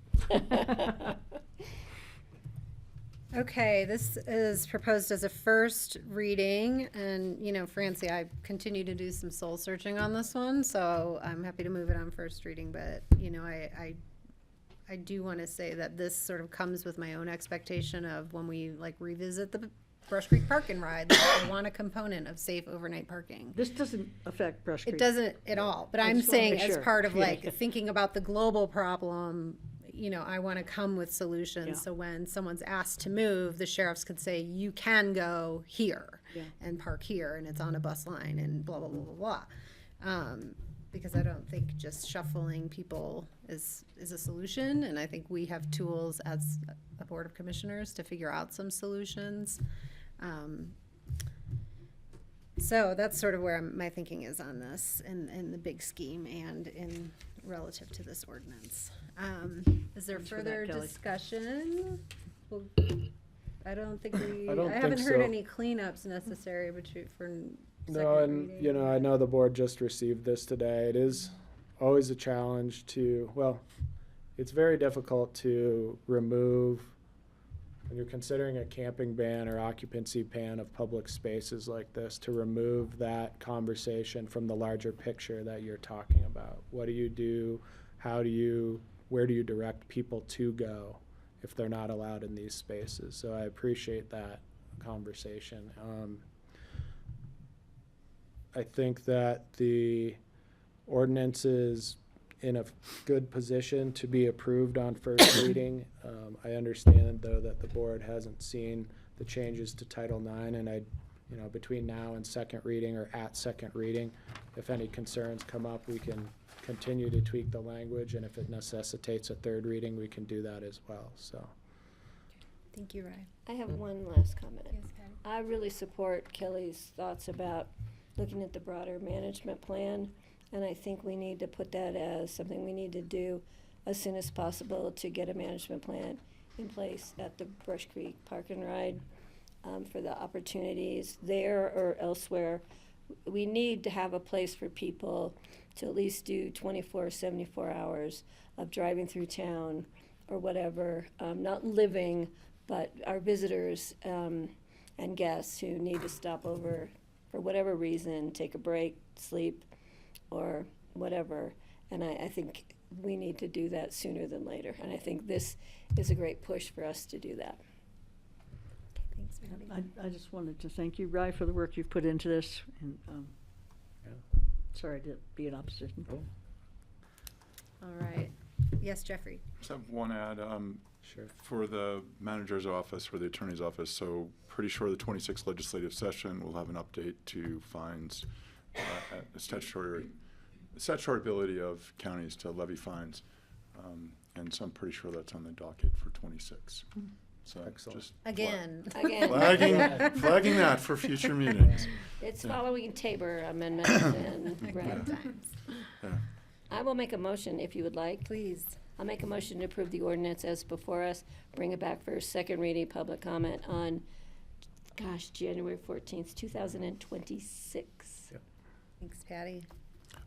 [SPEAKER 1] Okay, this is proposed as a first reading, and, Francie, I continue to do some soul searching on this one, so I'm happy to move it on first reading, but, I do want to say that this sort of comes with my own expectation of when we, revisit the Brush Creek Park and Ride, I want a component of safe overnight parking.
[SPEAKER 5] This doesn't affect Brush Creek.
[SPEAKER 1] It doesn't at all, but
[SPEAKER 5] I
[SPEAKER 1] I'm
[SPEAKER 5] just wanna
[SPEAKER 1] saying
[SPEAKER 5] make
[SPEAKER 1] as
[SPEAKER 5] sure.
[SPEAKER 1] part of
[SPEAKER 5] Yeah.
[SPEAKER 1] thinking about the global problem, I want to come with solutions.
[SPEAKER 5] Yeah.
[SPEAKER 1] So when someone's asked to move, the sheriffs could say, you can go here
[SPEAKER 5] Yeah.
[SPEAKER 1] and park here and it's on a bus line and blah, blah, blah, blah, blah. because I don't think just shuffling people is a solution, and I think we have tools as a Board of Commissioners to figure out some solutions. So that's sort of where my thinking is on this, in the big scheme and in relative to this ordinance. Is there
[SPEAKER 5] Thanks for
[SPEAKER 1] further
[SPEAKER 5] that, Kelly.
[SPEAKER 1] discussion? Well, I don't think
[SPEAKER 3] I don't
[SPEAKER 1] haven't
[SPEAKER 3] think
[SPEAKER 1] heard
[SPEAKER 3] so.
[SPEAKER 1] any cleanups necessary for
[SPEAKER 3] No,
[SPEAKER 1] second
[SPEAKER 3] and
[SPEAKER 1] reading.
[SPEAKER 3] I know the board just received this today. It is always a challenge it's very difficult to remove, when you're considering a camping ban or occupancy ban of public spaces like this, to remove that conversation from the larger picture that you're talking about. What do you do? Where do you direct people to go if they're not allowed in these spaces? So I appreciate that conversation. I think that the ordinance is in a good position to be approved on first reading. I understand, though, that the board hasn't seen the changes to Title IX, and between now and second reading or at second reading, if any concerns come up, we can continue to tweak the language, and if it necessitates a third reading, we can do that as well, so.
[SPEAKER 1] Thank you, Ryan.
[SPEAKER 4] I have one last comment.
[SPEAKER 1] Yes, Patty.
[SPEAKER 4] I really support Kelly's thoughts about looking at the broader management plan, and I think we need to put that as something we need to do as soon as possible to get a management plan in place at the Brush Creek Park and Ride for the opportunities there or elsewhere. We need to have a place for people to at least do 24, 74 hours of driving through town or whatever, not living, but our visitors and guests who need to stop over for whatever reason, take a break, sleep, or whatever. And I think we need to do that sooner than later. And I think this is a great push for us to do that.
[SPEAKER 1] Thanks, Patty.
[SPEAKER 5] I just wanted to thank you, Rye, for the work you've put into this, and sorry to be in opposition.
[SPEAKER 1] All right. Yes, Jeffrey.
[SPEAKER 6] Just have one ad,
[SPEAKER 3] Sure.
[SPEAKER 6] for the manager's office, for the attorney's office. So pretty sure the 26th legislative session will have an update to fines, at the statutory ability of counties to levy fines. And so I'm pretty sure that's on the docket for 26. So
[SPEAKER 3] Excellent.
[SPEAKER 6] just
[SPEAKER 1] Again.
[SPEAKER 6] flagging that for future meetings.
[SPEAKER 4] It's
[SPEAKER 6] Yeah.
[SPEAKER 4] following Tabor amendments and
[SPEAKER 1] Good times.
[SPEAKER 6] Yeah.
[SPEAKER 4] I will make a motion if you would like.
[SPEAKER 1] Please.
[SPEAKER 4] I'll make a motion to approve the ordinance as before us, bring it back for second reading, public comment on, January 14th, 2026.
[SPEAKER 3] Yep.
[SPEAKER 1] Thanks, Patty.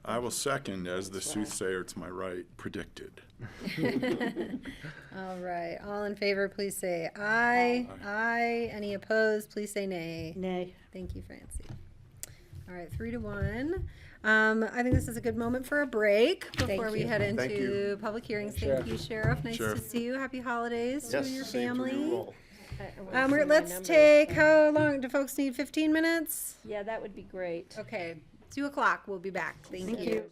[SPEAKER 6] I will second, as the soothsayer to my right predicted.
[SPEAKER 1] All right. All in favor, please say aye. Aye. Any opposed, please say nay.
[SPEAKER 5] Nay.
[SPEAKER 1] Thank you, Francie. All right, 3-1. I think this is a good moment for a break before we
[SPEAKER 4] you.
[SPEAKER 1] head
[SPEAKER 13] Thank
[SPEAKER 1] into
[SPEAKER 13] you.
[SPEAKER 1] public hearings.
[SPEAKER 3] Sheriff.
[SPEAKER 1] Thank you, Sheriff. Nice to
[SPEAKER 6] Sheriff.
[SPEAKER 1] see you. Happy holidays to your
[SPEAKER 13] Same to you
[SPEAKER 1] family.
[SPEAKER 13] all.
[SPEAKER 1] Let's take, how long, do folks need 15 minutes?
[SPEAKER 4] Yeah, that would be great.
[SPEAKER 1] Okay, 2:00, we'll be back. Thank you.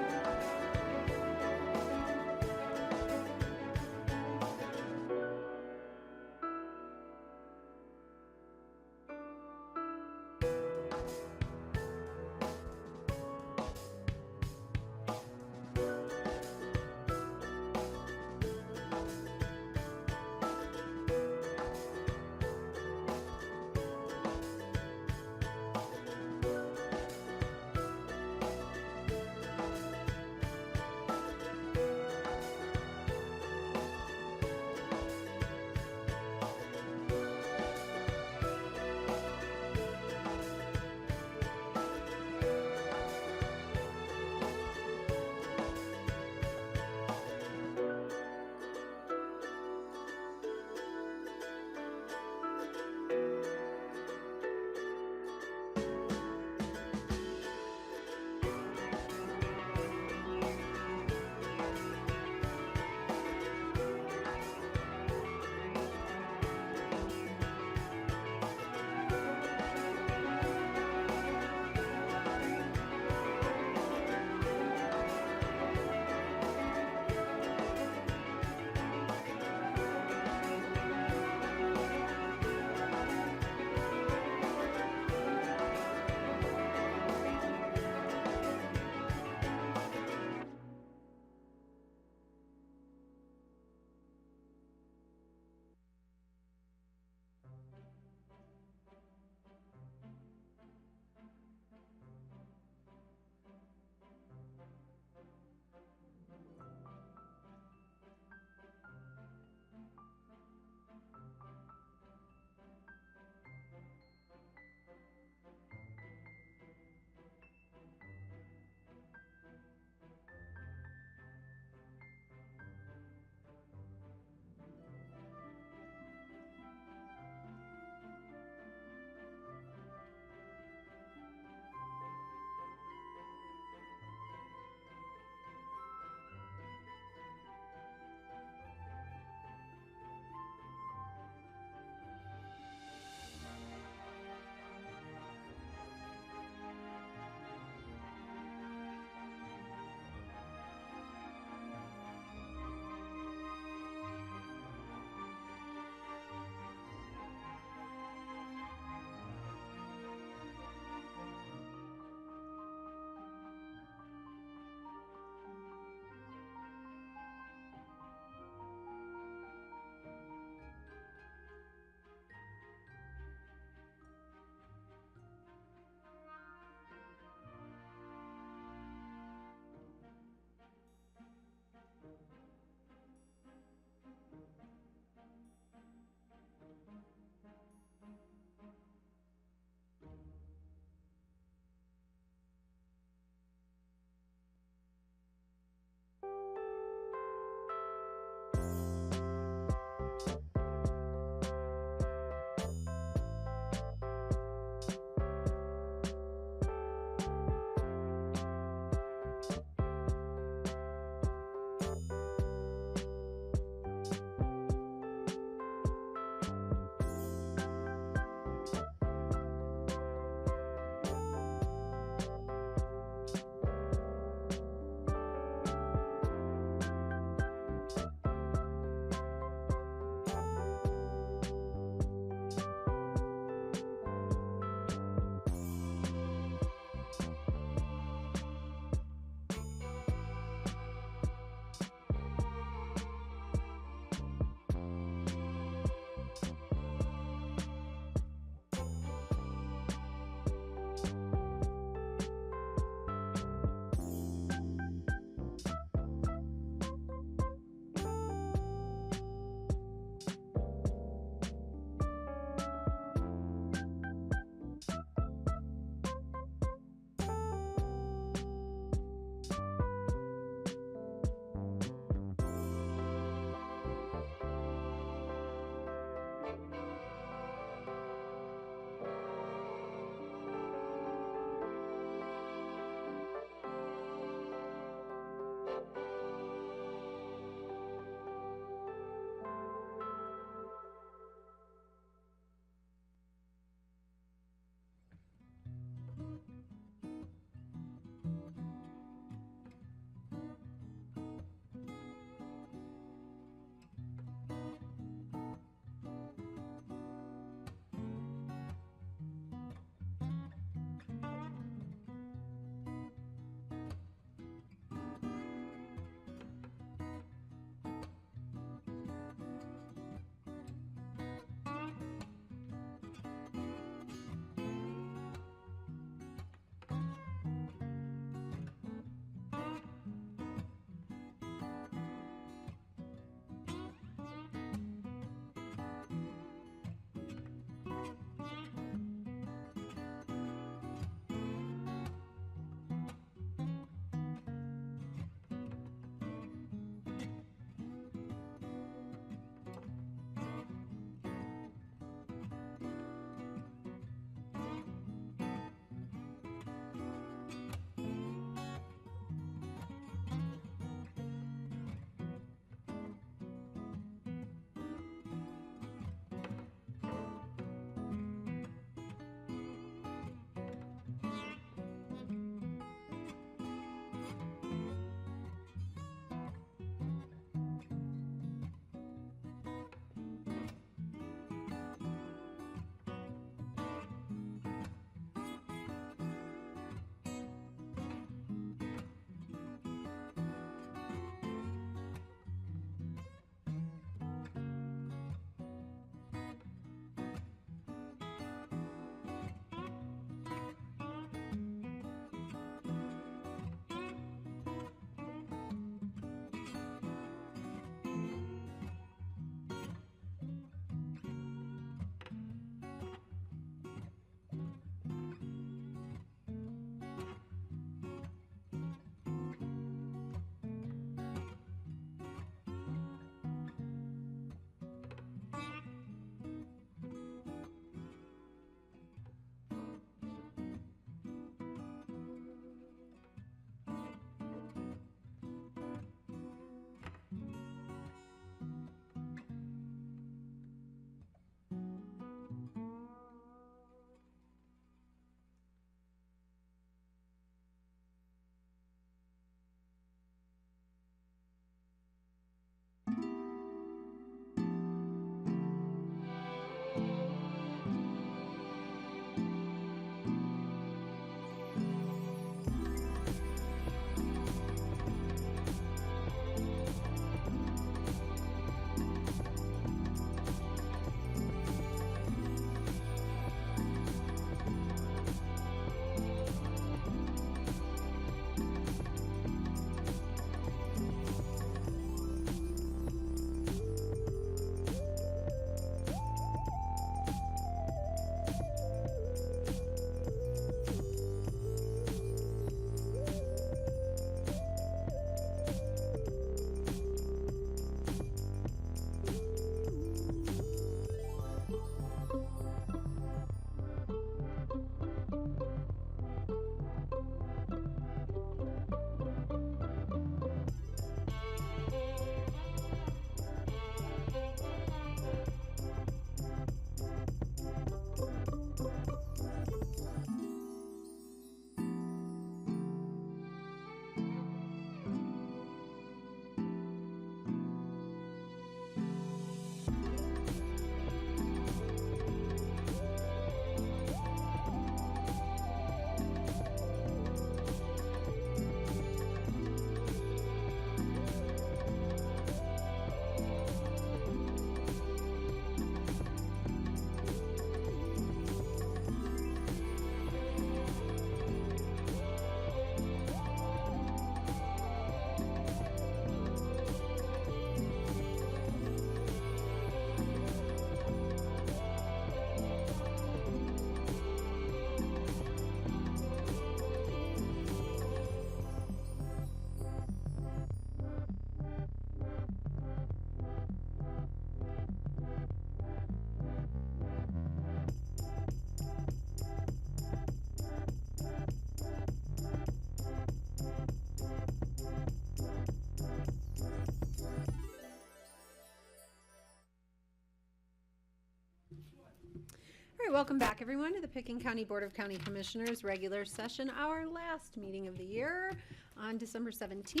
[SPEAKER 1] right, welcome back, everyone, to the Pickens County Board of County Commissioners regular session, our last meeting of the year on December 17th.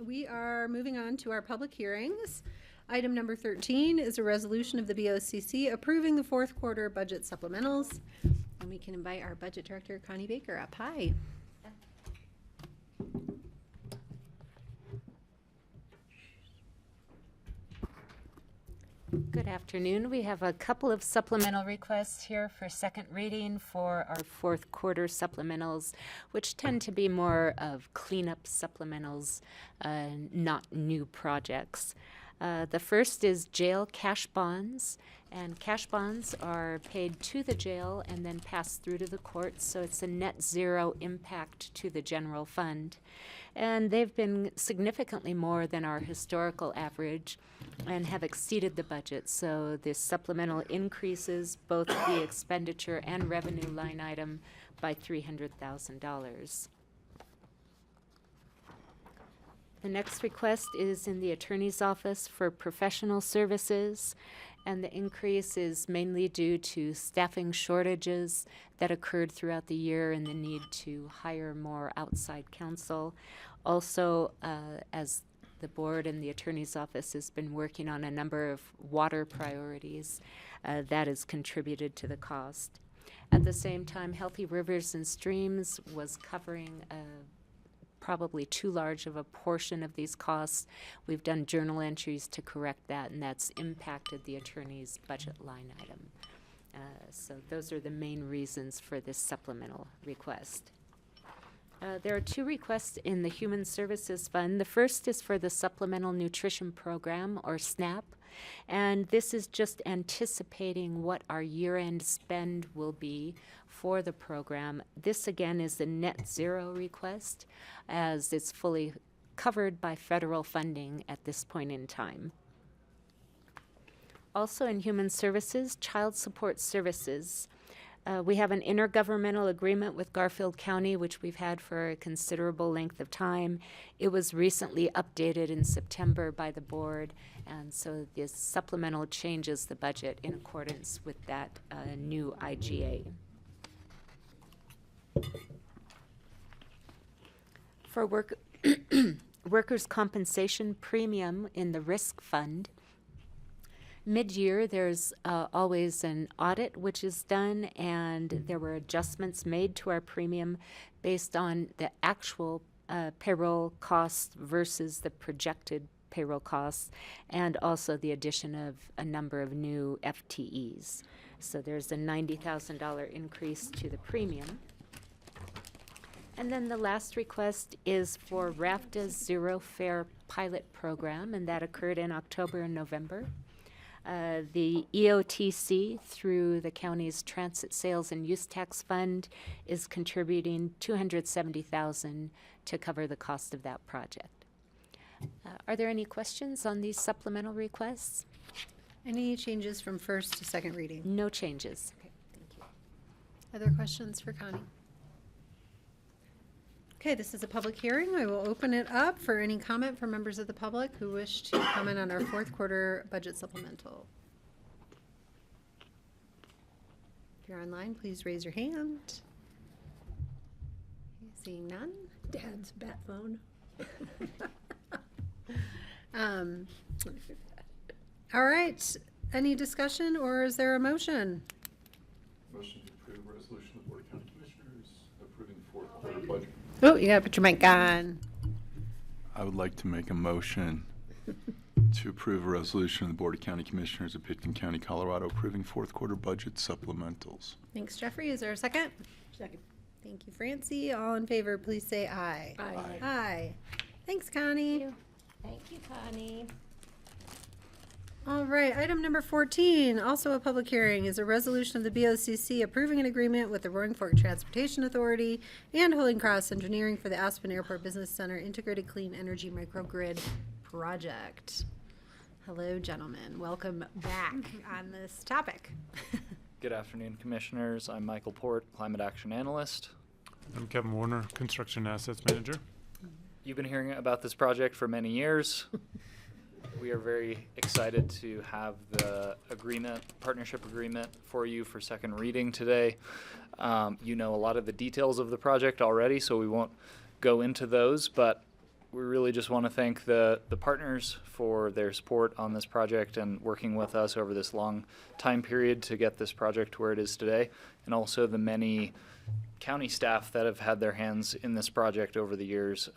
[SPEAKER 1] We are moving on to our public hearings. Item number 13 is a resolution of the BoCC approving the fourth quarter budget supplementals. And we can invite our budget director, Connie Baker, up. Hi.
[SPEAKER 21] Good afternoon. We have a couple of supplemental requests here for second reading for our fourth quarter supplementals, which tend to be more of cleanup supplementals, not new projects. The first is jail cash bonds, and cash bonds are paid to the jail and then passed through to the courts, so it's a net zero impact to the general fund. And they've been significantly more than our historical average and have exceeded the budget, so this supplemental increases both the expenditure and revenue line item by $300,000. The next request is in the Attorney's Office for professional services, and the increase is mainly due to staffing shortages that occurred throughout the year and the need to hire more outside counsel. Also, as the board and the Attorney's Office has been working on a number of water priorities, that has contributed to the cost. At the same time, Healthy Rivers and Streams was covering probably too large of a portion of these costs. We've done journal entries to correct that, and that's impacted the attorney's budget line item. So those are the main reasons for this supplemental request. There are two requests in the Human Services Fund. The first is for the Supplemental Nutrition Program, or SNAP, and this is just anticipating what our year-end spend will be for the program. This, again, is a net zero request, as it's fully covered by federal funding at this point in time. Also in Human Services, Child Support Services. We have an intergovernmental agreement with Garfield County, which we've had for a considerable length of time. It was recently updated in September by the board, and so this supplemental changes the budget in accordance with that new IGA. For workers' compensation premium in the risk fund, mid-year, there's always an audit which is done, and there were adjustments made to our premium based on the actual payroll costs versus the projected payroll costs, and also the addition of a number of new FTEs. So there's a $90,000 increase to the premium. And then the last request is for RAFTA's Zero Fare pilot program, and that occurred in October and November. The EOTC, through the county's Transit Sales and Use Tax Fund, is contributing $270,000 to cover the cost of that project. Are there any questions on these supplemental requests?
[SPEAKER 1] Any changes from first to second reading?
[SPEAKER 21] No changes.
[SPEAKER 1] Okay, thank you. Other questions for Connie? Okay, this is a public hearing. I will open it up for any comment from members of the public who wish to comment on our fourth quarter budget supplemental. If you're online, please raise your hand. Seeing none.
[SPEAKER 4] Dad's bat phone.
[SPEAKER 1] All right, any discussion, or is there a motion?
[SPEAKER 6] Motion to approve resolution of the Board of County Commissioners approving the fourth quarter budget.
[SPEAKER 1] Oh, you gotta put your mic on.
[SPEAKER 6] I would like to make a motion to approve a resolution of the Board of County Commissioners of Pickens County, Colorado, approving fourth quarter budget supplementals.
[SPEAKER 1] Thanks, Jeffrey. Is there a second?
[SPEAKER 4] Second.
[SPEAKER 1] Thank you, Francie. All in favor, please say aye.
[SPEAKER 4] Aye.
[SPEAKER 1] Aye. Thanks, Connie.
[SPEAKER 4] Thank you, Connie.
[SPEAKER 1] All right, item number 14, also a public hearing, is a resolution of the BoCC approving an agreement with the Roaring Fork Transportation Authority and Holy Cross Engineering for the Aspen Airport Business Center Integrated Clean Energy Microgrid Project. Hello, gentlemen. Welcome back on this topic.
[SPEAKER 22] Good afternoon, Commissioners. I'm Michael Port, Climate Action Analyst.
[SPEAKER 23] I'm Kevin Warner, Construction Assets Manager.
[SPEAKER 22] You've been hearing about this project for many years. we are very excited to have the partnership agreement for you for second reading today. You know a lot of the details of the project already, so we won't go into those, but we really just want to thank the partners for their support on this project and working with us over this long time period to get this project where it is today, and also the many county staff that have had their hands in this project over the years.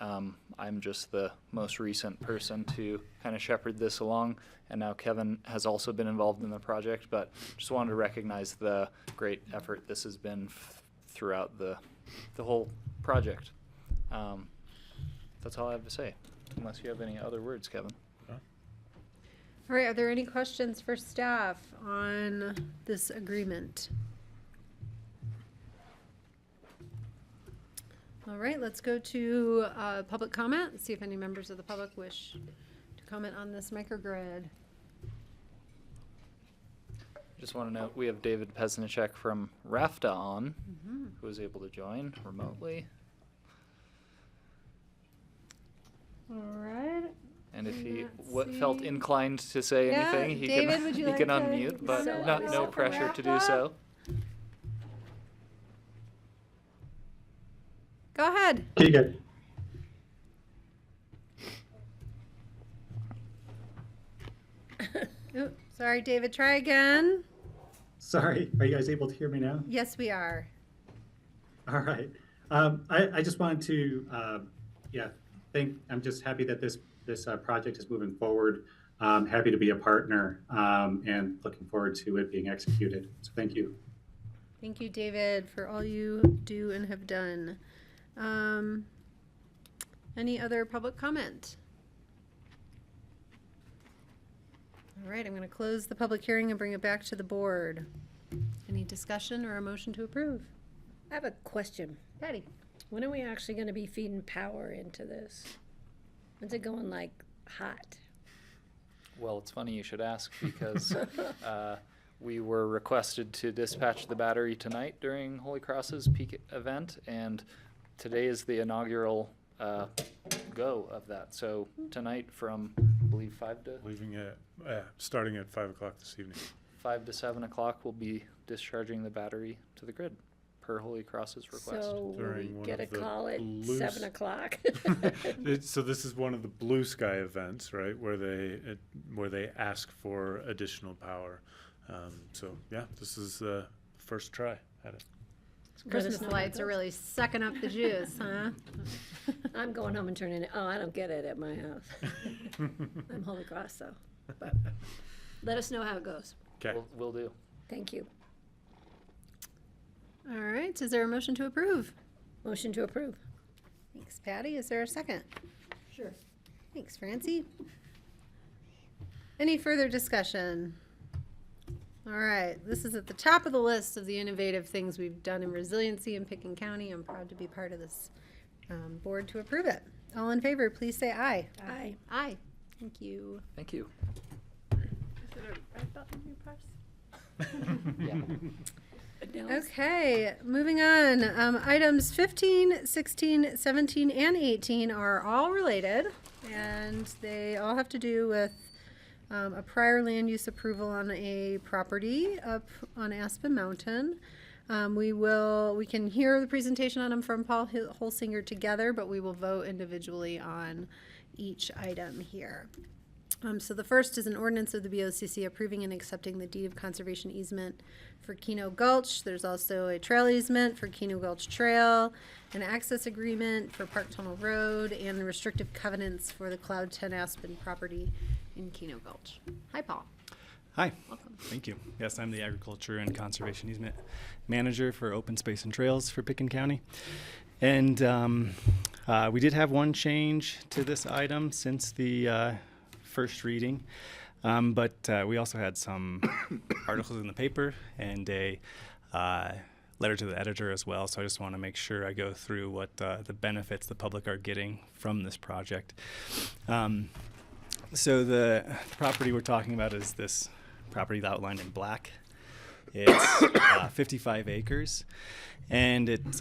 [SPEAKER 22] I'm just the most recent person to kind of shepherd this along, and now Kevin has also been involved in the project, but just wanted to recognize the great effort this has been throughout the whole project. That's all I have to say, unless you have any other words, Kevin.
[SPEAKER 1] All right, are there any questions for staff on this agreement? All right, let's go to public comment and see if any members of the public wish to comment on this microgrid.
[SPEAKER 22] Just want to note we have David Pesnicek from RAFTA on, who was able to join remotely.
[SPEAKER 1] All right.
[SPEAKER 22] And if he
[SPEAKER 1] Let's
[SPEAKER 22] felt
[SPEAKER 1] see.
[SPEAKER 22] inclined to say
[SPEAKER 1] Yeah,
[SPEAKER 22] anything, he
[SPEAKER 1] David,
[SPEAKER 22] can
[SPEAKER 1] would you
[SPEAKER 22] he
[SPEAKER 1] like
[SPEAKER 22] can
[SPEAKER 1] to
[SPEAKER 22] unmute, but
[SPEAKER 1] say
[SPEAKER 22] no
[SPEAKER 1] something
[SPEAKER 22] pressure
[SPEAKER 1] for
[SPEAKER 22] to do
[SPEAKER 1] RAFTA?
[SPEAKER 22] so.
[SPEAKER 1] Go ahead.
[SPEAKER 7] Okay, good.
[SPEAKER 1] Oh, sorry, David, try again.
[SPEAKER 7] Sorry, are you guys able to hear me now?
[SPEAKER 1] Yes, we are.
[SPEAKER 7] All right. I just wanted to, I'm just happy that this project is moving forward. Happy to be a partner and looking forward to it being executed. So thank you.
[SPEAKER 1] Thank you, David, for all you do and have done. Any other public comment? All right, I'm going to close the public hearing and bring it back to the board. Any discussion or a motion to approve?
[SPEAKER 4] I have a question.
[SPEAKER 1] Patty.
[SPEAKER 4] When are we actually going to be feeding power into this? When's it going like hot?
[SPEAKER 22] Well, it's funny you should ask because we were requested to dispatch the battery tonight during Holy Cross's peak event, and today is the inaugural go of that. So tonight from, I believe, 5 to...
[SPEAKER 9] Leaving at, starting at 5 o'clock this evening.
[SPEAKER 22] 5 to 7 o'clock, we'll be discharging the battery to the grid per Holy Cross's request.
[SPEAKER 4] So we get a call at 7 o'clock.
[SPEAKER 9] So this is one of the blue sky events, right, where they ask for additional power. So yeah, this is the first try at it.
[SPEAKER 1] Christmas lights are really sucking up the juice, huh?
[SPEAKER 4] I'm going home and turning it. Oh, I don't get it at my house. I'm Holy Cross, though. But let us know how it goes.
[SPEAKER 9] Okay.
[SPEAKER 22] Will do.
[SPEAKER 4] Thank you.
[SPEAKER 1] All right, is there a motion to approve?
[SPEAKER 4] Motion to approve.
[SPEAKER 1] Thanks, Patty. Is there a second?
[SPEAKER 4] Sure.
[SPEAKER 1] Thanks, Francie. Any further discussion? All right, this is at the top of the list of the innovative things we've done in resiliency in Pickens County. I'm proud to be part of this board to approve it. All in favor, please say aye.
[SPEAKER 4] Aye.
[SPEAKER 1] Aye. Thank you.
[SPEAKER 22] Thank you.
[SPEAKER 2] Is it a red button you press?
[SPEAKER 1] Okay, moving on. Items 15, 16, 17, and 18 are all related, and they all have to do with a prior land use approval on a property up on Aspen Mountain. We can hear the presentation on them from Paul Holsinger together, but we will vote individually on each item here. So the first is an ordinance of the BoCC approving and accepting the deed of conservation easement for Keno Gulch. There's also a trail easement for Keno Gulch Trail, an access agreement for Park Tunnel Road, and restrictive covenants for the Cloud 10 Aspen property in Keno Gulch. Hi, Paul.
[SPEAKER 23] Hi. Welcome. Thank you. Yes, I'm the Agriculture and Conservation Easement Manager for Open Space and Trails for Pickens County. And we did have one change to this item since the first reading, but we also had some articles in the paper and a letter to the editor as well, so I just want to make sure I go through what the benefits the public are getting from this project. So the property we're talking about is this property outlined in black. It's 55 acres, and it's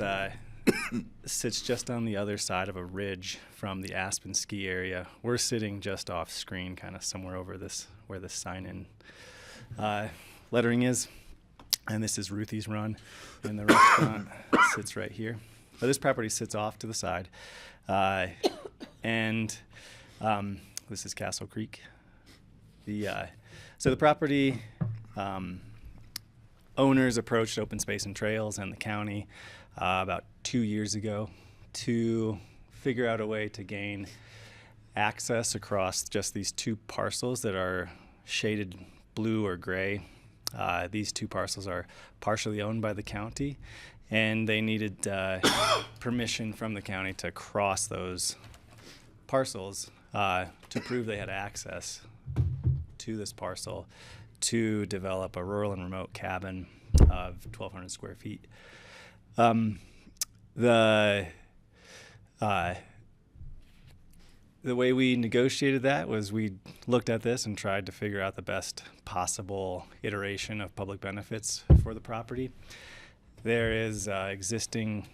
[SPEAKER 23] sits just on the other side of a ridge from the Aspen ski area. We're sitting just off screen, kind of somewhere over this, where the sign-in lettering is. And this is Ruthie's Run, and the restaurant sits right here. But this property sits off to the side. And this is Castle Creek. So the property owners approached Open Space and Trails and the county about 2 years ago to figure out a way to gain access across just these two parcels that are shaded blue or gray. These two parcels are partially owned by the county, and they needed permission from the county to cross those parcels to prove they had access to this parcel to develop a rural and remote cabin of 1,200 square feet. The way we negotiated that was we looked at this and tried to figure out the best possible iteration of public benefits for the property. There is existing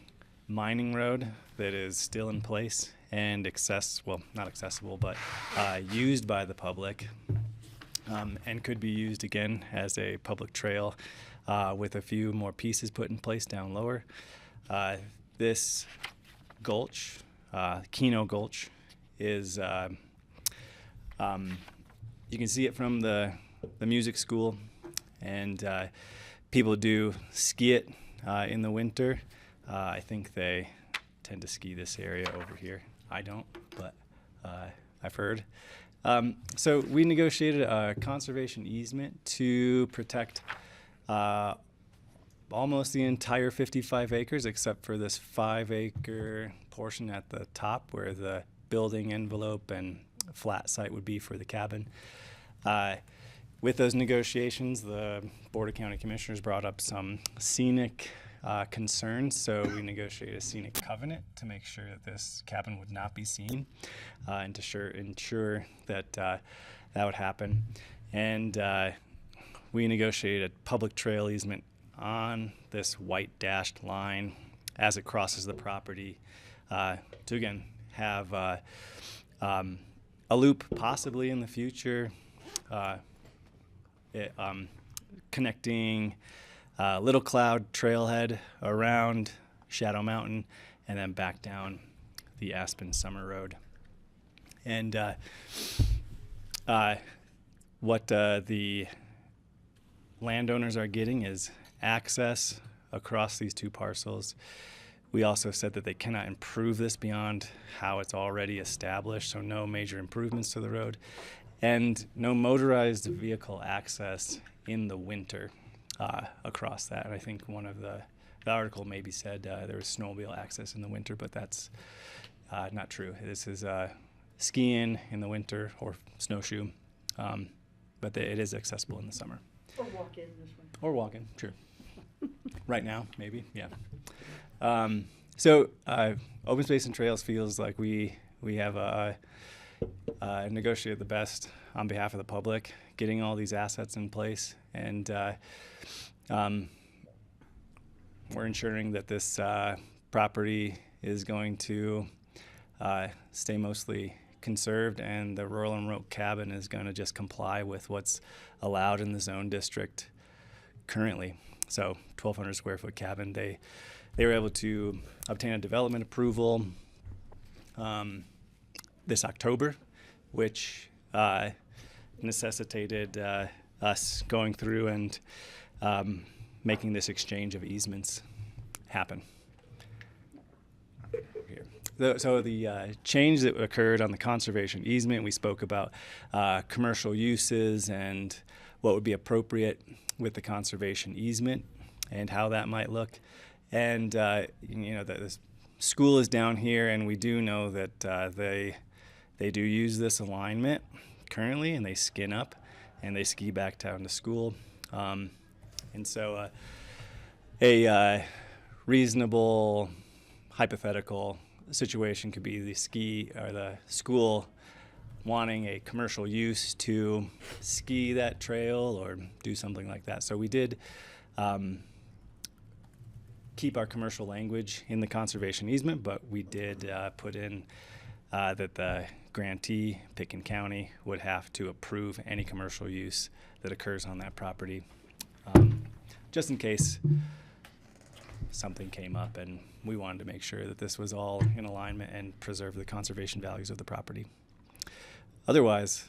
[SPEAKER 23] mining road that is still in place and not accessible, but used by the public, and could be used again as a public trail with a few more pieces put in place down lower. This gulch, Keno Gulch, is you can see it from the music school, and people do ski it in the winter. I think they tend to ski this area over here. I don't, but I've heard. So we negotiated a conservation easement to protect almost the entire 55 acres, except for this 5-acre portion at the top where the building envelope and flat site would be for the cabin. With those negotiations, the Board of County Commissioners brought up some scenic concerns, so we negotiated a scenic covenant to make sure that this cabin would not be seen, and to ensure that that would happen. And we negotiated a public trail easement on this white dashed line as it crosses the property to, again, have a loop possibly in the future, connecting Little Cloud trailhead around Shadow Mountain and then back down the Aspen Summer Road. And what the landowners are getting is access across these two parcels. We also said that they cannot improve this beyond how it's already established, so no major improvements to the road, and no motorized vehicle access in the winter across that. And I think one of the article maybe said there was snowmobile access in the winter, but that's not true. This is skiing in the winter or snowshoe, but it is accessible in the summer.
[SPEAKER 5] Or walk in this one.
[SPEAKER 23] Or walk in, true. Right now, maybe, yeah. So Open Space and Trails feels like we have negotiated the best on behalf of the public, getting all these assets in place, and we're ensuring that this property is going to stay mostly conserved, and the rural and remote cabin is going to just comply with what's allowed in the zone district currently. So 1,200 square foot cabin. They were able to obtain a development approval this October, which necessitated us going through and making this exchange of easements happen. Here. So the change that occurred on the conservation easement, we spoke about commercial uses and what would be appropriate with the conservation easement and how that might look. And the school is down here, and we do know that they do use this alignment currently, and they skin up and they ski back down to school. And so a reasonable hypothetical situation could be the school wanting a commercial use to ski that trail or do something like that. So we did keep our commercial language in the conservation easement, but we did put in that the grantee, Pitkin County, would have to approve any commercial use that occurs on that property, just in case something came up, and we wanted to make sure that this was all in alignment and preserve the conservation values of the property. Otherwise,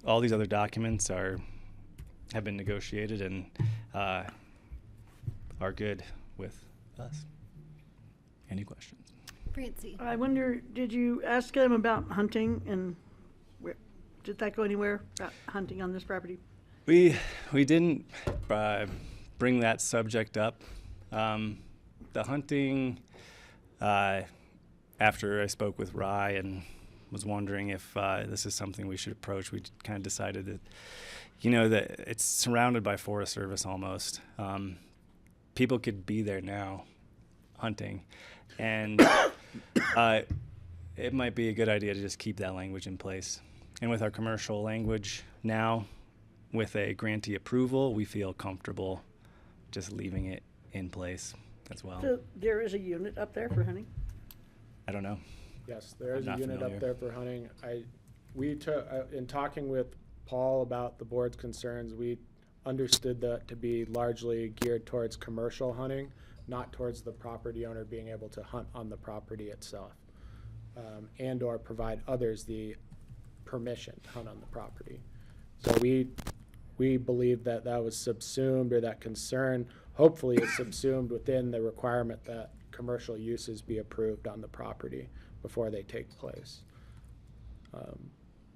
[SPEAKER 23] all these other documents have been negotiated and are good with us. Any questions?
[SPEAKER 1] Francie.
[SPEAKER 5] I wonder, did you ask them about hunting, and did that go anywhere about hunting on this property?
[SPEAKER 23] We didn't bring that subject up. The hunting, after I spoke with Rye and was wondering if this is something we should approach, we kind of decided that, that it's surrounded by Forest Service almost. People could be there now hunting, and it might be a good idea to just keep that language in place. And with our commercial language now, with a grantee approval, we feel comfortable just leaving it in place as well.
[SPEAKER 5] So there is a unit up there for hunting?
[SPEAKER 23] I don't know.
[SPEAKER 3] Yes, there is
[SPEAKER 23] I'm
[SPEAKER 3] a
[SPEAKER 23] not
[SPEAKER 3] unit
[SPEAKER 23] familiar.
[SPEAKER 3] up there for hunting. In talking with Paul about the board's concerns, we understood that to be largely geared towards commercial hunting, not towards the property owner being able to hunt on the property itself, and or provide others the permission to hunt on the property. So we believe that that was subsumed, or that concern hopefully is subsumed within the requirement that commercial uses be approved on the property before they take place.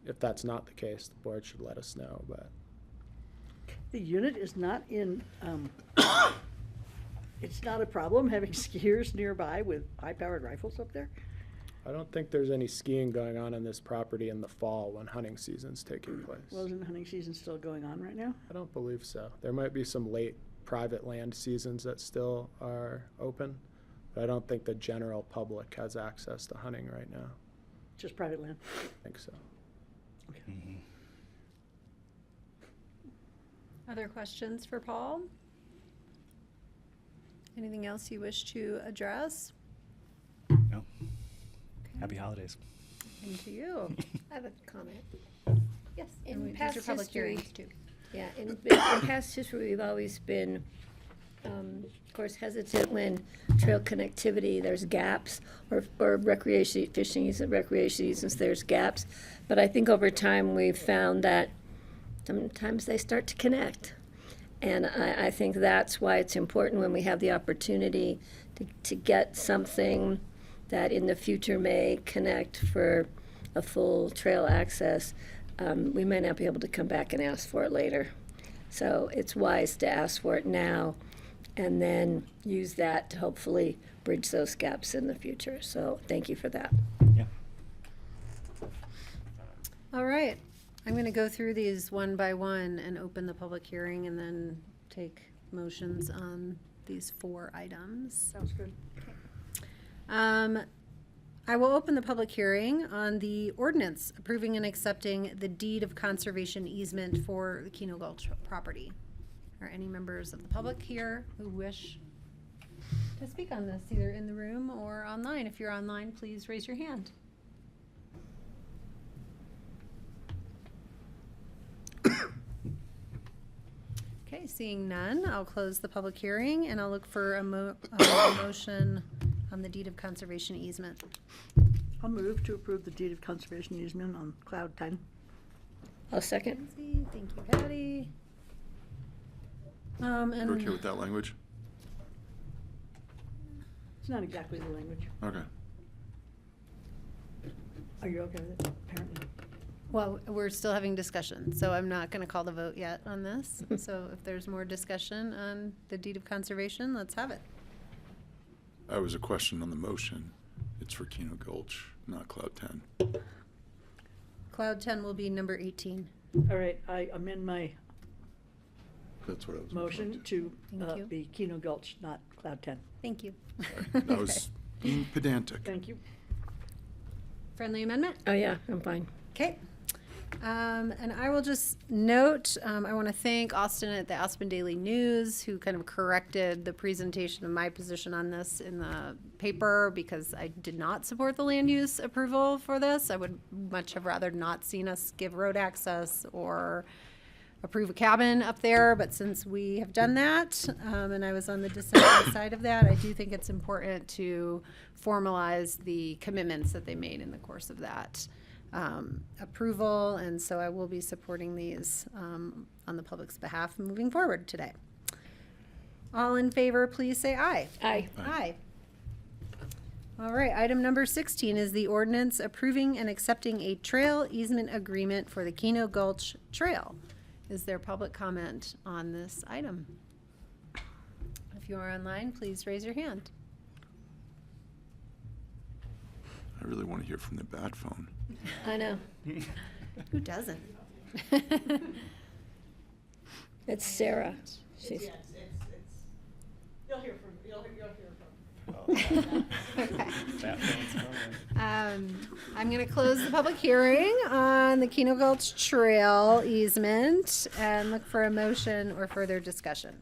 [SPEAKER 3] If that's not the case, the board should let us know, but.
[SPEAKER 5] The unit is not in, it's not a problem having skiers nearby with high-powered rifles up there?
[SPEAKER 3] I don't think there's any skiing going on this property in the fall when hunting season's taking place.
[SPEAKER 5] Well, isn't hunting season still going on right now?
[SPEAKER 3] I don't believe so. There might be some late private land seasons that still are open, but I don't think the general public has access to hunting right now.
[SPEAKER 5] Just private land?
[SPEAKER 3] I think so.
[SPEAKER 5] Okay.
[SPEAKER 23] Mm-hmm.
[SPEAKER 1] Other questions for Paul? Anything else you wish to address?
[SPEAKER 23] No. Happy holidays.
[SPEAKER 1] And to you.
[SPEAKER 4] I have a comment.
[SPEAKER 1] Yes.
[SPEAKER 4] In
[SPEAKER 1] and these
[SPEAKER 4] past
[SPEAKER 1] are public
[SPEAKER 4] history-
[SPEAKER 1] hearings too.
[SPEAKER 4] Yeah, in past history, we've always been, of course, hesitant when trail connectivity, there's gaps, or recreation, fishing and recreation uses, there's gaps. But I think over time, we've found that sometimes they start to connect. And I think that's why it's important when we have the opportunity to get something that in the future may connect for a full trail access. We may not be able to come back and ask for it later. So it's wise to ask for it now and then use that to hopefully bridge those gaps in the future. So thank you for that.
[SPEAKER 23] Yeah.
[SPEAKER 1] All right. I'm going to go through these one by one and open the public hearing and then take motions on these 4 items.
[SPEAKER 5] Sounds good.
[SPEAKER 1] I will open the public hearing on the ordinance approving and accepting the deed of conservation easement for the Keno Gulch property. Are any members of the public here who wish to speak on this, either in the room or online? If you're online, please raise your hand. Okay, seeing none, I'll close the public hearing and I'll look for a motion on the deed of conservation easement.
[SPEAKER 5] I'll move to approve the deed of conservation easement on Cloud 10.
[SPEAKER 4] I'll second.
[SPEAKER 1] Lindsay, thank you, Patty.
[SPEAKER 6] You're okay with that language?
[SPEAKER 5] It's not exactly the language.
[SPEAKER 6] Okay.
[SPEAKER 5] Are you okay with it, apparently?
[SPEAKER 1] Well, we're still having discussion, so I'm not going to call the vote yet on this. So if there's more discussion on the deed of conservation, let's have it.
[SPEAKER 6] That was a question on the motion. It's for Keno Gulch, not Cloud 10.
[SPEAKER 1] Cloud 10 will be number 18.
[SPEAKER 5] All right, I amend my
[SPEAKER 6] That's what I was.
[SPEAKER 5] motion to
[SPEAKER 1] Thank you.
[SPEAKER 5] be Keno Gulch, not Cloud 10.
[SPEAKER 1] Thank you.
[SPEAKER 6] That was being pedantic.
[SPEAKER 5] Thank you.
[SPEAKER 1] Friendly amendment?
[SPEAKER 4] Oh, yeah, I'm fine.
[SPEAKER 1] Okay. And I will just note, I want to thank Austin at the Aspen Daily News, who kind of corrected the presentation of my position on this in the paper, because I did not support the land use approval for this. I would much have rather not seen us give road access or approve a cabin up there, but since we have done that, and I was on the dissenting side of that, I do think it's important to formalize the commitments that they made in the course of that approval, and so I will be supporting these on the public's behalf moving forward today. All in favor, please say aye.
[SPEAKER 4] Aye.
[SPEAKER 1] Aye. All right, item number 16 is the ordinance approving and accepting a trail easement agreement for the Keno Gulch Trail. Is there public comment on this item? If you are online, please raise your hand.
[SPEAKER 6] I really want to hear from the bad phone.
[SPEAKER 4] I know.
[SPEAKER 1] Who doesn't?
[SPEAKER 4] It's Sarah. She's,
[SPEAKER 5] You'll hear from.
[SPEAKER 1] I'm going to close the public hearing on the Keno Gulch Trail easement and look for a motion or further discussion.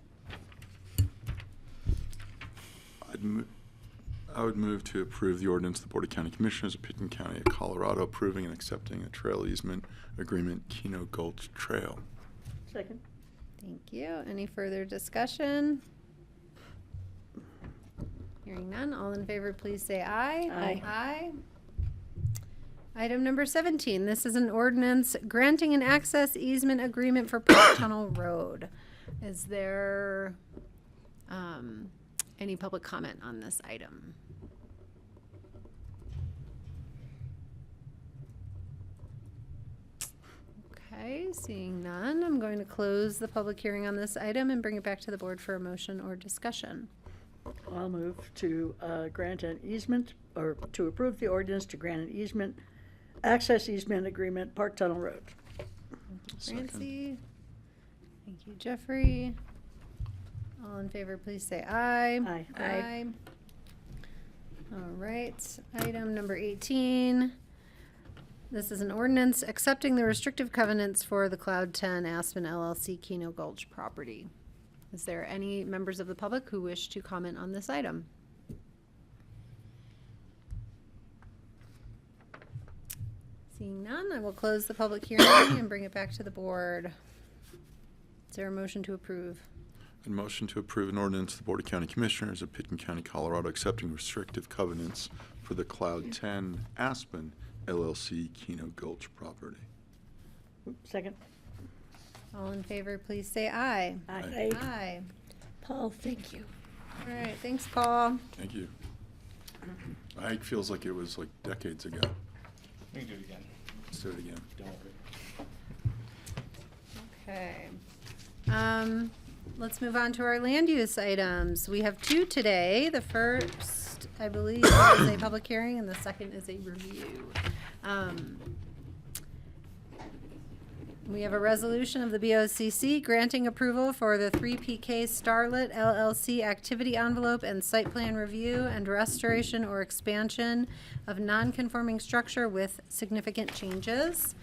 [SPEAKER 6] I would move to approve the ordinance of the Board of County Commissioners of Pitkin County of Colorado approving and accepting a trail easement agreement, Keno Gulch Trail.
[SPEAKER 5] Second.
[SPEAKER 1] Thank you. Any further discussion? Hearing none, all in favor, please say aye.
[SPEAKER 4] Aye.
[SPEAKER 1] Aye. Item number 17, this is an ordinance granting an access easement agreement for Park Tunnel Road. Is there any public comment on this item? Okay, seeing none, I'm going to close the public hearing on this item and bring it back to the board for a motion or discussion.
[SPEAKER 5] I'll move to grant an easement, or to approve the ordinance to grant an easement, access easement agreement, Park Tunnel Road.
[SPEAKER 1] Thank you, Francie. Thank you, Jeffrey. All in favor, please say aye.
[SPEAKER 5] Aye.
[SPEAKER 1] Aye. All right, item number 18. This is an ordinance accepting the restrictive covenants for the Cloud 10 Aspen LLC Keno Gulch property. Is there any members of the public who wish to comment on this item? Seeing none, I will close the public hearing and bring it back to the board. Is there a motion to approve?
[SPEAKER 6] A motion to approve an ordinance of the Board of County Commissioners of Pitkin County, Colorado accepting restrictive covenants for the Cloud 10 Aspen LLC Keno Gulch property.
[SPEAKER 5] Second.
[SPEAKER 1] All in favor, please say aye.
[SPEAKER 5] Aye.
[SPEAKER 1] Aye.
[SPEAKER 4] Paul, thank you.
[SPEAKER 1] All right, thanks, Paul.
[SPEAKER 6] Thank you. It feels like it was like decades ago.
[SPEAKER 23] We can do it again.
[SPEAKER 6] Let's do it again.
[SPEAKER 23] Don't worry.
[SPEAKER 1] Okay. Let's move on to our land use items. We have two today. The first, I believe, is a public hearing, and the second is a review. We have a resolution of the BoCC granting approval for the 3PK Starlit LLC activity envelope and site plan review and restoration or expansion of non-conforming structure with significant changes.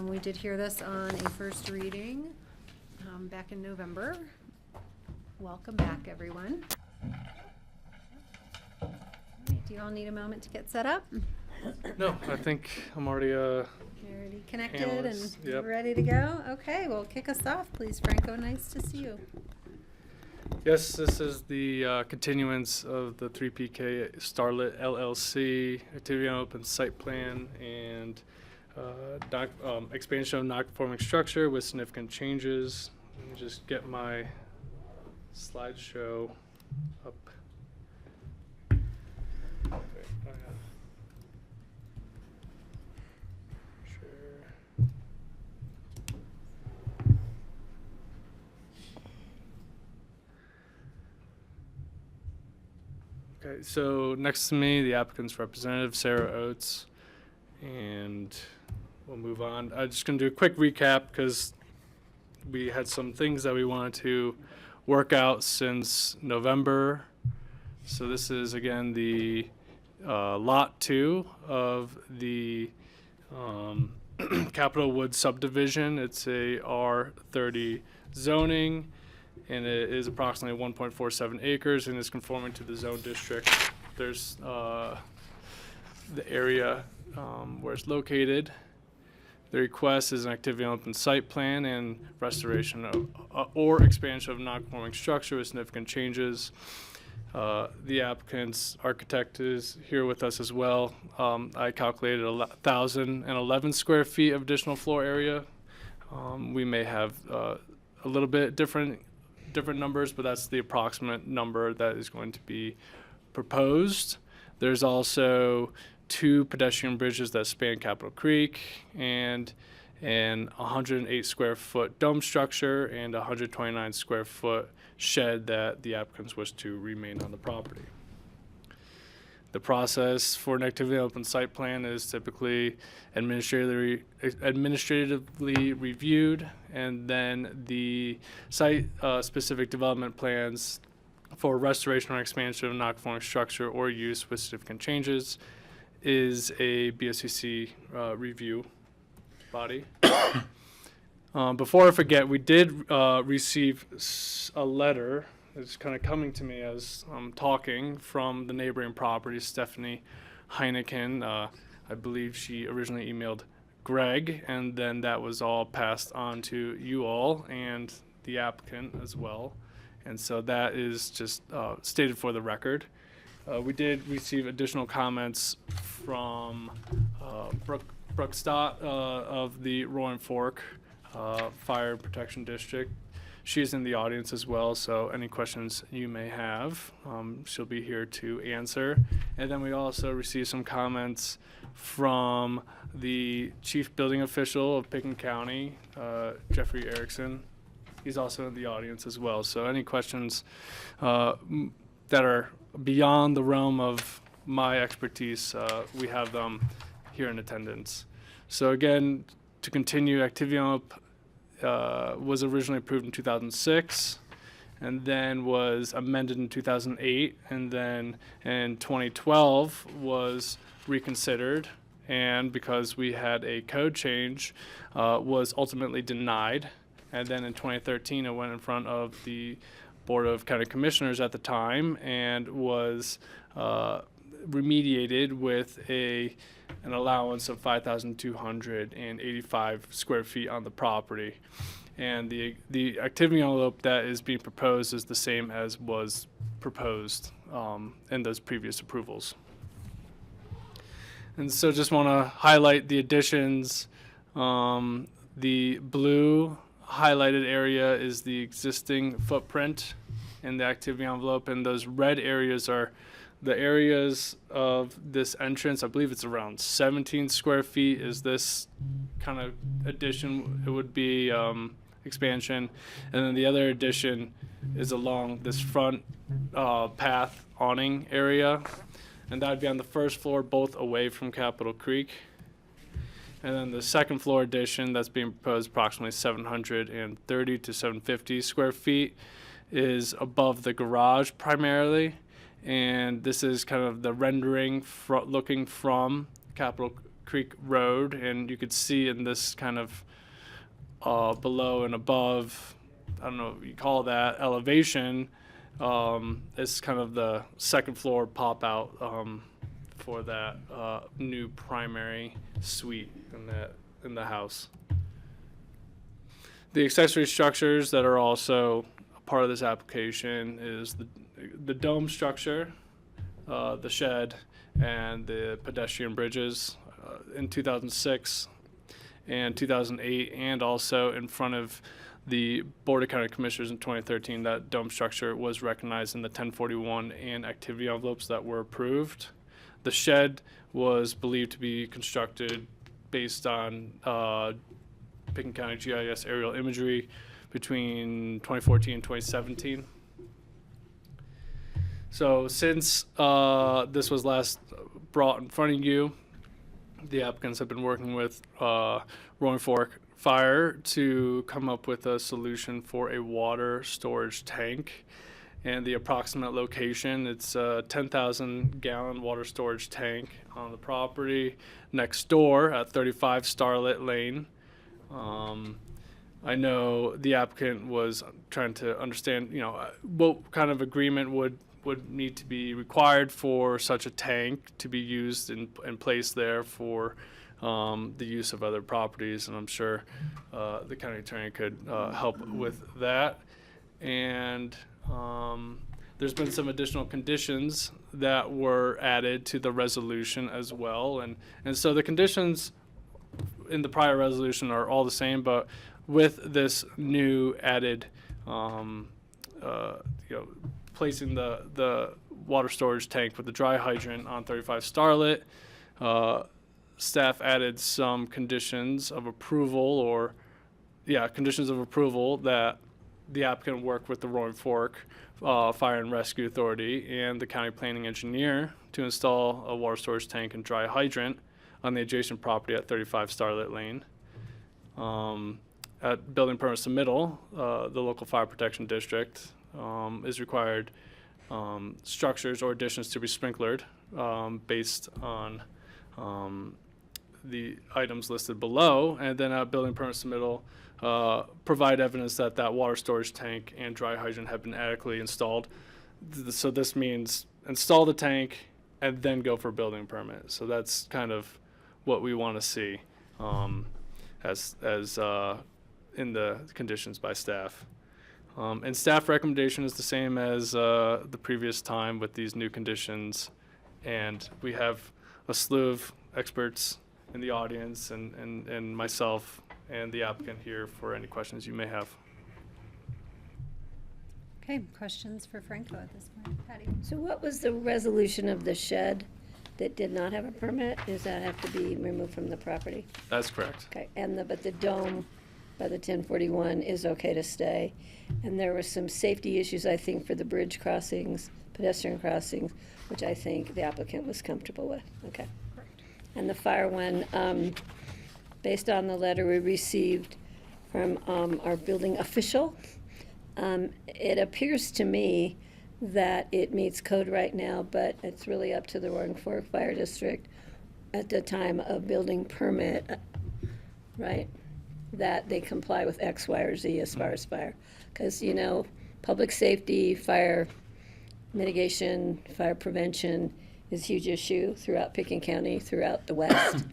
[SPEAKER 1] We did hear this on a first reading back in November. Welcome back, everyone. All right, do you all need a moment to get set up?
[SPEAKER 10] No, I think I'm already
[SPEAKER 1] You're already connected
[SPEAKER 10] Analysts,
[SPEAKER 1] and
[SPEAKER 10] yep.
[SPEAKER 1] ready to go? Okay, well, kick us off, please, Franco. Nice to see you.
[SPEAKER 10] Yes, this is the continuance of the 3PK Starlit LLC activity on open site plan and expansion of non-conforming structure with significant changes. Let me just get my slideshow up. Okay, Share. Okay, so next to me, the applicant's representative, Sarah Oates, and we'll move on. I'm just going to do a quick recap because we had some things that we wanted to work out since November. So this is, again, the Lot 2 of the Capitol Woods subdivision. It's a R30 zoning, and it is approximately 1.47 acres and is conforming to the zone district. There's the area where it's located. The request is an activity on open site plan and restoration of or expansion of non-conforming structure with significant changes. The applicant's architect is here with us as well. I calculated 1,011 square feet of additional floor area. We may have a little bit different numbers, but that's the approximate number that is going to be proposed. There's also 2 pedestrian bridges that span Capitol Creek, and an 108 square foot dome structure and a 129 square foot shed that the applicants wish to remain on the property. The process for an activity open site plan is typically administratively reviewed, and then the site specific development plans for restoration or expansion of non-conforming structure or use with significant changes is a BoCC review body. Before I forget, we did receive a letter. It's kind of coming to me as I'm talking from the neighboring property, Stephanie Heineken. I believe she originally emailed Greg, and then that was all passed on to you all and the applicant as well. And so that is just stated for the record. We did receive additional comments from Brooke Stott of the Roaring Fork Fire Protection District. She's in the audience as well, so any questions you may have, she'll be here to answer. And then we also received some comments from the Chief Building Official of Pickens County, Jeffrey Erickson. He's also in the audience as well. So any questions that are beyond the realm of my expertise, we have them here in attendance. So again, to continue, activity up was originally approved in 2006 and then was amended in 2008, and then in 2012 was reconsidered, and because we had a code change, was ultimately denied. And then in 2013 it went in front of the Board of County Commissioners at the time and was remediated with an allowance of 5,285 square feet on the property. And the activity envelope that is being proposed is the same as was proposed in those previous approvals. And so just want to highlight the additions. The blue highlighted area is the existing footprint in the activity envelope, and those red areas are the areas of this entrance. I believe it's around 17 square feet is this kind of addition. It would be expansion. And then the other addition is along this front path awning area. And that would be on the first floor, both away from Capitol Creek. And then the second floor addition that's being proposed, approximately 730 to 750 square feet, is above the garage primarily. And this is kind of the rendering looking from Capitol Creek Road. And you could see in this kind of below and above, I don't know what you call that, elevation, it's kind of the second floor pop out for that new primary suite in the house. The accessory structures that are also a part of this application is the dome structure, the shed, and the pedestrian bridges. In 2006 and 2008, and also in front of the Board of County Commissioners in 2013, that dome structure was recognized in the 1041 and activity envelopes that were approved. The shed was believed to be constructed based on Pickens County GIS aerial imagery between 2014 and 2017. So since this was last brought in front of you, the applicants have been working with Roaring Fork Fire to come up with a solution for a water storage tank. and the approximate location. It's a 10,000 gallon water storage tank on the property next door at 35 Starlit Lane. I know the applicant was trying to understand, what kind of agreement would need to be required for such a tank to be used and placed there for the use of other properties, and I'm sure the county attorney could help with that. And there's been some additional conditions that were added to the resolution as well, and so the conditions in the prior resolution are all the same, but with this new added, placing the water storage tank with the dry hydrant on 35 Starlit, staff added some conditions of approval that the applicant work with the Roaring Fork Fire and Rescue Authority and the county planning engineer to install a water storage tank and dry hydrant on the adjacent property at 35 Starlit Lane. At building permit submittal, the local fire protection district is required structures or additions to be sprinklered based on the items listed below, and then at building permit submittal, provide evidence that that water storage tank and dry hydrant have been adequately installed. So this means install the tank and then go for a building permit. So that's kind of what we want to see as in the conditions by staff. And staff recommendation is the same as the previous time with these new conditions. And we have a slew of experts in the audience and myself and the applicant here for any questions you may have.
[SPEAKER 1] Okay, questions for Franco at this point? Patty?
[SPEAKER 4] So what was the resolution of the shed that did not have a permit? Does that have to be removed from the property?
[SPEAKER 10] That's correct.
[SPEAKER 4] Okay, but the dome by the 1041 is okay to stay. And there were some safety issues, I think, for the bridge crossings, pedestrian crossings, which I think the applicant was comfortable with. Okay. And the fire one, based on the letter we received from our building official, it appears to me that it meets code right now, but it's really up to the Roaring Fork Fire District at the time of building permit, right? That they comply with X, Y, or Z as far as fire. Because, public safety, fire mitigation, fire prevention is a huge issue throughout Pickens County, throughout the West.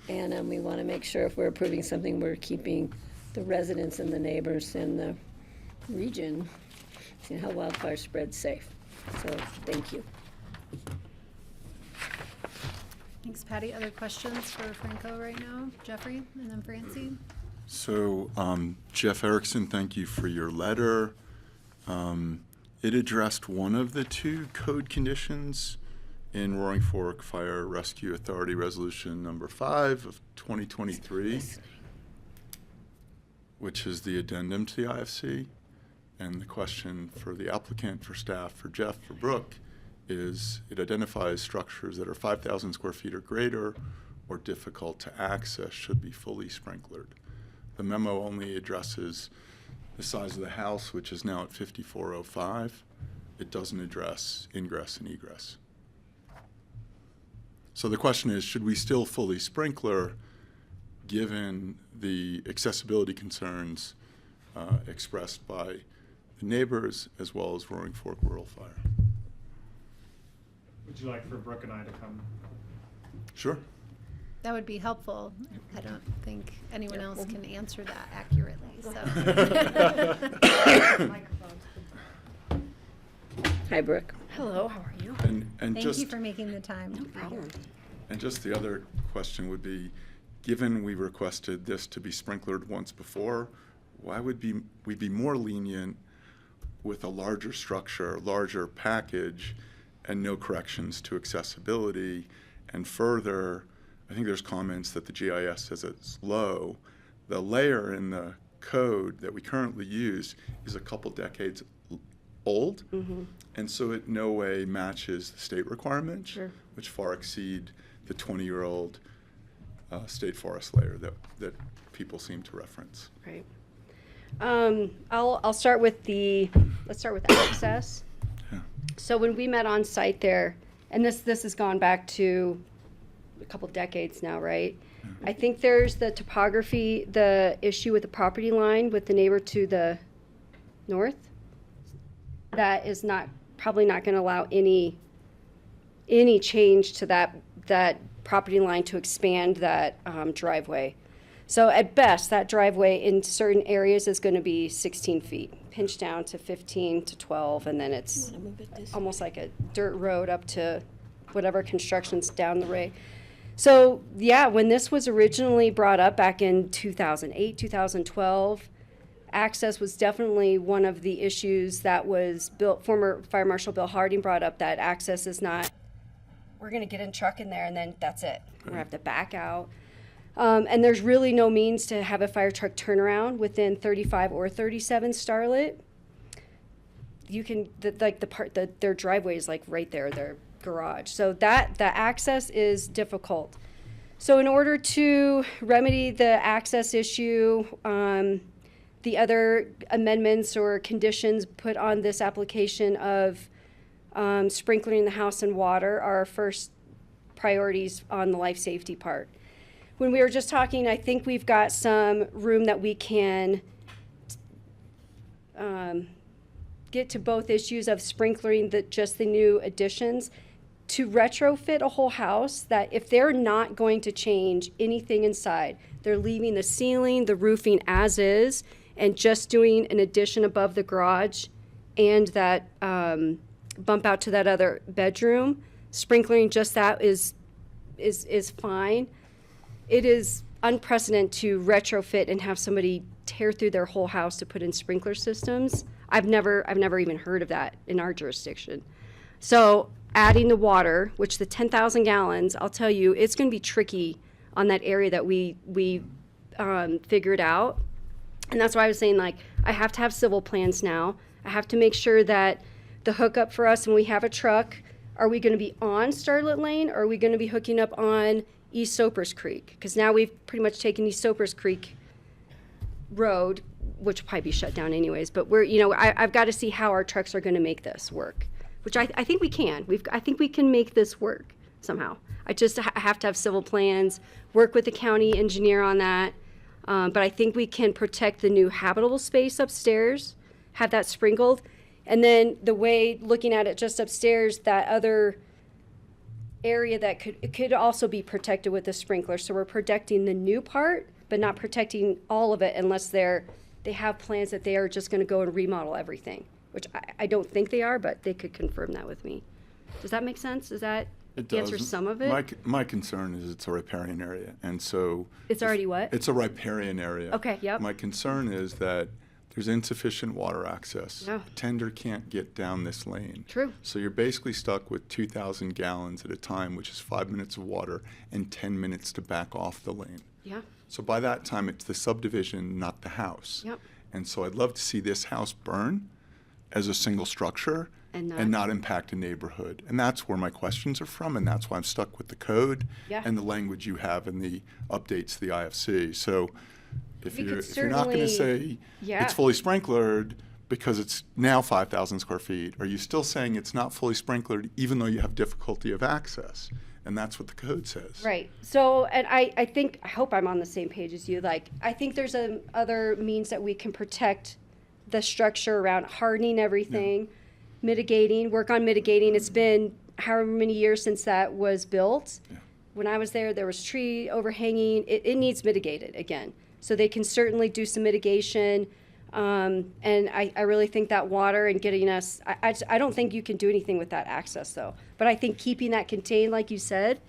[SPEAKER 4] And we want to make sure if we're approving something, we're keeping the residents and the neighbors in the region, seeing how wildfire spreads safe. So, thank you.
[SPEAKER 1] Thanks, Patty. Other questions for Franco right now? Jeffrey, and then Francie?
[SPEAKER 6] So, Jeff Erickson, thank you for your letter. It addressed one of the two code conditions in Roaring Fork Fire Rescue Authority Resolution number 5 of 2023, which is the addendum to the IFC. And the question for the applicant, for staff, for Jeff, for Brooke, is it identifies structures that are 5,000 square feet or greater or difficult to access should be fully sprinklered. The memo only addresses the size of the house, which is now at 5405. It doesn't address ingress and egress. So the question is, should we still fully sprinkler given the accessibility concerns expressed by the neighbors as well as Roaring Fork Rural Fire?
[SPEAKER 7] Would you like for Brooke and I to come?
[SPEAKER 6] Sure.
[SPEAKER 1] That would be helpful. I don't think anyone else can answer that accurately, so.
[SPEAKER 4] Hi, Brooke.
[SPEAKER 20] Hello, how are you?
[SPEAKER 6] And
[SPEAKER 1] Thank
[SPEAKER 6] just,
[SPEAKER 1] you for making the time. No problem.
[SPEAKER 6] And just the other question would be, given we requested this to be sprinklered once before, why would we be more lenient with a larger structure, larger package, and no corrections to accessibility? And further, I think there's comments that the GIS says it's low. The layer in the code that we currently use is a couple decades old, and so it no way matches the state requirements, which far exceed the 20-year-old state forest layer that people seem to reference.
[SPEAKER 11] Right. Let's start with access.
[SPEAKER 6] Yeah.
[SPEAKER 11] So when we met on site there, and this has gone back to a couple decades now, right? I think there's the topography, the issue with the property line with the neighbor to the north. That is probably not going to allow any change to that property line to expand that driveway. So at best, that driveway in certain areas is going to be 16 feet, pinched down to 15 to 12, and then it's almost like a dirt road up to whatever construction's down the way. So yeah, when this was originally brought up back in 2008, 2012, access was definitely one of the issues that was built. Former Fire Marshal Bill Harding brought up that access is not, we're going to get in truck in there and then that's it. We're going to have to back out. And there's really no means to have a fire truck turnaround within 35 or 37 Starlit. You can, their driveway is like right there, their garage. So the access is difficult. So in order to remedy the access issue, the other amendments or conditions put on this application of sprinkling the house and water are our first priorities on the life safety part. When we were just talking, I think we've got some room that we can get to both issues of sprinkling just the new additions to retrofit a whole house that if they're not going to change anything inside, they're leaving the ceiling, the roofing as is, and just doing an addition above the garage and that bump out to that other bedroom, sprinkling just that is fine. It is unprecedented to retrofit and have somebody tear through their whole house to put in sprinkler systems. I've never even heard of that in our jurisdiction. So adding the water, which the 10,000 gallons, I'll tell you, it's going to be tricky on that area that we figured out. And that's why I was saying, like, I have to have civil plans now. I have to make sure that the hookup for us when we have a truck, are we going to be on Starlit Lane or are we going to be hooking up on East Soapers Creek? Because now we've pretty much taken East Soapers Creek Road, which will probably be shut down anyways, but I've got to see how our trucks are going to make this work, which I think we can. I think we can make this work somehow. I just have to have civil plans, work with the county engineer on that. But I think we can protect the new habitable space upstairs, have that sprinkled. And then the way, looking at it just upstairs, that other area that could also be protected with the sprinkler. So we're protecting the new part, but not protecting all of it unless they have plans that they are just going to go and remodel everything, which I don't think they are, but they could confirm that with me. Does that make sense? Does that answer some of it?
[SPEAKER 6] My concern is it's a riparian area, and so
[SPEAKER 11] it's already what?
[SPEAKER 6] It's a riparian area.
[SPEAKER 11] Okay. Yep.
[SPEAKER 6] My concern is that there's insufficient water access.
[SPEAKER 11] Yeah.
[SPEAKER 6] A tender can't get down this lane.
[SPEAKER 11] True.
[SPEAKER 6] So you're basically stuck with 2,000 gallons at a time, which is 5 minutes of water and 10 minutes to back off the lane.
[SPEAKER 11] Yeah.
[SPEAKER 6] So by that time, it's the subdivision, not the house.
[SPEAKER 11] Yep.
[SPEAKER 6] And so I'd love to see this house burn as a single structure and not impact a neighborhood. And that's where my questions are from, and that's why I'm stuck with the code and the language you have in the updates to the IFC. So if you're not going to say it's fully sprinklered because it's now 5,000 square feet, are you still saying it's not fully sprinklered even though you have difficulty of access? And that's what the code says.
[SPEAKER 11] Right. So, and I hope I'm on the same page as you. Like, I think there's other means that we can protect the structure around hardening everything, work on mitigating. It's been however many years since that was built.
[SPEAKER 6] Yeah.
[SPEAKER 11] When I was there was tree overhanging. It needs mitigated again. So they can certainly do some mitigation. And I really think that water and getting us, I don't think you can do anything with that access though. But I think keeping that contained, like you said,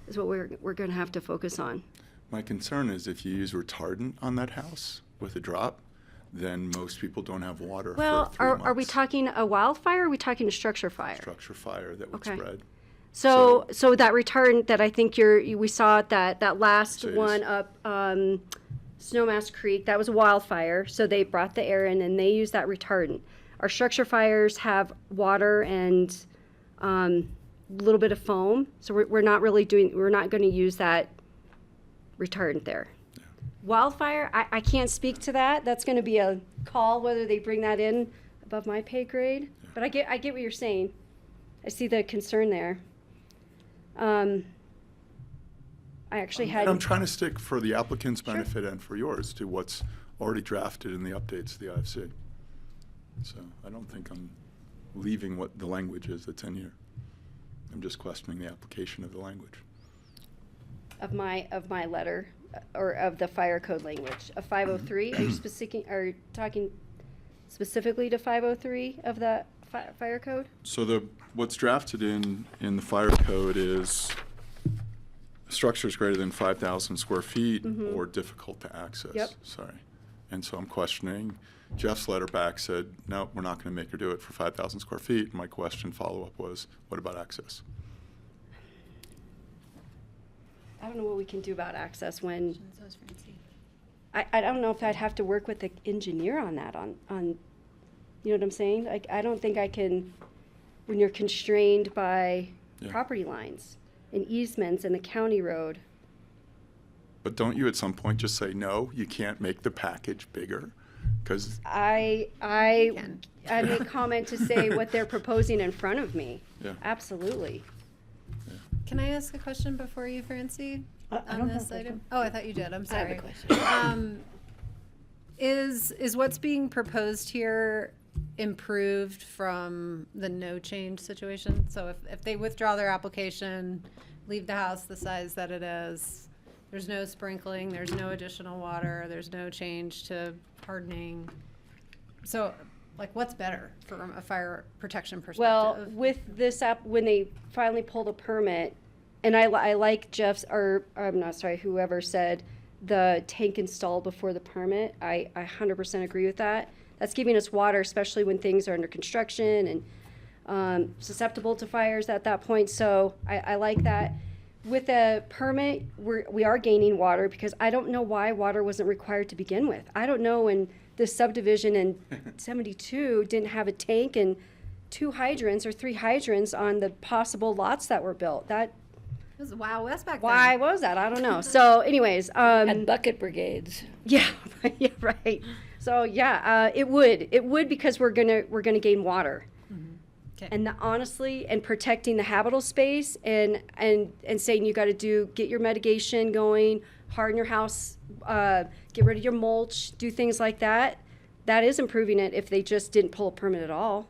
[SPEAKER 11] is what we're going to have to focus on.
[SPEAKER 6] My concern is if you use retardant on that house with a drop, then most people don't have water for 3 months.
[SPEAKER 11] Are we talking a wildfire or are we talking a structure fire?
[SPEAKER 6] Structure fire that would spread.
[SPEAKER 11] So that retardant that I think we saw at that last one up Snowmass Creek, that was a wildfire. So they brought the air in and they used that retardant. Our structure fires have water and a little bit of foam. So we're not going to use that retardant there. Yeah. Wildfire, I can't speak to that. That's going to be a call whether they bring that in above my pay grade.
[SPEAKER 6] Yeah.
[SPEAKER 11] But I get what you're saying. I see the concern there. I actually had.
[SPEAKER 6] And I'm trying to stick for the applicant's benefit and for yours to what's already drafted in the updates to the IFC. So I don't think I'm leaving what the language is that's in here. I'm just questioning the application of the language.
[SPEAKER 11] Of my letter, or of the fire code language, of 503. Are you talking specifically to 503 of the fire code?
[SPEAKER 6] So what's drafted in the fire code is structures greater than 5,000 square feet or difficult to access.
[SPEAKER 11] Yep.
[SPEAKER 6] Sorry. And so I'm questioning, Jeff's letter back said, no, we're not going to make her do it for 5,000 square feet. My question follow-up was, what about access?
[SPEAKER 11] I don't know what we can do about access when. I don't know if I'd have to work with the engineer on that, on you know what I'm saying? Like, I don't think I can, when you're constrained by property lines and easements and the county road.
[SPEAKER 6] But don't you at some point just say, no, you can't make the package bigger? Because
[SPEAKER 11] I make comment to say what they're proposing in front of me.
[SPEAKER 6] Yeah.
[SPEAKER 11] Absolutely.
[SPEAKER 1] Can I ask a question before you, Francie,
[SPEAKER 5] I
[SPEAKER 1] on
[SPEAKER 5] don't have
[SPEAKER 1] this
[SPEAKER 5] a
[SPEAKER 1] item?
[SPEAKER 5] question.
[SPEAKER 1] Oh, I thought you did. I'm
[SPEAKER 11] I have
[SPEAKER 1] sorry.
[SPEAKER 11] a question.
[SPEAKER 1] Is what's being proposed here improved from the no change situation? So if they withdraw their application, leave the house the size that it is, there's no sprinkling, there's no additional water, there's no change to hardening. So, like, what's better from a fire protection perspective?
[SPEAKER 11] Well, with this app, when they finally pulled a permit, and I like Jeff's, or I'm not sorry, whoever said the tank installed before the permit, I 100% agree with that. That's giving us water, especially when things are under construction and susceptible to fires at that point. So I like that. With a permit, we are gaining water because I don't know why water wasn't required to begin with. I don't know when this subdivision in 72 didn't have a tank and 2 hydrants or 3 hydrants on the possible lots that were built. That
[SPEAKER 1] It was Wild West back then.
[SPEAKER 11] why was that? I don't know. So, anyways,
[SPEAKER 4] And bucket brigades.
[SPEAKER 11] yeah, yeah, right. So yeah, it would because we're gonna gain water.
[SPEAKER 1] Okay.
[SPEAKER 11] And honestly, and protecting the habitable space and saying you got to get your mitigation going, harden your house, get rid of your mulch, do things like that. That is improving it if they just didn't pull a permit at all.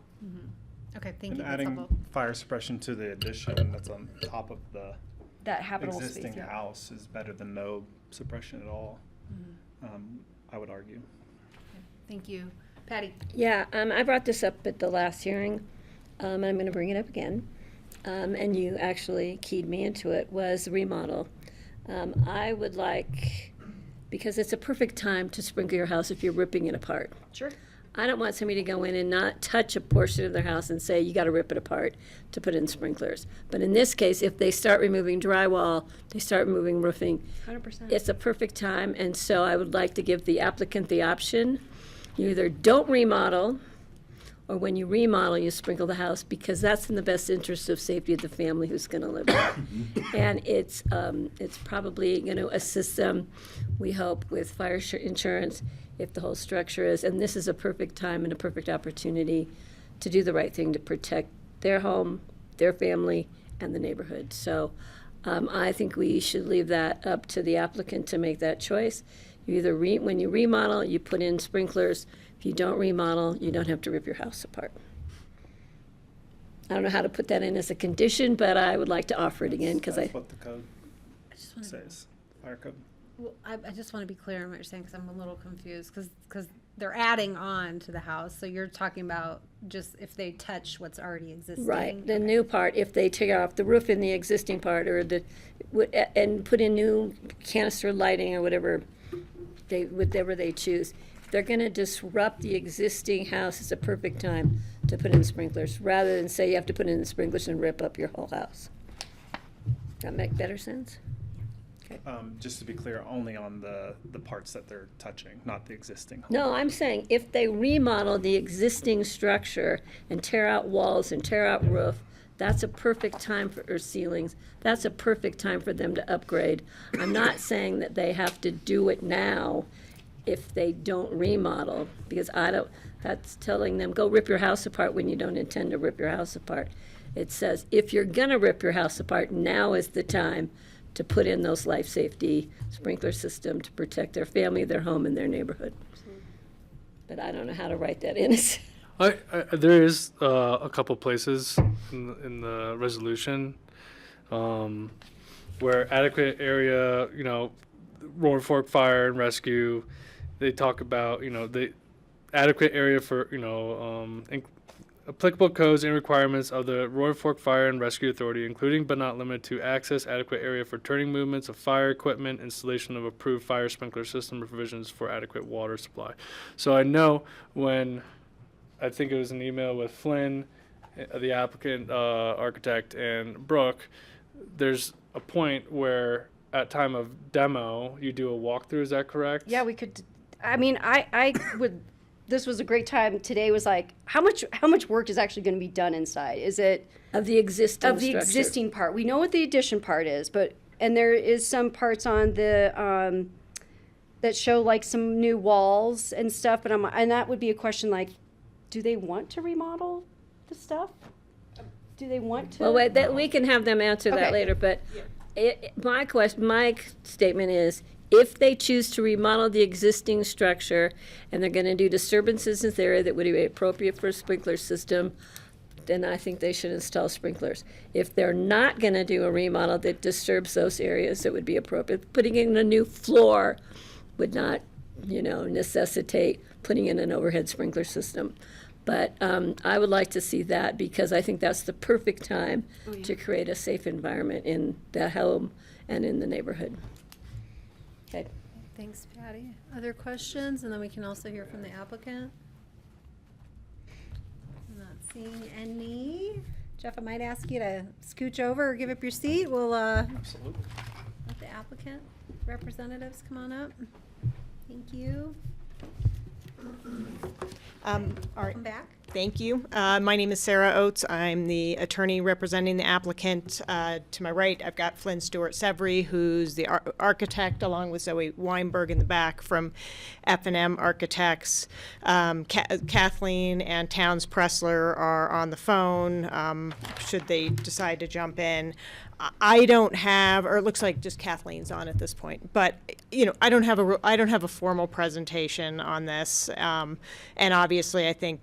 [SPEAKER 1] Okay, thank
[SPEAKER 12] And
[SPEAKER 1] you. That's
[SPEAKER 12] adding
[SPEAKER 1] helpful.
[SPEAKER 12] fire suppression to the addition that's on top of the
[SPEAKER 11] That habitable
[SPEAKER 12] existing
[SPEAKER 11] space. Yeah.
[SPEAKER 12] house is better than no suppression at all. I would argue.
[SPEAKER 1] Thank you. Patty?
[SPEAKER 4] Yeah, I brought this up at the last hearing, and I'm going to bring it up again. And you actually keyed me into it, was remodel. I would like, because it's a perfect time to sprinkle your house if you're ripping it apart.
[SPEAKER 11] Sure.
[SPEAKER 4] I don't want somebody to go in and not touch a portion of their house and say, you got to rip it apart to put in sprinklers. But in this case, if they start removing drywall, they start removing roofing,
[SPEAKER 11] 100%.
[SPEAKER 4] it's a perfect time. And so I would like to give the applicant the option. You either don't remodel, or when you remodel, you sprinkle the house, because that's in the best interest of safety of the family who's going to live there. And it's probably going to assist them, we hope, with fire insurance if the whole structure is. And this is a perfect time and a perfect opportunity to do the right thing to protect their home, their family, and the neighborhood. So I think we should leave that up to the applicant to make that choice. You either when you remodel, you put in sprinklers. If you don't remodel, you don't have to rip your house apart. I don't know how to put that in as a condition, but I would like to offer it again because
[SPEAKER 12] That's what the code
[SPEAKER 1] I just want to.
[SPEAKER 12] says, fire code.
[SPEAKER 1] Well, I just want to be clear on what you're saying because I'm a little confused because they're adding on to the house. So you're talking about just if they touch what's already existing.
[SPEAKER 4] Right, the new part, if they take off the roof in the existing part or and put in new canister lighting or whatever they choose. If they're going to disrupt the existing house, it's a perfect time to put in sprinklers rather than say you have to put in the sprinklers and rip up your whole house. That make better sense?
[SPEAKER 12] Just to be clear, only on the parts that they're touching, not the existing home.
[SPEAKER 4] No, I'm saying if they remodel the existing structure and tear out walls and tear out roof, that's a perfect time or ceilings, that's a perfect time for them to upgrade. I'm not saying that they have to do it now if they don't remodel, because that's telling them, go rip your house apart when you don't intend to rip your house apart. It says, if you're gonna rip your house apart, now is the time to put in those life safety sprinkler system to protect their family, their home, and their neighborhood. But I don't know how to write that in.
[SPEAKER 10] There is a couple places in the resolution where adequate area, Roaring Fork Fire and Rescue, they talk about, the adequate area for, applicable codes and requirements of the Roaring Fork Fire and Rescue Authority, including but not limited to access, adequate area for turning movements of fire equipment, installation of approved fire sprinkler system, or provisions for adequate water supply. So I know when, I think it was an email with Flynn, the applicant, architect, and Brooke, there's a point where at time of demo, you do a walkthrough, is that correct?
[SPEAKER 11] Yeah, we could, I would, this was a great time. Today was like, how much work is actually going to be done inside? Is it
[SPEAKER 4] of the existing
[SPEAKER 11] of the
[SPEAKER 4] structure.
[SPEAKER 11] existing part? We know what the addition part is, and there is some parts on the that show like some new walls and stuff. But and that would be a question like, do they want to remodel the stuff? Do they want to?
[SPEAKER 4] Well, wait, we can have them answer that
[SPEAKER 11] Okay.
[SPEAKER 4] later, but my statement is, if they choose to remodel the existing structure and they're going to do disturbances in this area that would be appropriate for a sprinkler system, then I think they should install sprinklers. If they're not going to do a remodel that disturbs those areas that would be appropriate, putting in a new floor would not, necessitate putting in an overhead sprinkler system. But I would like to see that, because I think that's the perfect time to create a safe environment in the home and in the neighborhood. Okay.
[SPEAKER 1] Thanks, Patty. Other questions? And then we can also hear from the applicant. I'm not seeing any. Jeff, I might ask you to scooch over or give up your seat. We'll
[SPEAKER 12] Absolutely.
[SPEAKER 1] let the applicant representatives come on up. Thank you.
[SPEAKER 14] All right.
[SPEAKER 1] Welcome back.
[SPEAKER 14] Thank you. My name is Sarah Oates. I'm the attorney representing the applicant. To my right, I've got Flynn Stewart Severy, who's the architect, along with Zoe Weinberg in the back from F&M Architects. Kathleen and Towns Pressler are on the phone, should they decide to jump in. I don't have, or it looks like just Kathleen's on at this point, but I don't have a formal presentation on this, and obviously I think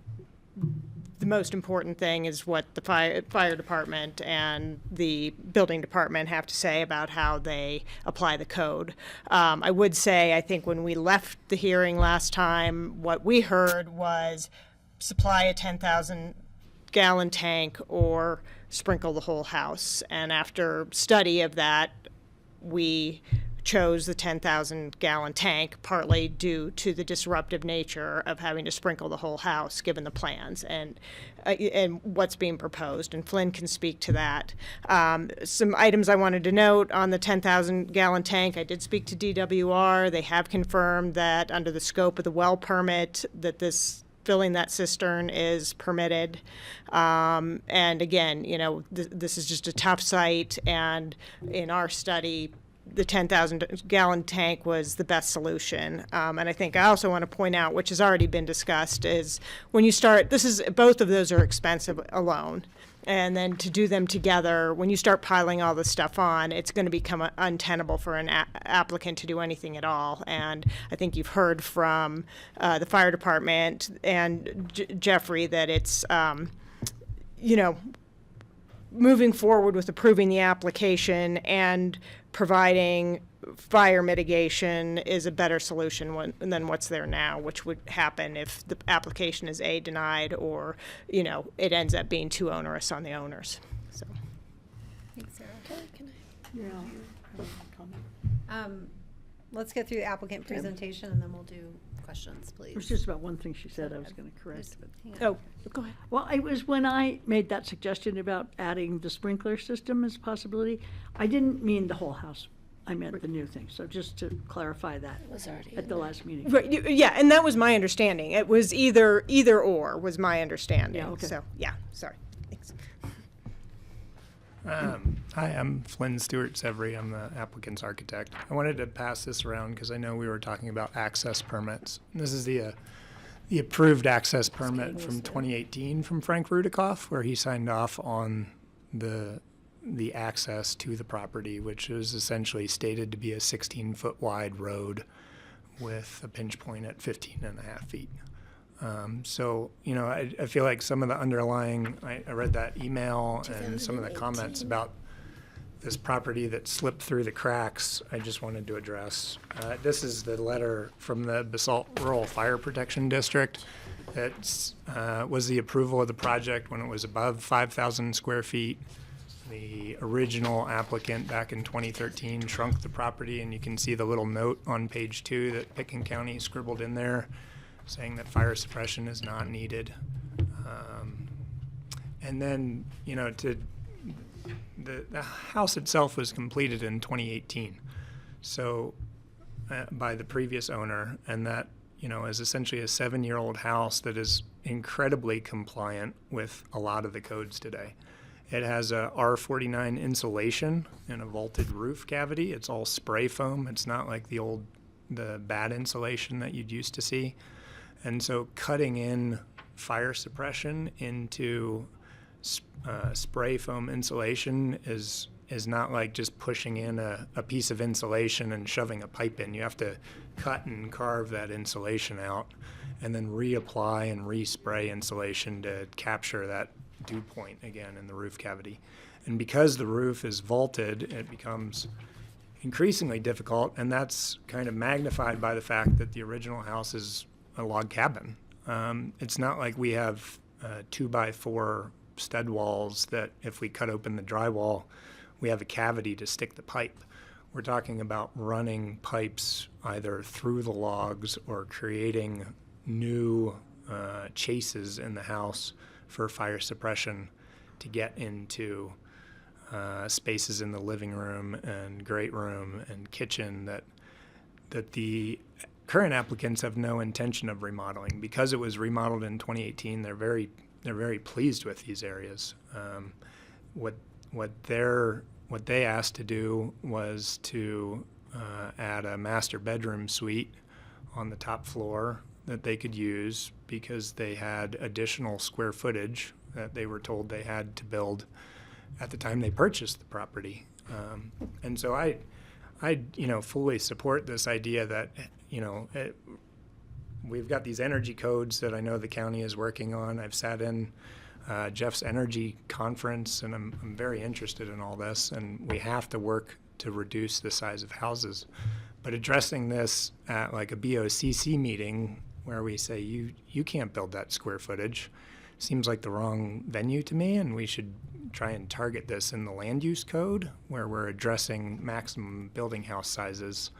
[SPEAKER 14] the most important thing is what the fire department and the building department have to say about how they apply the code. I would say, I think when we left the hearing last time, what we heard was supply a 10,000 gallon tank or sprinkle the whole house. And after study of that, we chose the 10,000 gallon tank, partly due to the disruptive nature of having to sprinkle the whole house, given the plans and what's being proposed. And Flynn can speak to that. Some items I wanted to note on the 10,000 gallon tank, I did speak to DWR. They have confirmed that under the scope of the well permit, that filling that cistern is permitted. And again, this is just a tough site, and in our study, the 10,000 gallon tank was the best solution. And I think I also want to point out, which has already been discussed, is when you start, both of those are expensive alone. And then to do them together, when you start piling all this stuff on, it's going to become untenable for an applicant to do anything at all. And I think you've heard from the fire department and Jeffrey that it's, moving forward with approving the application and providing fire mitigation is a better solution than what's there now, which would happen if the application is denied or, it ends up being too onerous on the owners. So.
[SPEAKER 1] Thanks, Sarah.
[SPEAKER 5] Yeah.
[SPEAKER 1] Let's get through the applicant presentation and then we'll do questions, please.
[SPEAKER 5] It was just about one thing she said I was going to correct.
[SPEAKER 1] Hang on.
[SPEAKER 14] Oh, go ahead.
[SPEAKER 5] Well, it was when I made that suggestion about adding the sprinkler system as a possibility, I didn't mean the whole house. I meant the new thing. So just to clarify that at the last meeting.
[SPEAKER 14] Right. Yeah, and that was my understanding. It was either or was my understanding.
[SPEAKER 5] Yeah, okay.
[SPEAKER 14] So, yeah, sorry. Thanks.
[SPEAKER 15] Hi, I'm Flynn Stewart Severy. I'm the applicant's architect. I wanted to pass this around because I know we were talking about access permits. This is the approved access permit from 2018 from Frank Rudikoff, where he signed off on the access to the property, which is essentially stated to be a 16-foot wide road with a pinch point at 15.5 feet. So, you know, I feel like some of the underlying, I read that email and some of the comments about this property that slipped through the cracks, I just wanted to address. This is the letter from the Basalt Rural Fire Protection District that was the approval of the project when it was above 5,000 square feet. The original applicant back in 2013 shrunk the property, and you can see the little note on page 2 that Pitkin County scribbled in there saying that fire suppression is not needed. And then, you know, the house itself was completed in 2018, so by the previous owner, and that, you know, is essentially a 7-year-old house that is incredibly compliant with a lot of the codes today. It has a R49 insulation and a vaulted roof cavity. It's all spray foam. It's not like the bad insulation that you'd used to see. And so cutting in fire suppression into spray foam insulation is not like just pushing in a piece of insulation and shoving a pipe in. You have to cut and carve that insulation out and then reapply and respray insulation to capture that dew point again in the roof cavity. And because the roof is vaulted, it becomes increasingly difficult, and that's kind of magnified by the fact that the original house is a log cabin. It's not like we have 2x4 stud walls that if we cut open the drywall, we have a cavity to stick the pipe. We're talking about running pipes either through the logs or creating new chases in the house for fire suppression to get into spaces in the living room and great room and kitchen that the current applicants have no intention of remodeling. Because it was remodeled in 2018, they're very pleased with these areas. What they asked to do was to add a master bedroom suite on the top floor that they could use because they had additional square footage that they were told they had to build at the time they purchased the property. And so I fully support this idea that, we've got these energy codes that I know the county is working on. I've sat in Jeff's energy conference, and I'm very interested in all this, and we have to work to reduce the size of houses. But addressing this at like a BoCC meeting where we say you can't build that square footage seems like the wrong venue to me, and we should try and target this in the land use code where we're addressing maximum building house sizes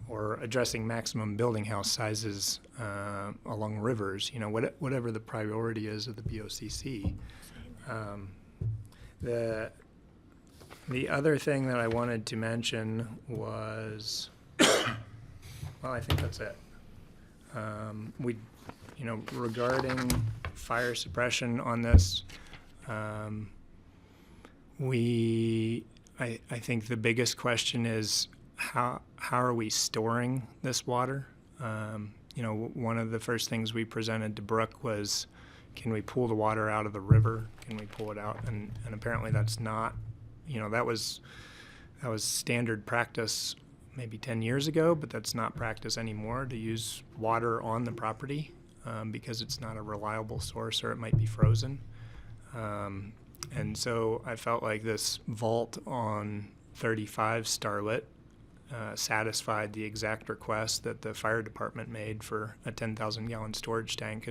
[SPEAKER 15] or addressing maximum building house sizes along rivers, whatever the priority is of the BoCC. The other thing that I wanted to mention was, well, I think that's it. Regarding fire suppression on this, I think the biggest question is how are we storing this water? One of the first things we presented to Brooke was, can we pull the water out of the river? Can we pull it out? And apparently that's not, that was standard practice maybe 10 years ago, but that's not practice anymore to use water on the property because it's not a reliable source or it might be frozen. And so I felt like this vault on 35 Starlit satisfied the exact request that the fire department made for a 10,000 gallon storage tank.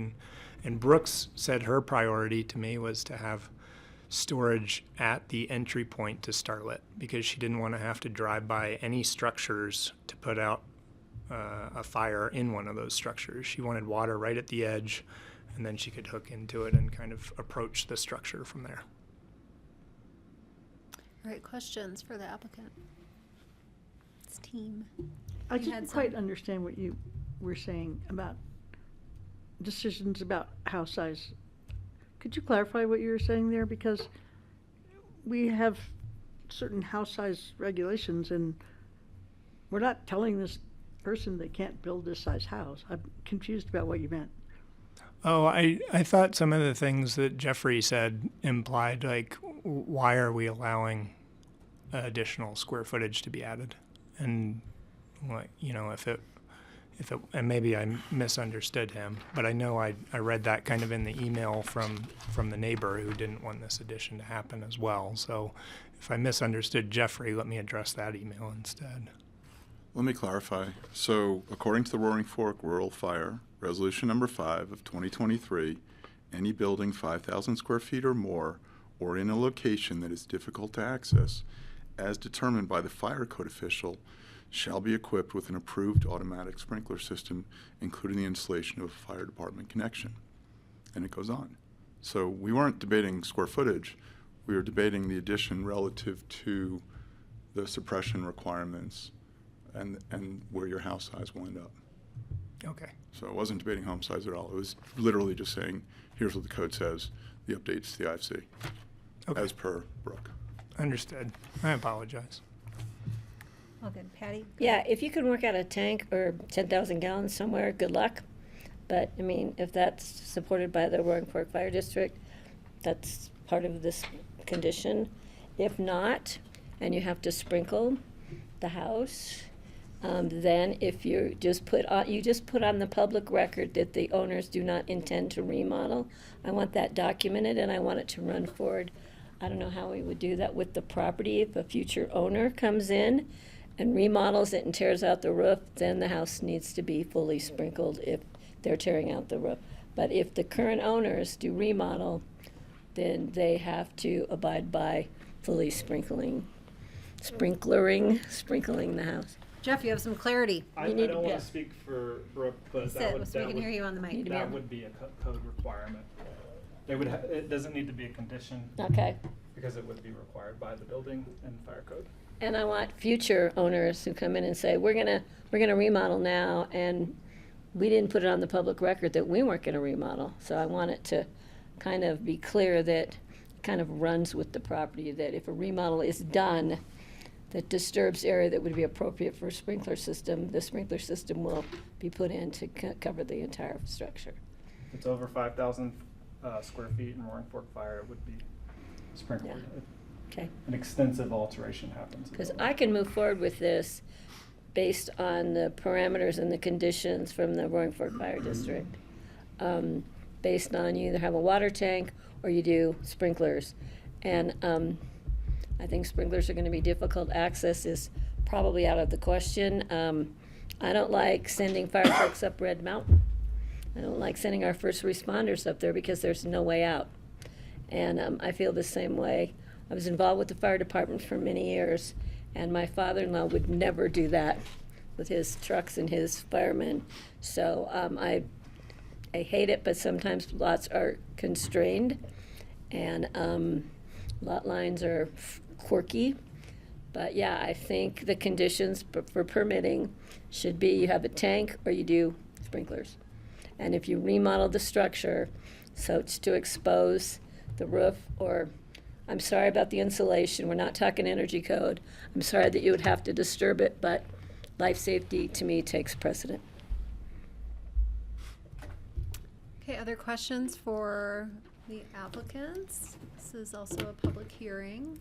[SPEAKER 15] And Brooks said her priority to me was to have storage at the entry point to Starlit because she didn't want to have to drive by any structures to put out a fire in one of those structures. She wanted water right at the edge, and then she could hook into it and kind of approach the structure from there.
[SPEAKER 1] All right, questions for the applicant? It's team.
[SPEAKER 5] I didn't quite understand what you were saying about decisions about house size. Could you clarify what you were saying there? Because we have certain house size regulations, and we're not telling this person they can't build this size house. I'm confused about what you meant.
[SPEAKER 15] Oh, I thought some of the things that Jeffrey said implied, like, why are we allowing additional square footage to be added? And, what, you know, if it, and maybe I misunderstood him, but I know I read that kind of in the email from the neighbor who didn't want this addition to happen as well. So if I misunderstood Jeffrey, let me address that email instead.
[SPEAKER 6] Let me clarify. So, according to the Roaring Fork Rural Fire, Resolution Number 5 of 2023, any building 5,000 square feet or more, or in a location that is difficult to access, as determined by the fire code official, shall be equipped with an approved automatic sprinkler system, including the installation of a fire department connection. And it goes on. So we weren't debating square footage. We were debating the addition relative to the suppression requirements and where your house size will end up.
[SPEAKER 15] Okay.
[SPEAKER 6] So it wasn't debating home size at all. It was literally just saying, here's what the code says, the updates to the IFC, as per Brooke.
[SPEAKER 15] Understood. I apologize.
[SPEAKER 1] All good. Patty?
[SPEAKER 4] Yeah, if you can work out a tank or 10,000 gallons somewhere, good luck. But, I mean, if that's supported by the Roaring Fork Fire District, that's part of this condition. If not, and you have to sprinkle the house, then if you just put on the public record that the owners do not intend to remodel, I want that documented and I want it to run forward. I don't know how we would do that with the property. If a future owner comes in and remodels it and tears out the roof, then the house needs to be fully sprinkled if they're tearing out the roof. But if the current owners do remodel, then they have to abide by fully sprinkling the house.
[SPEAKER 1] Jeff, you have some clarity.
[SPEAKER 12] I
[SPEAKER 4] You need
[SPEAKER 12] don't
[SPEAKER 4] to-
[SPEAKER 12] want
[SPEAKER 4] yeah.
[SPEAKER 12] to speak for Brooke, but
[SPEAKER 1] Sit, so we can hear you on the mic.
[SPEAKER 12] that would be a code requirement. They would, it doesn't need to be a condition.
[SPEAKER 4] Okay.
[SPEAKER 12] Because it would be required by the building and fire code.
[SPEAKER 4] And I want future owners who come in and say, we're gonna remodel now, and we didn't put it on the public record that we weren't gonna remodel. So I want it to kind of be clear that it kind of runs with the property, that if a remodel is done that disturbs area that would be appropriate for a sprinkler system, the sprinkler system will be put in to cover the entire structure.
[SPEAKER 12] If it's over 5,000 square feet in Roaring Fork Fire, it would be sprinkled.
[SPEAKER 4] Okay.
[SPEAKER 12] An extensive alteration happens.
[SPEAKER 4] Because I can move forward with this based on the parameters and the conditions from the Roaring Fork Fire District. Based on you either have a water tank or you do sprinklers. And I think sprinklers are going to be difficult. Access is probably out of the question. I don't like sending fire trucks up Red Mountain. I don't like sending our first responders up there because there's no way out. And I feel the same way. I was involved with the fire department for many years, and my father-in-law would never do that with his trucks and his firemen. So I hate it, but sometimes lots are constrained, and lot lines are quirky. But yeah, I think the conditions for permitting should be you have a tank or you do sprinklers. And if you remodel the structure, so it's to expose the roof, or I'm sorry about the insulation, we're not talking energy code. I'm sorry that you would have to disturb it, but life safety to me takes precedent.
[SPEAKER 1] Okay, other questions for the applicants? This is also a public hearing.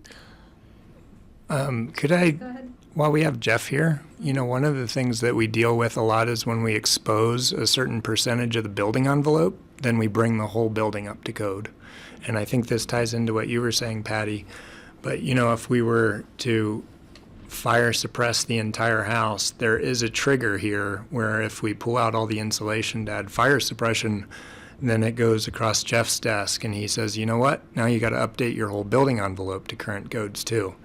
[SPEAKER 15] Could I,
[SPEAKER 1] Go ahead.
[SPEAKER 15] while we have Jeff here, you know, one of the things that we deal with a lot is when we expose a certain percentage of the building envelope, then we bring the whole building up to code. And I think this ties into what you were saying, Patty. But, you know, if we were to fire suppress the entire house, there is a trigger here where if we pull out all the insulation to add fire suppression, then it goes across Jeff's desk and he says, you know what, now you got to update your whole building envelope to current codes too.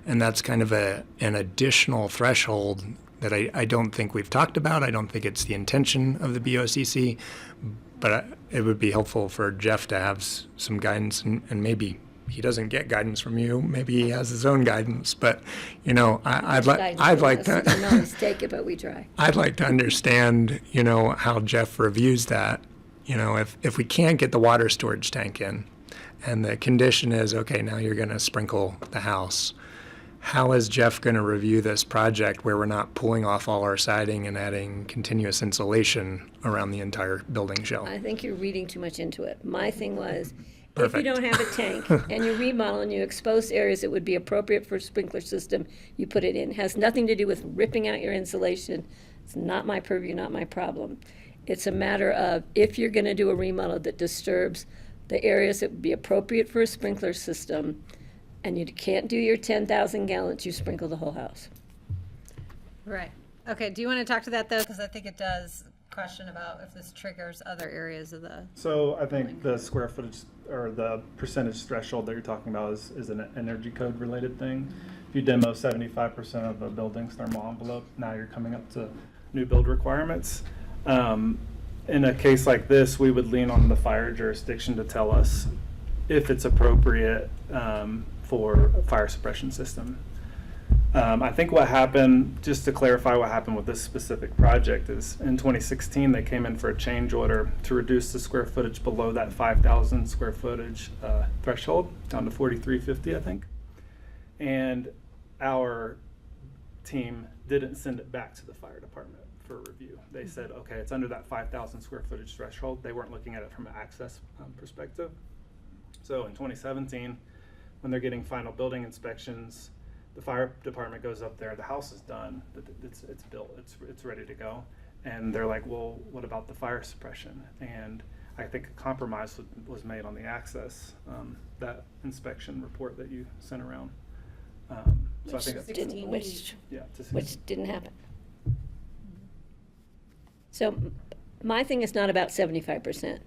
[SPEAKER 15] And that's kind of an additional threshold that I don't think we've talked about. I don't think it's the intention of the BoCC, but it would be helpful for Jeff to have some guidance, and maybe he doesn't get guidance from you. Maybe he has his own guidance, but you know, I'd like to.
[SPEAKER 4] We always take it, but we try.
[SPEAKER 15] I'd like to understand, you know, how Jeff reviews that. You know, if we can't get the water storage tank in, and the condition is okay, now you're going to sprinkle the house. how is Jeff going to review this project where we're not pulling off all our siding and adding continuous insulation around the entire building shell?
[SPEAKER 4] I think you're reading too much into it. My thing was, if you
[SPEAKER 15] Perfect.
[SPEAKER 4] don't have a tank and you remodel and you expose areas that would be appropriate for a sprinkler system, you put it in. It has nothing to do with ripping out your insulation. It's not my purview, not my problem. It's a matter of if you're going to do a remodel that disturbs the areas that would be appropriate for a sprinkler system, and you can't do your 10,000 gallons, you sprinkle the whole house.
[SPEAKER 1] Right. Okay, do you want to talk to that, though? Because I think it does question about if this triggers other areas of the...
[SPEAKER 12] So I think the square footage or the percentage threshold that you're talking about is an energy code related thing. If you demo 75% of a building's thermal envelope, now you're coming up to new build requirements. In a case like this, we would lean on the fire jurisdiction to tell us if it's appropriate for a fire suppression system. I think what happened, just to clarify what happened with this specific project, is in 2016 they came in for a change order to reduce the square footage below that 5,000 square footage threshold down to 4,350, I think. And our team didn't send it back to the fire department for review. They said, okay, it's under that 5,000 square footage threshold. They weren't looking at it from an access perspective. So in 2017, when they're getting final building inspections, the fire department goes up there, the house is done, it's built, it's ready to go. And they're like, well, what about the fire suppression? And I think a compromise was made on the access, that inspection report that you sent around. So I think that's,
[SPEAKER 4] which didn't happen. So my thing is not about 75%.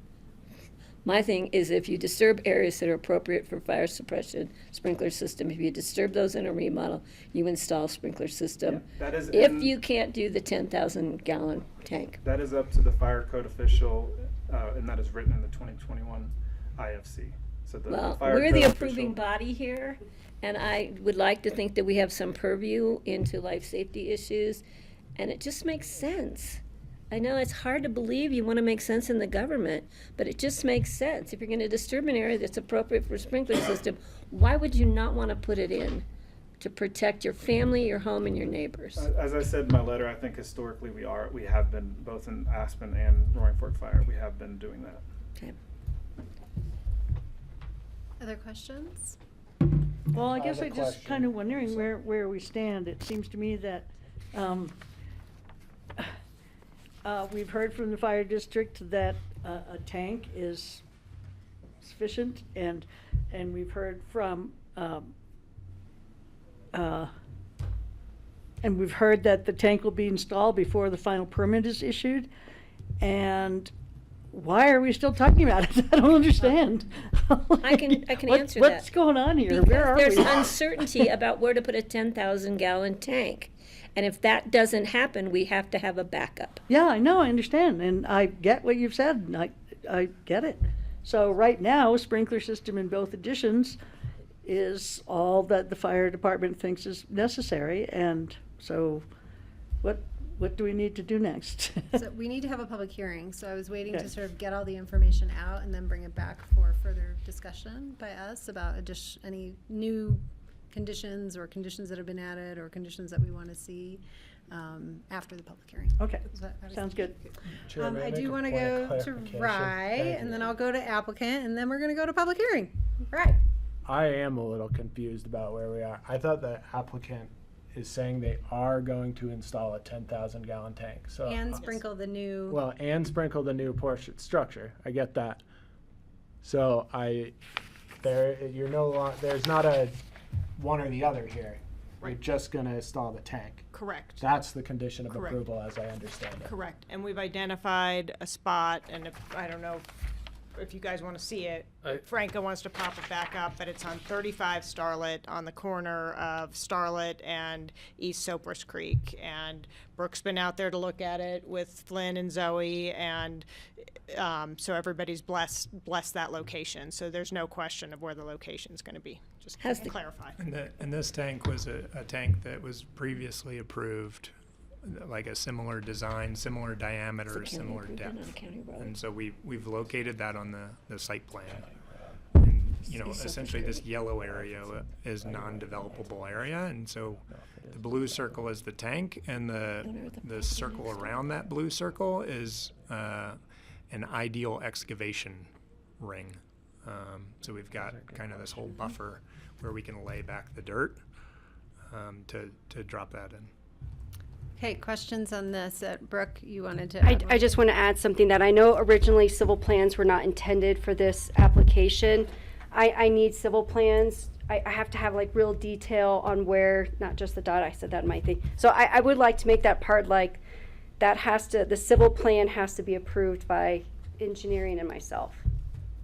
[SPEAKER 4] My thing is if you disturb areas that are appropriate for fire suppression sprinkler system, if you disturb those in a remodel, you install a sprinkler system.
[SPEAKER 12] Yeah, that is
[SPEAKER 4] if you can't do the 10,000 gallon tank.
[SPEAKER 12] That is up to the fire code official, and that is written in the 2021 IFC. So
[SPEAKER 4] Well,
[SPEAKER 12] fire
[SPEAKER 4] we're
[SPEAKER 12] code
[SPEAKER 4] the
[SPEAKER 12] official-
[SPEAKER 4] approving body here, and I would like to think that we have some purview into life safety issues, and it just makes sense. I know it's hard to believe you want to make sense in the government, but it just makes sense. If you're going to disturb an area that's appropriate for a sprinkler system, why would you not want to put it in to protect your family, your home, and your neighbors?
[SPEAKER 12] As I said in my letter, I think historically we have been, both in Aspen and Roaring Fork Fire, we have been doing that.
[SPEAKER 4] Okay.
[SPEAKER 1] Other questions?
[SPEAKER 5] Well, I guess
[SPEAKER 3] have a
[SPEAKER 5] I'm just
[SPEAKER 3] question.
[SPEAKER 5] kind of wondering where we stand. It seems to me that we've heard from the fire district that a tank is sufficient, and we've heard from and we've heard that the tank will be installed before the final permit is issued. And why are we still talking about it? I don't understand.
[SPEAKER 4] I can answer that.
[SPEAKER 5] What's going on here? Where are
[SPEAKER 4] There's
[SPEAKER 5] we?
[SPEAKER 4] uncertainty about where to put a 10,000 gallon tank. And if that doesn't happen, we have to have a backup.
[SPEAKER 5] Yeah, I know, I understand, and I get what you've said, and I get it. So right now, sprinkler system in both additions is all that the fire department thinks is necessary, and so what do we need to do next?
[SPEAKER 1] So we need to have a public hearing, so I was waiting
[SPEAKER 5] Okay.
[SPEAKER 1] to sort of get all the information out and then bring it back for further discussion by us about any new conditions or conditions that have been added or conditions that we want to see after the public hearing.
[SPEAKER 5] Okay,
[SPEAKER 1] How does
[SPEAKER 5] sounds
[SPEAKER 1] that-
[SPEAKER 5] good.
[SPEAKER 3] Chair, may
[SPEAKER 1] I
[SPEAKER 3] make
[SPEAKER 1] do
[SPEAKER 3] a
[SPEAKER 1] want to
[SPEAKER 3] point of
[SPEAKER 1] go to
[SPEAKER 3] clarification?
[SPEAKER 1] Rye,
[SPEAKER 3] Thank
[SPEAKER 1] and
[SPEAKER 3] you.
[SPEAKER 1] then I'll go to applicant, and then we're going to go to public hearing. Right.
[SPEAKER 3] I am a little confused about where we are. I thought the applicant is saying they are going to install a 10,000 gallon tank. So
[SPEAKER 1] And sprinkle the new.
[SPEAKER 3] well, and sprinkle the new portion structure. I get that. So there's not a one or the other here. We're just going to install the tank.
[SPEAKER 14] Correct.
[SPEAKER 3] That's the condition of
[SPEAKER 14] Correct.
[SPEAKER 3] approval, as I understand it.
[SPEAKER 14] Correct. And we've identified a spot, and I don't know if you guys want to see it. Franca wants to pop it back up, but it's on 35 Starlet on the corner of Starlet and East Sopris Creek. And Brooke's been out there to look at it with Flynn and Zoe, and so everybody's blessed that location. So there's no question of where the location's going to be. Just to clarify.
[SPEAKER 15] And this tank was a tank that was previously approved, like a similar design, similar diameter, similar depth. And so we've located that on the site plan. And you know, essentially this yellow area is non-developable area, and so the blue circle is the tank, and the circle around that blue circle is an ideal excavation ring. So we've got kind of this whole buffer where we can lay back the dirt to drop that in.
[SPEAKER 1] Okay, questions on this? Brooke, you wanted to add
[SPEAKER 11] I just want to add something that I know originally civil plans were not intended for this application. I need civil plans. I have to have like real detail on where, not just the dot, I said that in my thing. So I would like to make that part like, that has to, the civil plan has to be approved by engineering and myself.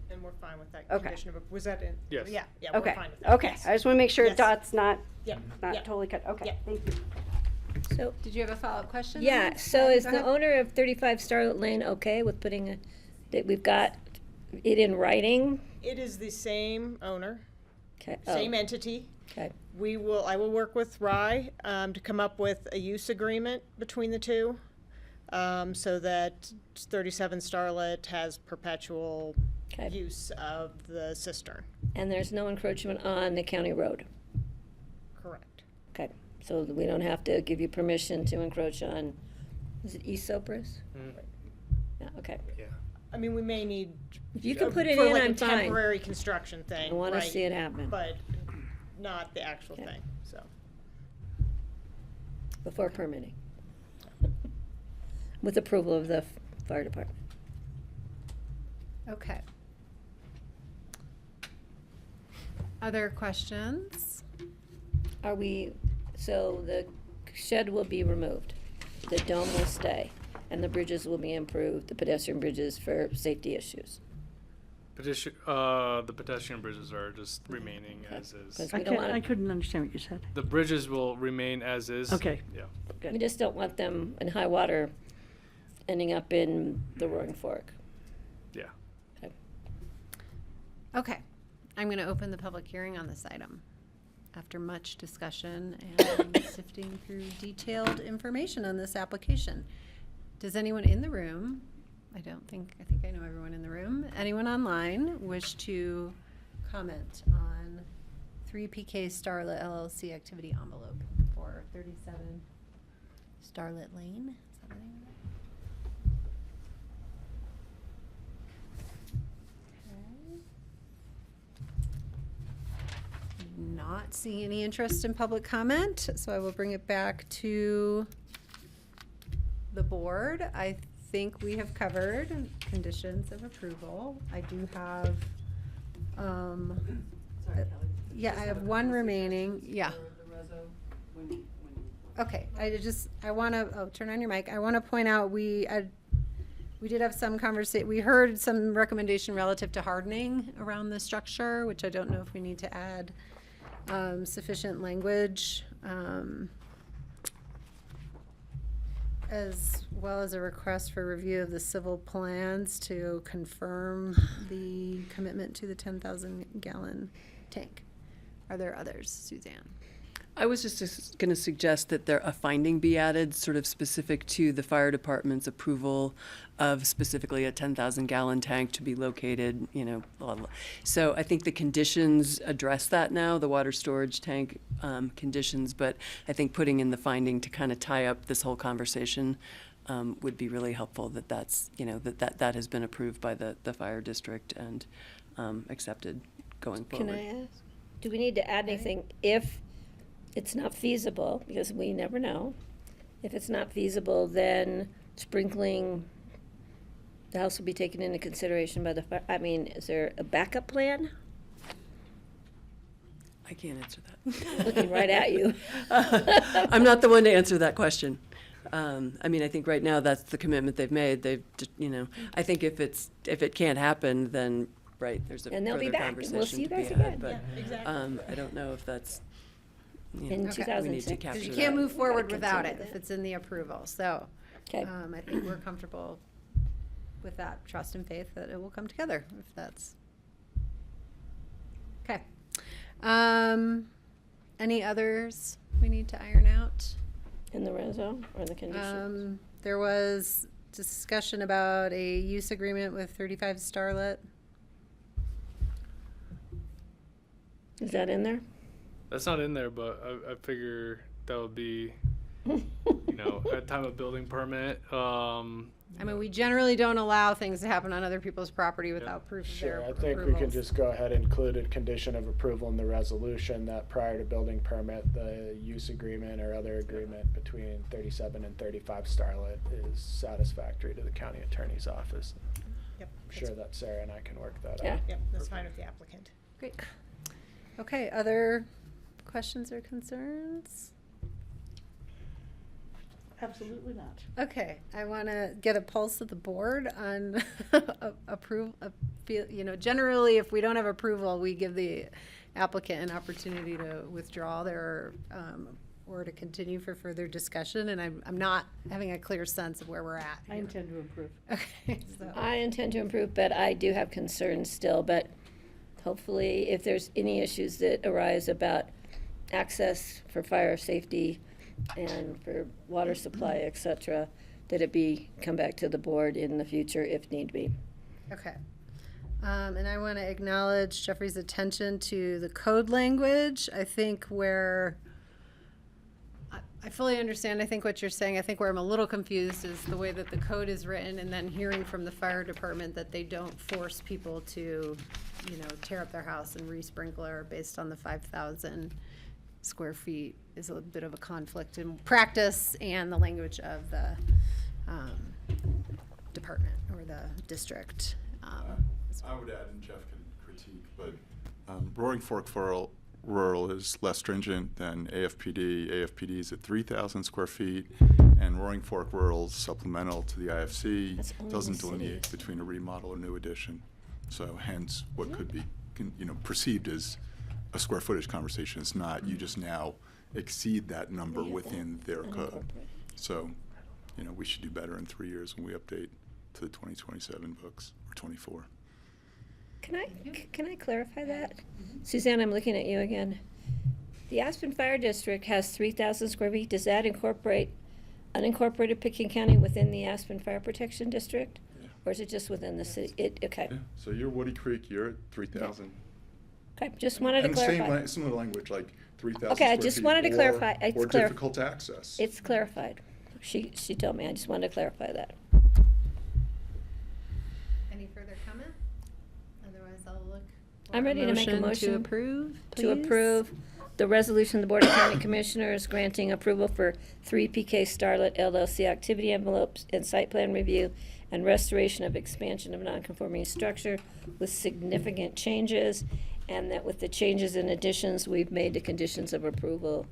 [SPEAKER 14] And we're fine with that
[SPEAKER 11] Okay.
[SPEAKER 14] condition of, was that in?
[SPEAKER 10] Yes.
[SPEAKER 14] Yeah, we're
[SPEAKER 11] Okay,
[SPEAKER 14] fine with that.
[SPEAKER 11] okay. I just want to make sure
[SPEAKER 14] Yes.
[SPEAKER 11] dot's not,
[SPEAKER 14] Yep,
[SPEAKER 11] not
[SPEAKER 14] yep.
[SPEAKER 11] totally cut. Okay,
[SPEAKER 14] Yep.
[SPEAKER 11] thank you.
[SPEAKER 4] So,
[SPEAKER 1] Did you have a follow-up question? on
[SPEAKER 4] yeah,
[SPEAKER 1] this?
[SPEAKER 4] so is
[SPEAKER 1] Go
[SPEAKER 4] the
[SPEAKER 1] ahead.
[SPEAKER 4] owner of 35 Starlet Lane okay with putting that we've got it in writing?
[SPEAKER 14] It is the same owner,
[SPEAKER 4] Okay.
[SPEAKER 14] same entity.
[SPEAKER 4] Okay.
[SPEAKER 14] I will work with Rye to come up with a use agreement between the two, so that 37 Starlet has perpetual
[SPEAKER 4] Okay.
[SPEAKER 14] use of the cistern.
[SPEAKER 4] And there's no encroachment on the county road?
[SPEAKER 14] Correct.
[SPEAKER 4] Okay, so we don't have to give you permission to encroach on, is it East Cypress? Yeah, okay.
[SPEAKER 14] Yeah. I mean, we may need.
[SPEAKER 4] If you can put it
[SPEAKER 14] for
[SPEAKER 4] in,
[SPEAKER 14] like
[SPEAKER 4] I'm
[SPEAKER 14] a
[SPEAKER 4] fine.
[SPEAKER 14] temporary construction thing.
[SPEAKER 4] I wanna
[SPEAKER 14] right,
[SPEAKER 4] see it happen.
[SPEAKER 14] But not the actual thing, so.
[SPEAKER 4] Before permitting. With approval of the fire department.
[SPEAKER 1] Okay. Other questions?
[SPEAKER 4] Are we, so the shed will be removed, the dome will stay, and the bridges will be improved, the pedestrian bridges for safety issues?
[SPEAKER 10] The pedestrian bridges are just remaining as is.
[SPEAKER 4] 'Cause we don't wanna-
[SPEAKER 5] I couldn't understand what you said.
[SPEAKER 10] The bridges will remain as is.
[SPEAKER 5] Okay.
[SPEAKER 10] Yeah.
[SPEAKER 4] We just don't want them in high water ending up in the Roaring Fork.
[SPEAKER 10] Yeah.
[SPEAKER 4] Okay.
[SPEAKER 1] Okay, I'm going to open the public hearing on this item. After much discussion and sifting through detailed information on this application. Does anyone in the room, I think I know everyone in the room, anyone online wish to comment on 3PK Starlit LLC activity envelope for 37 Starlit Lane? Is that the name of it? Not seeing any interest in public comment, so I will bring it back to the board. I think we have covered conditions of approval. I do have, yeah, I have one remaining, yeah. Okay, I want to, turn on your mic. I want to point out, we did have some we heard some recommendation relative to hardening around the structure, which I don't know if we need to add sufficient language, as well as a request for review of the civil plans to confirm the commitment to the 10,000 gallon tank. Are there others, Suzanne?
[SPEAKER 16] I was just going to suggest that a finding be added, sort of specific to the fire department's approval of specifically a 10,000 gallon tank to be located, blah, blah, blah. So I think the conditions address that now, the water storage tank conditions, but I think putting in the finding to kind of tie up this whole conversation would be really helpful, that's, that has been approved by the fire district and accepted going forward.
[SPEAKER 4] Can I ask, do we need to add anything if it's not feasible, because we never know. If it's not feasible, then sprinkling, the house will be taken into consideration by the fire. I mean, is there a backup plan?
[SPEAKER 16] I can't answer that.
[SPEAKER 4] Looking right at you.
[SPEAKER 16] I'm not the one to answer that question. I mean, I think right now that's the commitment they've made. I think if it can't happen, then, right, there's a
[SPEAKER 4] And they'll be
[SPEAKER 16] further
[SPEAKER 4] back, and
[SPEAKER 16] conversation
[SPEAKER 4] we'll see you
[SPEAKER 16] to be
[SPEAKER 4] guys
[SPEAKER 16] had,
[SPEAKER 4] again.
[SPEAKER 16] but,
[SPEAKER 4] Yeah, exactly.
[SPEAKER 16] I don't know if that's,
[SPEAKER 4] In
[SPEAKER 16] we need to
[SPEAKER 4] 2006.
[SPEAKER 16] capture
[SPEAKER 1] You
[SPEAKER 16] that.
[SPEAKER 1] can't move forward
[SPEAKER 4] Gotta
[SPEAKER 1] without it
[SPEAKER 4] consider
[SPEAKER 1] if it's in the approval, so.
[SPEAKER 4] Okay.
[SPEAKER 1] I think we're comfortable with that trust and faith that it will come together, if that's. Okay. Any others we need to iron out?
[SPEAKER 4] In the reso or the conditions?
[SPEAKER 1] There was discussion about a use agreement with 35 Starlit.
[SPEAKER 4] Is that in there?
[SPEAKER 10] That's not in there, but I figure that would be, at time of building permit.
[SPEAKER 1] I mean, we generally don't allow things to happen on other people's property without proof of their
[SPEAKER 3] Sure, I think we can
[SPEAKER 1] approvals.
[SPEAKER 3] just go ahead and include a condition of approval in the resolution that prior to building permit, the use agreement or other agreement between 37 and 35 Starlet is satisfactory to the county attorney's office.
[SPEAKER 14] Yep.
[SPEAKER 3] I'm sure that Sarah and I can work that
[SPEAKER 4] Yeah.
[SPEAKER 3] out.
[SPEAKER 14] Yep, that's fine with the applicant.
[SPEAKER 1] Great. Okay, other questions or concerns?
[SPEAKER 5] Absolutely not.
[SPEAKER 1] Okay, I want to get a pulse of the board on approve. Generally, if we don't have approval, we give the applicant an opportunity to withdraw their or to continue for further discussion. And I'm not having a clear sense of where we're at.
[SPEAKER 5] I intend to approve.
[SPEAKER 1] Okay, so
[SPEAKER 4] I intend to improve, but I do have concerns still, but hopefully if there's any issues that arise about access for fire safety and for water supply, et cetera, that it come back to the board in the future if need be.
[SPEAKER 1] okay. And I want to acknowledge Jeffrey's attention to the code language. I think where I fully understand, I think what you're saying. I think where I'm a little confused is the way that the code is written and then hearing from the fire department that they don't force people to, tear up their house and re-sprinkler based on the 5,000 square feet is a bit of a conflict in practice and the language of the department or the district.
[SPEAKER 6] I would add, and Jeff can critique, but Roaring Fork Rural is less stringent than AFPD. AFPD is at 3,000 square feet, and Roaring Fork Rural is supplemental to the IFC.
[SPEAKER 4] That's only
[SPEAKER 6] Doesn't
[SPEAKER 4] the
[SPEAKER 6] delineate
[SPEAKER 4] cities.
[SPEAKER 6] between a remodel or new addition. So hence, what could be, perceived as a square footage conversation is not. You just now exceed that number within their code. So, we should do better in 3 years when we update to the 2027 books, or 24.
[SPEAKER 4] Can I clarify that? Suzanne, I'm looking at you again. The Aspen Fire District has 3,000 square feet. Does that incorporate unincorporated Pitkin County within the Aspen Fire Protection District? Or is it just within the city? Okay.
[SPEAKER 6] Yeah. So you're Woody Creek, you're at 3,000.
[SPEAKER 4] Okay, just wanted to
[SPEAKER 6] And
[SPEAKER 4] clarify.
[SPEAKER 6] similar language, like 3,000
[SPEAKER 4] Okay, I
[SPEAKER 6] square
[SPEAKER 4] just
[SPEAKER 6] feet
[SPEAKER 4] wanted to clarify.
[SPEAKER 6] Or difficult access.
[SPEAKER 4] It's clarified. She told me. I just wanted to clarify that.
[SPEAKER 1] Any further comment? Otherwise, I'll look. for
[SPEAKER 4] I'm ready to make a motion
[SPEAKER 1] to approve.
[SPEAKER 4] to
[SPEAKER 1] please.
[SPEAKER 4] approve the resolution of the Board of County Commissioners granting approval for 3 PK Starlet LLC activity envelopes and site plan review and restoration of expansion of nonconforming structure with significant changes, and that with the changes and additions we've made to conditions of approval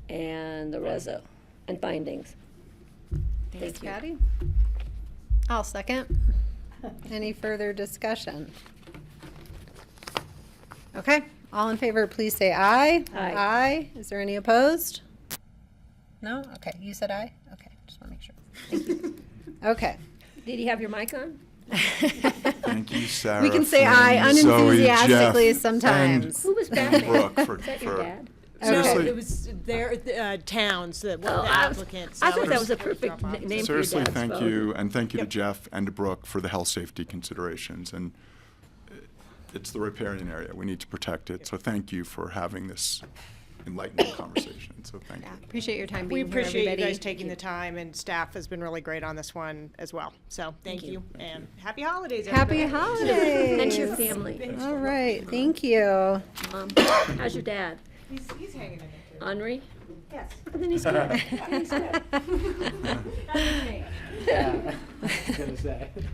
[SPEAKER 4] and the reso and findings.
[SPEAKER 1] Thanks,
[SPEAKER 4] Thank you.
[SPEAKER 1] Patty. I'll second. Any further discussion? Okay, all in favor, please say aye.
[SPEAKER 4] Aye.
[SPEAKER 1] Aye. Is there any opposed? No? Okay, you said aye? Okay, just want to make sure. Thank you. Okay.
[SPEAKER 4] Did you have your mic on?
[SPEAKER 6] Thank you, Sarah.
[SPEAKER 1] We can say
[SPEAKER 6] Flynn,
[SPEAKER 1] aye
[SPEAKER 6] Zoe,
[SPEAKER 1] unenthusiastically
[SPEAKER 6] Jeff,
[SPEAKER 1] sometimes.
[SPEAKER 4] Who was
[SPEAKER 6] and
[SPEAKER 4] Batman?
[SPEAKER 6] Brooke for,
[SPEAKER 4] Is that your
[SPEAKER 6] for
[SPEAKER 4] dad?
[SPEAKER 14] No,
[SPEAKER 6] seriously,
[SPEAKER 14] it was their towns that were
[SPEAKER 4] Oh,
[SPEAKER 14] the
[SPEAKER 4] I was-
[SPEAKER 14] applicants.
[SPEAKER 4] I
[SPEAKER 14] so
[SPEAKER 4] thought that
[SPEAKER 14] it
[SPEAKER 4] was a perfect
[SPEAKER 14] drop-off.
[SPEAKER 4] name for your
[SPEAKER 6] seriously,
[SPEAKER 4] dad's
[SPEAKER 6] thank
[SPEAKER 4] phone.
[SPEAKER 6] you, and thank you to Jeff and to Brooke for the health safety considerations. And it's the riparian area. We need to protect it. So thank you for having this enlightening conversation. So thank you.
[SPEAKER 1] Appreciate your time
[SPEAKER 14] We
[SPEAKER 1] being here,
[SPEAKER 14] appreciate you
[SPEAKER 1] everybody.
[SPEAKER 14] guys taking the time, and staff has been really great on this one as well. So thank you, and happy holidays,
[SPEAKER 1] Happy
[SPEAKER 14] everybody.
[SPEAKER 1] holidays.
[SPEAKER 4] And to your family.
[SPEAKER 1] All right, thank you.
[SPEAKER 4] How's your dad?
[SPEAKER 14] He's hanging in there.
[SPEAKER 4] Henri?
[SPEAKER 14] Yes.
[SPEAKER 4] Then he's good. He's good.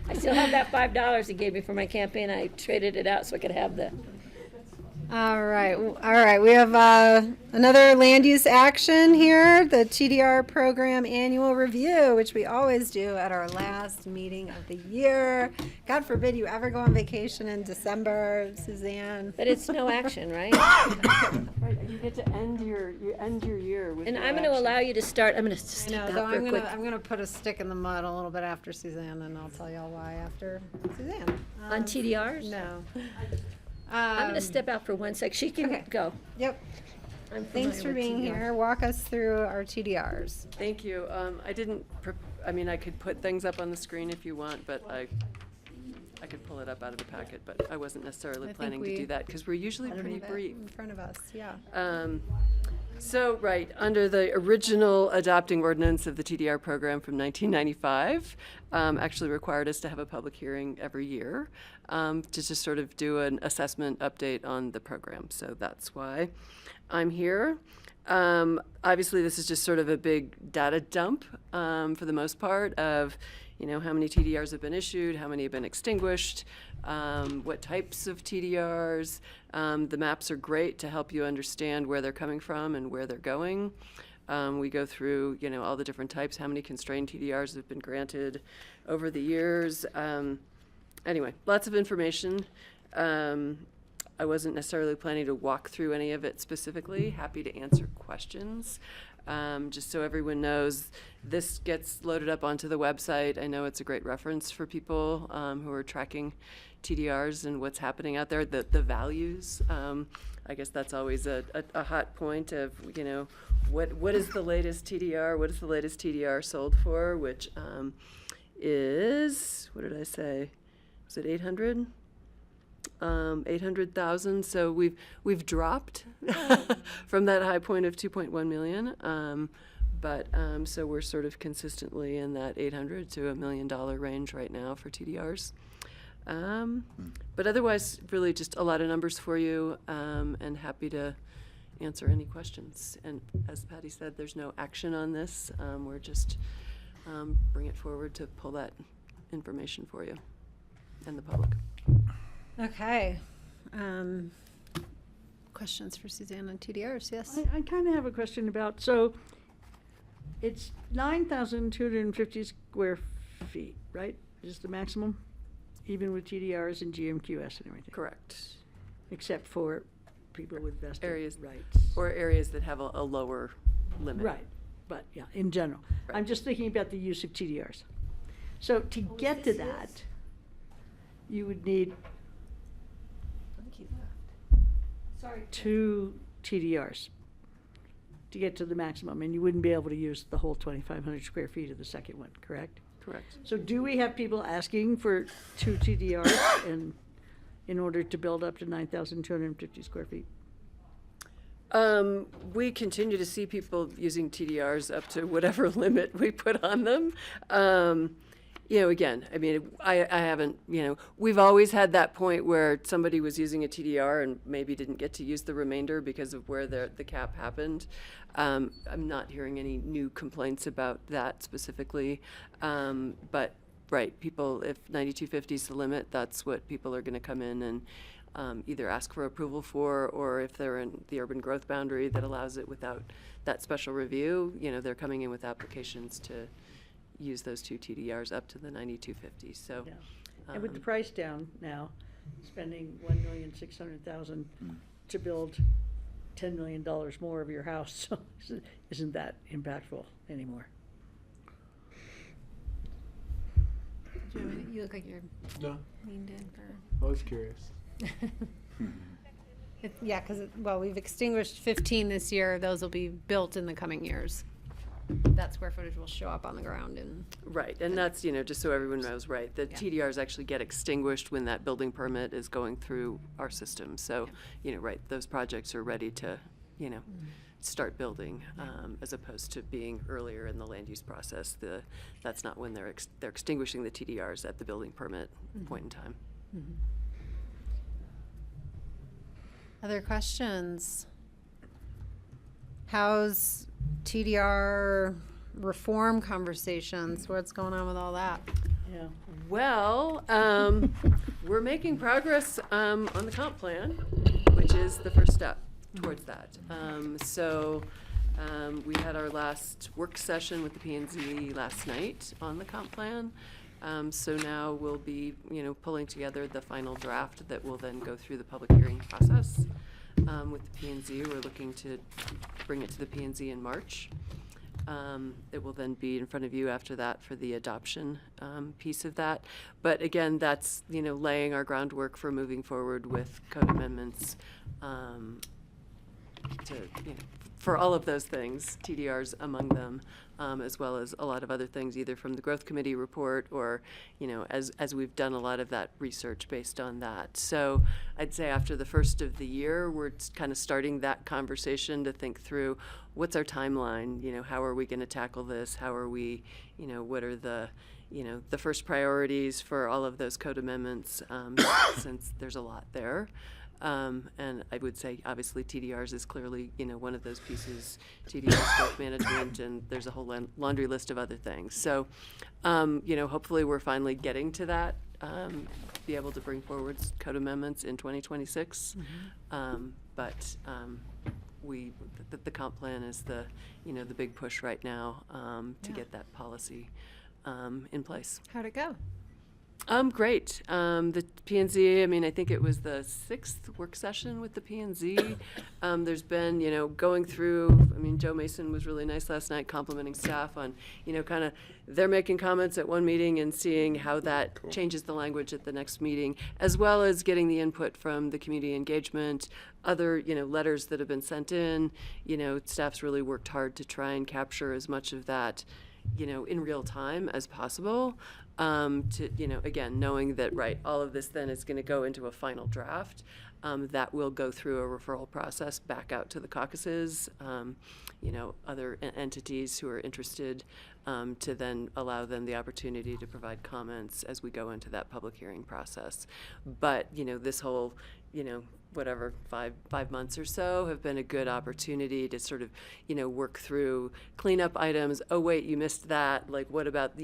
[SPEAKER 4] I still have that $5 he gave me for my campaign. I traded it out so I could have the.
[SPEAKER 1] All right, we have another land use action here, the TDR program annual review, which we always do at our last meeting of the year. God forbid you ever go on vacation in December, Suzanne.
[SPEAKER 4] But it's no action, right?
[SPEAKER 16] Right, you get to end your year with.
[SPEAKER 4] And
[SPEAKER 16] no
[SPEAKER 4] I'm going to
[SPEAKER 16] action.
[SPEAKER 4] allow you to start. I'm going to
[SPEAKER 1] I
[SPEAKER 4] step
[SPEAKER 1] know,
[SPEAKER 4] out
[SPEAKER 1] though
[SPEAKER 4] for a quick.
[SPEAKER 1] I'm gonna put a stick in the mud a little bit after Suzanne, and I'll tell y'all why after Suzanne.
[SPEAKER 4] On TDRs?
[SPEAKER 1] No.
[SPEAKER 4] I'm going to step out for 1 sec. She can
[SPEAKER 1] okay.
[SPEAKER 4] go.
[SPEAKER 1] Yep.
[SPEAKER 4] I'm
[SPEAKER 1] Thanks for
[SPEAKER 4] familiar with
[SPEAKER 1] being
[SPEAKER 4] TDR.
[SPEAKER 1] here. Walk us through our TDRs.
[SPEAKER 16] Thank you. I didn't, I mean, I could put things up on the screen if you want, but I I could pull it up out of the packet, but I wasn't necessarily
[SPEAKER 1] I think
[SPEAKER 16] planning to
[SPEAKER 1] we-
[SPEAKER 16] do that because we're usually
[SPEAKER 1] I don't
[SPEAKER 16] pretty
[SPEAKER 1] have it
[SPEAKER 16] brief.
[SPEAKER 1] in front of us, yeah.
[SPEAKER 16] So, right, under the original adopting ordinance of the TDR program from 1995, actually required us to have a public hearing every year to just sort of do an assessment update on the program. So that's why I'm here. Obviously, this is just sort of a big data dump for the most part of, you know, how many TDRs have been issued, how many have been extinguished, what types of TDRs. The maps are great to help you understand where they're coming from and where they're going. We go through, you know, all the different types, how many constrained TDRs have been granted over the years. Anyway, lots of information. I wasn't necessarily planning to walk through any of it specifically. Happy to answer questions. Just so everyone knows, this gets loaded up onto the website. I know it's a great reference for people who are tracking TDRs and what's happening out there, the values. I guess that's always a hot point of, you know, what is the latest TDR? What is the latest TDR sold for? Which is, what did I say? Was it 800? 800,000. So we've dropped from that high point of 2.1 million. So we're sort of consistently in that $800 to $1 million range right now for TDRs. But otherwise, really just a lot of numbers for you, and happy to answer any questions. And as Patty said, there's no action on this. We're just bring it forward to pull that information for you and the public.
[SPEAKER 1] Okay. Questions for Suzanne on TDRs? Yes.
[SPEAKER 5] I kind of have a question about, so it's 9,250 square feet, right? Is the maximum, even with TDRs and GMQS and everything?
[SPEAKER 16] Correct.
[SPEAKER 5] Except for people with vested
[SPEAKER 16] Areas,
[SPEAKER 5] rights.
[SPEAKER 16] or areas that have a lower limit.
[SPEAKER 5] Right, but yeah, in general.
[SPEAKER 16] Right.
[SPEAKER 5] I'm just thinking about the use of TDRs. So to get to that, you would need two TDRs to get to the maximum, and you wouldn't be able to use the whole 2,500 square feet of the second one, correct?
[SPEAKER 16] Correct.
[SPEAKER 5] So do we have people asking for two TDRs in order to build up to 9,250 square feet?
[SPEAKER 16] We continue to see people using TDRs up to whatever limit we put on them. You know, again, I mean, I haven't, you know, we've always had that point where somebody was using a TDR and maybe didn't get to use the remainder because of where the cap happened. I'm not hearing any new complaints about that specifically. But, right, people, if 9250 is the limit, that's what people are going to come in and either ask for approval for, or if they're in the urban growth boundary that allows it without that special review, you know, they're coming in with applications to use those two TDRs up to the 9250. So,
[SPEAKER 5] Yeah. And with the price down now, spending $1,600,000 to build $10 million more of your house, so isn't that impactful anymore?
[SPEAKER 1] You look like you're
[SPEAKER 3] No.
[SPEAKER 1] leaned in for.
[SPEAKER 3] I was curious.
[SPEAKER 1] Yeah, because, well, we've extinguished 15 this year. Those will be built in the coming years. That square footage will show up on the ground and.
[SPEAKER 16] right, and that's, you know, just so everyone knows, right, the
[SPEAKER 1] Yeah.
[SPEAKER 16] TDRs actually get extinguished when that building permit is going through our system. So, you know, right, those projects are ready to, you know, start building, as opposed to being earlier in the land use process. That's not when they're extinguishing the TDRs at the building permit point in time.
[SPEAKER 1] Other questions? How's TDR reform conversations? What's going on with all that?
[SPEAKER 5] Yeah.
[SPEAKER 16] Well, we're making progress on the comp plan, which is the first step towards that. We had our last work session with the P&Z last night on the comp plan. So now we'll be, you know, pulling together the final draft that will then go through the public hearing process with the P&Z. We're looking to bring it to the P&Z in March. It will then be in front of you after that for the adoption piece of that. But again, that's, you know, laying our groundwork for moving forward with code amendments to, you know, for all of those things, TDRs among them, as well as a lot of other things, either from the growth committee report or, as we've done a lot of that research based on that. So I'd say after the first of the year, we're kind of starting that conversation to think through what's our timeline, how are we going to tackle this? How are we, what are the first priorities for all of those code amendments, since there's a lot there. And I would say, obviously, TDRs is clearly, one of those pieces, TDRs, growth management, and there's a whole laundry list of other things. So, hopefully we're finally getting to that, be able to bring forward code amendments in 2026. But the comp plan is the big push right now, to get that policy in place.
[SPEAKER 1] How'd it go?
[SPEAKER 16] Great. The P&Z, I think it was the 6th work session with the P&Z. There's been, going through, Joe Mason was really nice last night complimenting staff on, kind of, they're making comments at one meeting and seeing how that changes the language at the next meeting, as well as getting the input from the community engagement, other, letters that have been sent in. Staff's really worked hard to try and capture as much of that, in real time as possible. To, again, knowing that, all of this then is going to go into a final draft that will go through a referral process back out to the caucuses, other entities who are interested, to then allow them the opportunity to provide comments as we go into that public hearing process. But, this whole, whatever, five months or so have been a good opportunity to sort of, work through cleanup items. Oh, wait, you missed that. Like, what about,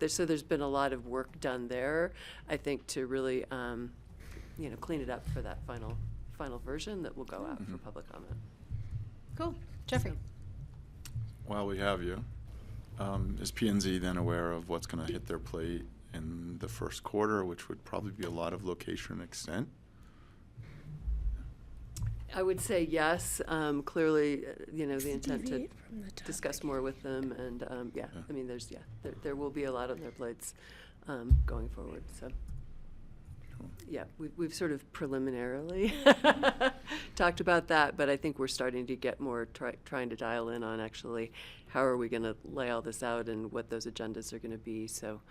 [SPEAKER 16] so there's been a lot of work done there, I think, to really, clean it up for that final version that will go out for public comment.
[SPEAKER 1] Cool. Jeffrey.
[SPEAKER 6] While we have you, is P&Z then aware of what's going to hit their plate in the first quarter, which would probably be a lot of location and extent?
[SPEAKER 16] I would say yes. Clearly, the intent to discuss more with them, and there will be a lot on their plates going forward. So, yeah, we've sort of preliminarily talked about that, but I think we're starting to get more trying to dial in on actually how are we going to lay all this out and what those agendas are going to be. So,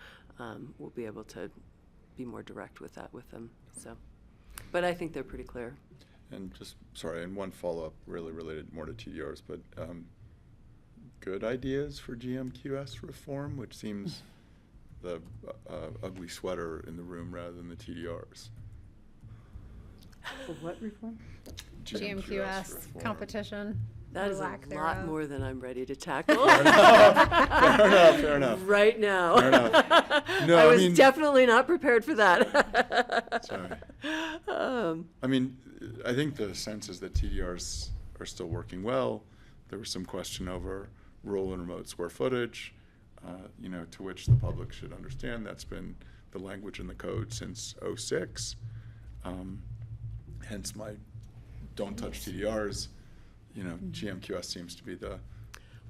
[SPEAKER 16] we'll be able to be more direct with that with them. So, but I think they're pretty clear.
[SPEAKER 6] And just, sorry, and one follow-up really related more to TDRs, but good ideas for GMQS reform, which seems the ugly sweater in the room rather than the TDRs.
[SPEAKER 5] For what reform?
[SPEAKER 1] GMQS
[SPEAKER 6] reform.
[SPEAKER 1] Competition.
[SPEAKER 16] That is a
[SPEAKER 1] lack
[SPEAKER 16] lot
[SPEAKER 1] thereof.
[SPEAKER 16] more than I'm ready to tackle.
[SPEAKER 6] Fair enough.
[SPEAKER 16] Right now.
[SPEAKER 6] Fair enough. No,
[SPEAKER 16] I was definitely not prepared for that.
[SPEAKER 6] Sorry. I think the sense is that TDRs are still working well. There was some question over rural and remote square footage, to which the public should understand that's been the language in the code since '06. Hence my don't touch TDRs. GMQS seems to be the...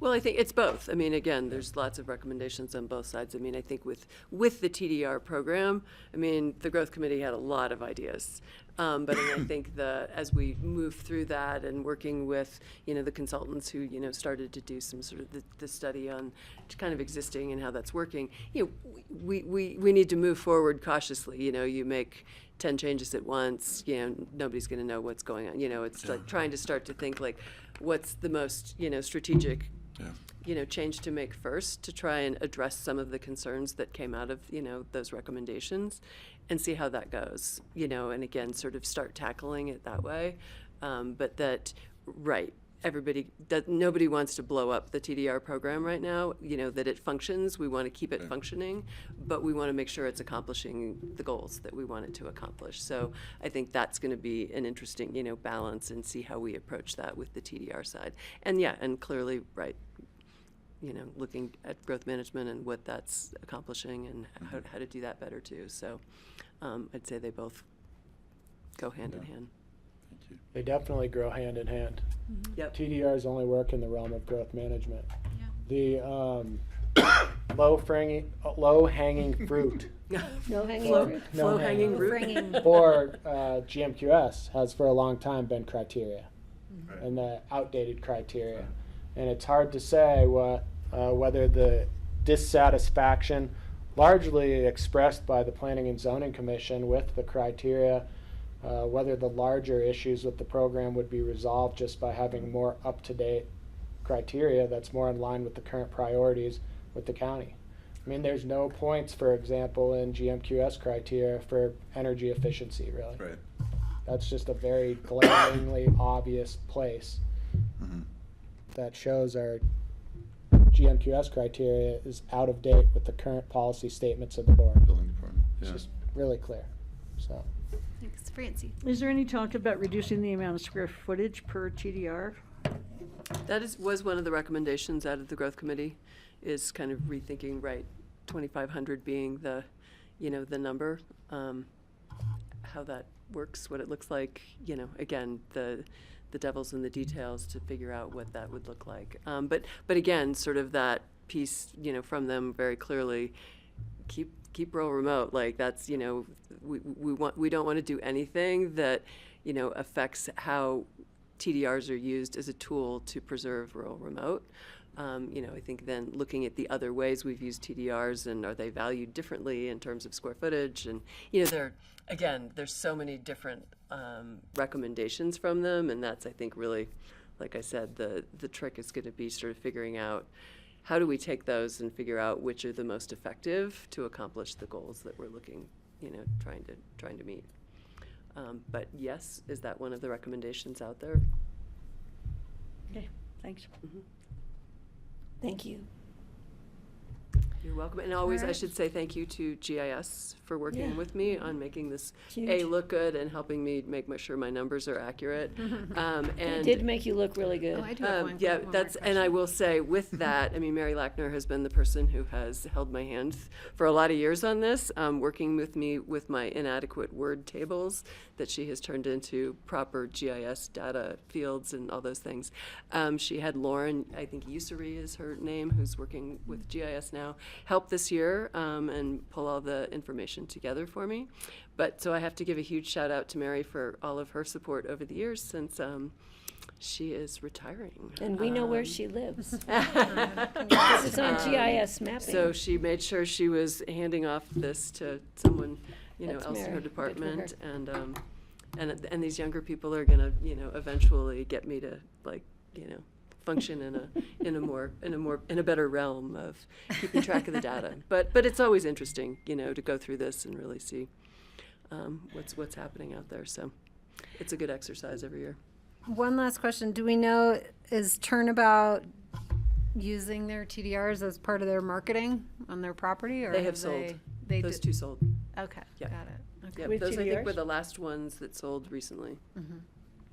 [SPEAKER 16] Well, I think it's both. Again, there's lots of recommendations on both sides. I think with the TDR program, the growth committee had a lot of ideas. But I think as we move through that and working with, the consultants who, started to do some sort of the study on kind of existing and how that's working, we need to move forward cautiously. You make 10 changes at once, nobody's going to know what's going on. It's like trying to start to think like, what's the most, strategic change to make first to try and address some of the concerns that came out of, those recommendations and see how that goes, and again, sort of start tackling it that way. But that, nobody wants to blow up the TDR program right now, that it functions. We want to keep it functioning, but we want to make sure it's accomplishing the goals that we want it to accomplish. So I think that's going to be an interesting, balance and see how we approach that with the TDR side. And and clearly, looking at growth management and what that's accomplishing and how to do that better too. So I'd say they both go hand in hand.
[SPEAKER 6] Thank you.
[SPEAKER 3] They definitely grow hand in hand.
[SPEAKER 16] Yep.
[SPEAKER 3] TDRs only work in the realm of growth management. The low-hanging fruit
[SPEAKER 16] Low-hanging fruit.
[SPEAKER 3] for GMQS has for a long time been criteria. and the outdated criteria. And it's hard to say whether the dissatisfaction largely expressed by the Planning and Zoning Commission with the criteria, whether the larger issues with the program would be resolved just by having more up-to-date criteria that's more in line with the current priorities with the county. I mean, there's no points, for example, in GMQS criteria for energy efficiency, really.
[SPEAKER 6] Right.
[SPEAKER 3] That's just a very glaringly obvious place that shows our GMQS criteria is out of date with the current policy statements of the board.
[SPEAKER 6] Building department.
[SPEAKER 3] It's just really clear. So.
[SPEAKER 1] Thanks, Francie.
[SPEAKER 5] Is there any talk about reducing the amount of square footage per TDR?
[SPEAKER 16] That was one of the recommendations out of the growth committee, is kind of rethinking, right, 2,500 being the, the number, how that works, what it looks like, again, the devil's in the details to figure out what that would look like. But again, sort of that piece, from them very clearly, keep rural remote. Like that's, we don't want to do anything that, affects how TDRs are used as a tool to preserve rural remote. I think then looking at the other ways we've used TDRs and are they valued differently in terms of square footage, and there's so many different recommendations from them, and that's, I think, really, like I said, the trick is going to be sort of figuring out how do we take those and figure out which are the most effective to accomplish the goals that we're looking, trying to meet. But yes, is that one of the recommendations out there?
[SPEAKER 5] Okay, thanks.
[SPEAKER 16] Mm-hmm.
[SPEAKER 4] Thank you.
[SPEAKER 16] You're welcome. And always,
[SPEAKER 4] All
[SPEAKER 16] I
[SPEAKER 4] right.
[SPEAKER 16] should say thank you to GIS for working
[SPEAKER 4] Yeah.
[SPEAKER 16] with me on making this
[SPEAKER 4] Huge.
[SPEAKER 16] look good and helping me make sure my numbers are accurate.
[SPEAKER 4] It
[SPEAKER 16] And
[SPEAKER 4] did make you look really good.
[SPEAKER 1] Oh, I do have one
[SPEAKER 16] yeah,
[SPEAKER 1] more
[SPEAKER 16] that's, and I will say with that, I mean, Mary Lackner has been the person who has held my hand for a lot of years on this, working with me with my inadequate word tables that she has turned into proper GIS data fields and all those things. She had Lauren, I think Usuri is her name, who's working with GIS now, help this year and pull all the information together for me. But so I have to give a huge shout out to Mary for all of her support over the years since she is retiring.
[SPEAKER 4] And we know where she lives. This is on GIS mapping.
[SPEAKER 16] So she made sure she was handing off this to someone,
[SPEAKER 4] That's
[SPEAKER 16] else in
[SPEAKER 4] Mary.
[SPEAKER 16] her
[SPEAKER 4] Good for
[SPEAKER 16] department, and these younger people are gonna, eventually get me to function in a better realm of keeping track of the data. But it's always interesting, to go through this and really see what's happening out there. So it's a good exercise every year.
[SPEAKER 1] One last question. Do we know, is Turnabout using their TDRs as part of their marketing on their property? Or
[SPEAKER 16] They have sold. Those two sold.
[SPEAKER 1] Okay,
[SPEAKER 16] Yep.
[SPEAKER 1] got it. Okay.
[SPEAKER 16] Yep,
[SPEAKER 5] With
[SPEAKER 16] those I think
[SPEAKER 5] TDRs?
[SPEAKER 16] were the last ones that sold recently.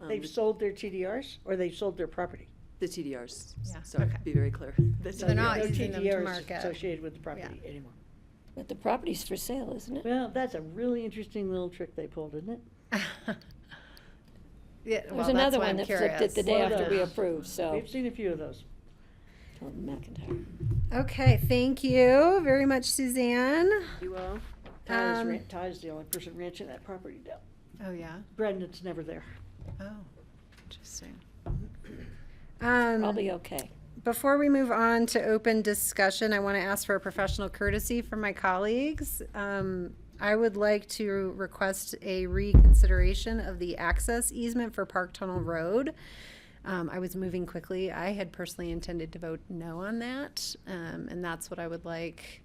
[SPEAKER 5] They've sold their TDRs, or they've sold their property?
[SPEAKER 16] The TDRs.
[SPEAKER 1] Yeah,
[SPEAKER 16] Sorry,
[SPEAKER 1] okay.
[SPEAKER 16] be very clear.
[SPEAKER 1] So they're not
[SPEAKER 5] No
[SPEAKER 1] using them to
[SPEAKER 5] TDRs
[SPEAKER 1] market.
[SPEAKER 5] associated with the property anymore.
[SPEAKER 4] But the property's for sale, isn't it?
[SPEAKER 5] Well, that's a really interesting little trick they pulled, isn't it?
[SPEAKER 1] Yeah,
[SPEAKER 4] There
[SPEAKER 1] well,
[SPEAKER 4] was
[SPEAKER 1] that's
[SPEAKER 4] another
[SPEAKER 1] why
[SPEAKER 4] one
[SPEAKER 1] I'm
[SPEAKER 4] that flipped it
[SPEAKER 1] curious.
[SPEAKER 4] the day
[SPEAKER 5] Well
[SPEAKER 4] after we
[SPEAKER 5] done.
[SPEAKER 4] approved, so.
[SPEAKER 5] We've seen a few of those.
[SPEAKER 4] Told McIntyre.
[SPEAKER 1] Okay, thank you very much, Suzanne.
[SPEAKER 16] You all?
[SPEAKER 5] Ty's the only person ranching that property down.
[SPEAKER 1] Oh, yeah?
[SPEAKER 5] Brendan's never there.
[SPEAKER 1] Oh, interesting.
[SPEAKER 4] Probably okay.
[SPEAKER 1] Before we move on to open discussion, I want to ask for a professional courtesy from my colleagues. I would like to request a reconsideration of the access easement for Park Tunnel Road. I was moving quickly. I had personally intended to vote no on that, and that's what I would like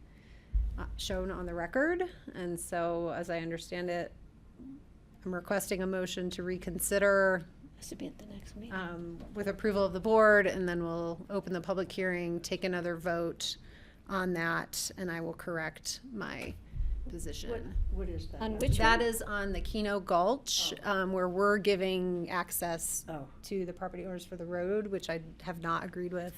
[SPEAKER 1] shown on the record. And so, as I understand it, I'm requesting a motion to reconsider
[SPEAKER 4] Has to be at the next meeting.
[SPEAKER 1] with approval of the board, and then we'll open the public hearing, take another vote on that, and I will correct my position.
[SPEAKER 5] What is that?
[SPEAKER 4] On which
[SPEAKER 1] That
[SPEAKER 4] one?
[SPEAKER 1] is on the Keno Gulch, where we're giving access
[SPEAKER 5] Oh.
[SPEAKER 1] to the property owners for the road, which I have not agreed with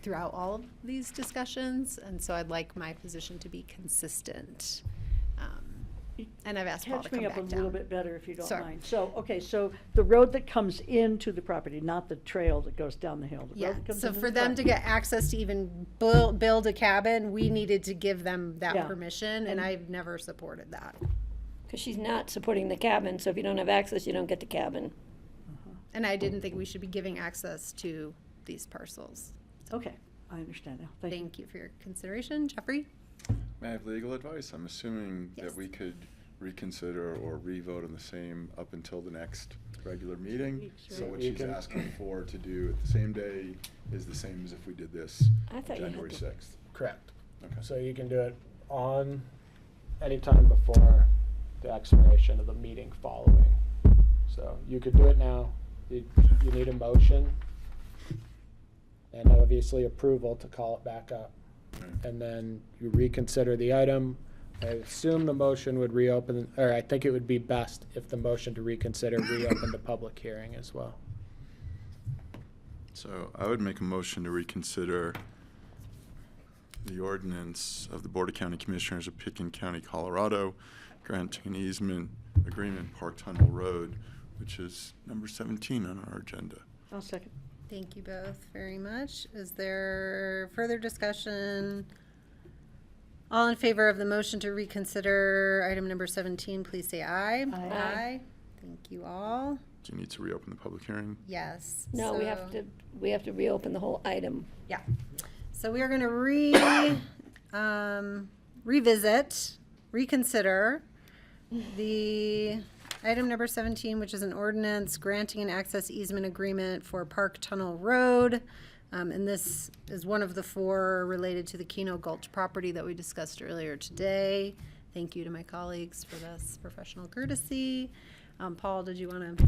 [SPEAKER 1] throughout all of these discussions, and so I'd like my position to be consistent. And I've asked Paul to
[SPEAKER 5] Catch
[SPEAKER 1] come
[SPEAKER 5] me up
[SPEAKER 1] back
[SPEAKER 5] a
[SPEAKER 1] down.
[SPEAKER 5] little bit better if you don't
[SPEAKER 1] Sorry.
[SPEAKER 5] mind. So, okay, so the road that comes into the property, not the trail that goes down the hill. The road
[SPEAKER 1] Yeah,
[SPEAKER 5] that comes
[SPEAKER 1] so
[SPEAKER 5] into
[SPEAKER 1] for
[SPEAKER 5] the
[SPEAKER 1] them to
[SPEAKER 5] property.
[SPEAKER 1] get access to even build a cabin, we needed to give them that
[SPEAKER 5] Yeah.
[SPEAKER 1] permission, and
[SPEAKER 5] And-
[SPEAKER 1] I've never supported that.
[SPEAKER 4] Because she's not supporting the cabin, so if you don't have access, you don't get the cabin.
[SPEAKER 1] And I didn't think we should be giving access to these parcels.
[SPEAKER 5] Okay, I understand now.
[SPEAKER 1] Thank you for your consideration. Jeffrey?
[SPEAKER 6] May I have legal advice? I'm assuming
[SPEAKER 1] Yes.
[SPEAKER 6] that we could reconsider or re-vote on the same up until the next regular meeting. So what
[SPEAKER 3] You
[SPEAKER 6] she's
[SPEAKER 3] can-
[SPEAKER 6] asking for to do at the same day is the same as if we did this
[SPEAKER 4] I thought you had
[SPEAKER 6] January
[SPEAKER 4] to-
[SPEAKER 6] 6th.
[SPEAKER 3] Correct.
[SPEAKER 6] Okay.
[SPEAKER 3] So you can do it on any time before the expiration of the meeting following. So you could do it now. You need a motion and obviously approval to call it back up. And then you reconsider the item. I assume the motion would reopen, or I think it would be best if the motion to reconsider reopened the public hearing as well.
[SPEAKER 6] So I would make a motion to reconsider the ordinance of the Board of County Commissioners of Pitkin County, Colorado, granting an easement agreement Park Tunnel Road, which is number 17 on our agenda.
[SPEAKER 5] I'll second.
[SPEAKER 1] Thank you both very much. Is there further discussion? All in favor of the motion to reconsider item number 17, please say aye.
[SPEAKER 4] Aye.
[SPEAKER 1] Thank you all.
[SPEAKER 6] Do you need to reopen the public hearing?
[SPEAKER 1] Yes.
[SPEAKER 4] No, we have to reopen the whole item.
[SPEAKER 1] Yeah. So we are going to reconsider the item number 17, which is an ordinance granting an access easement agreement for Park Tunnel Road. And this is one of the 4 related to the Keno Gulch property that we discussed earlier today. Thank you to my colleagues for this professional courtesy. Paul, did you want to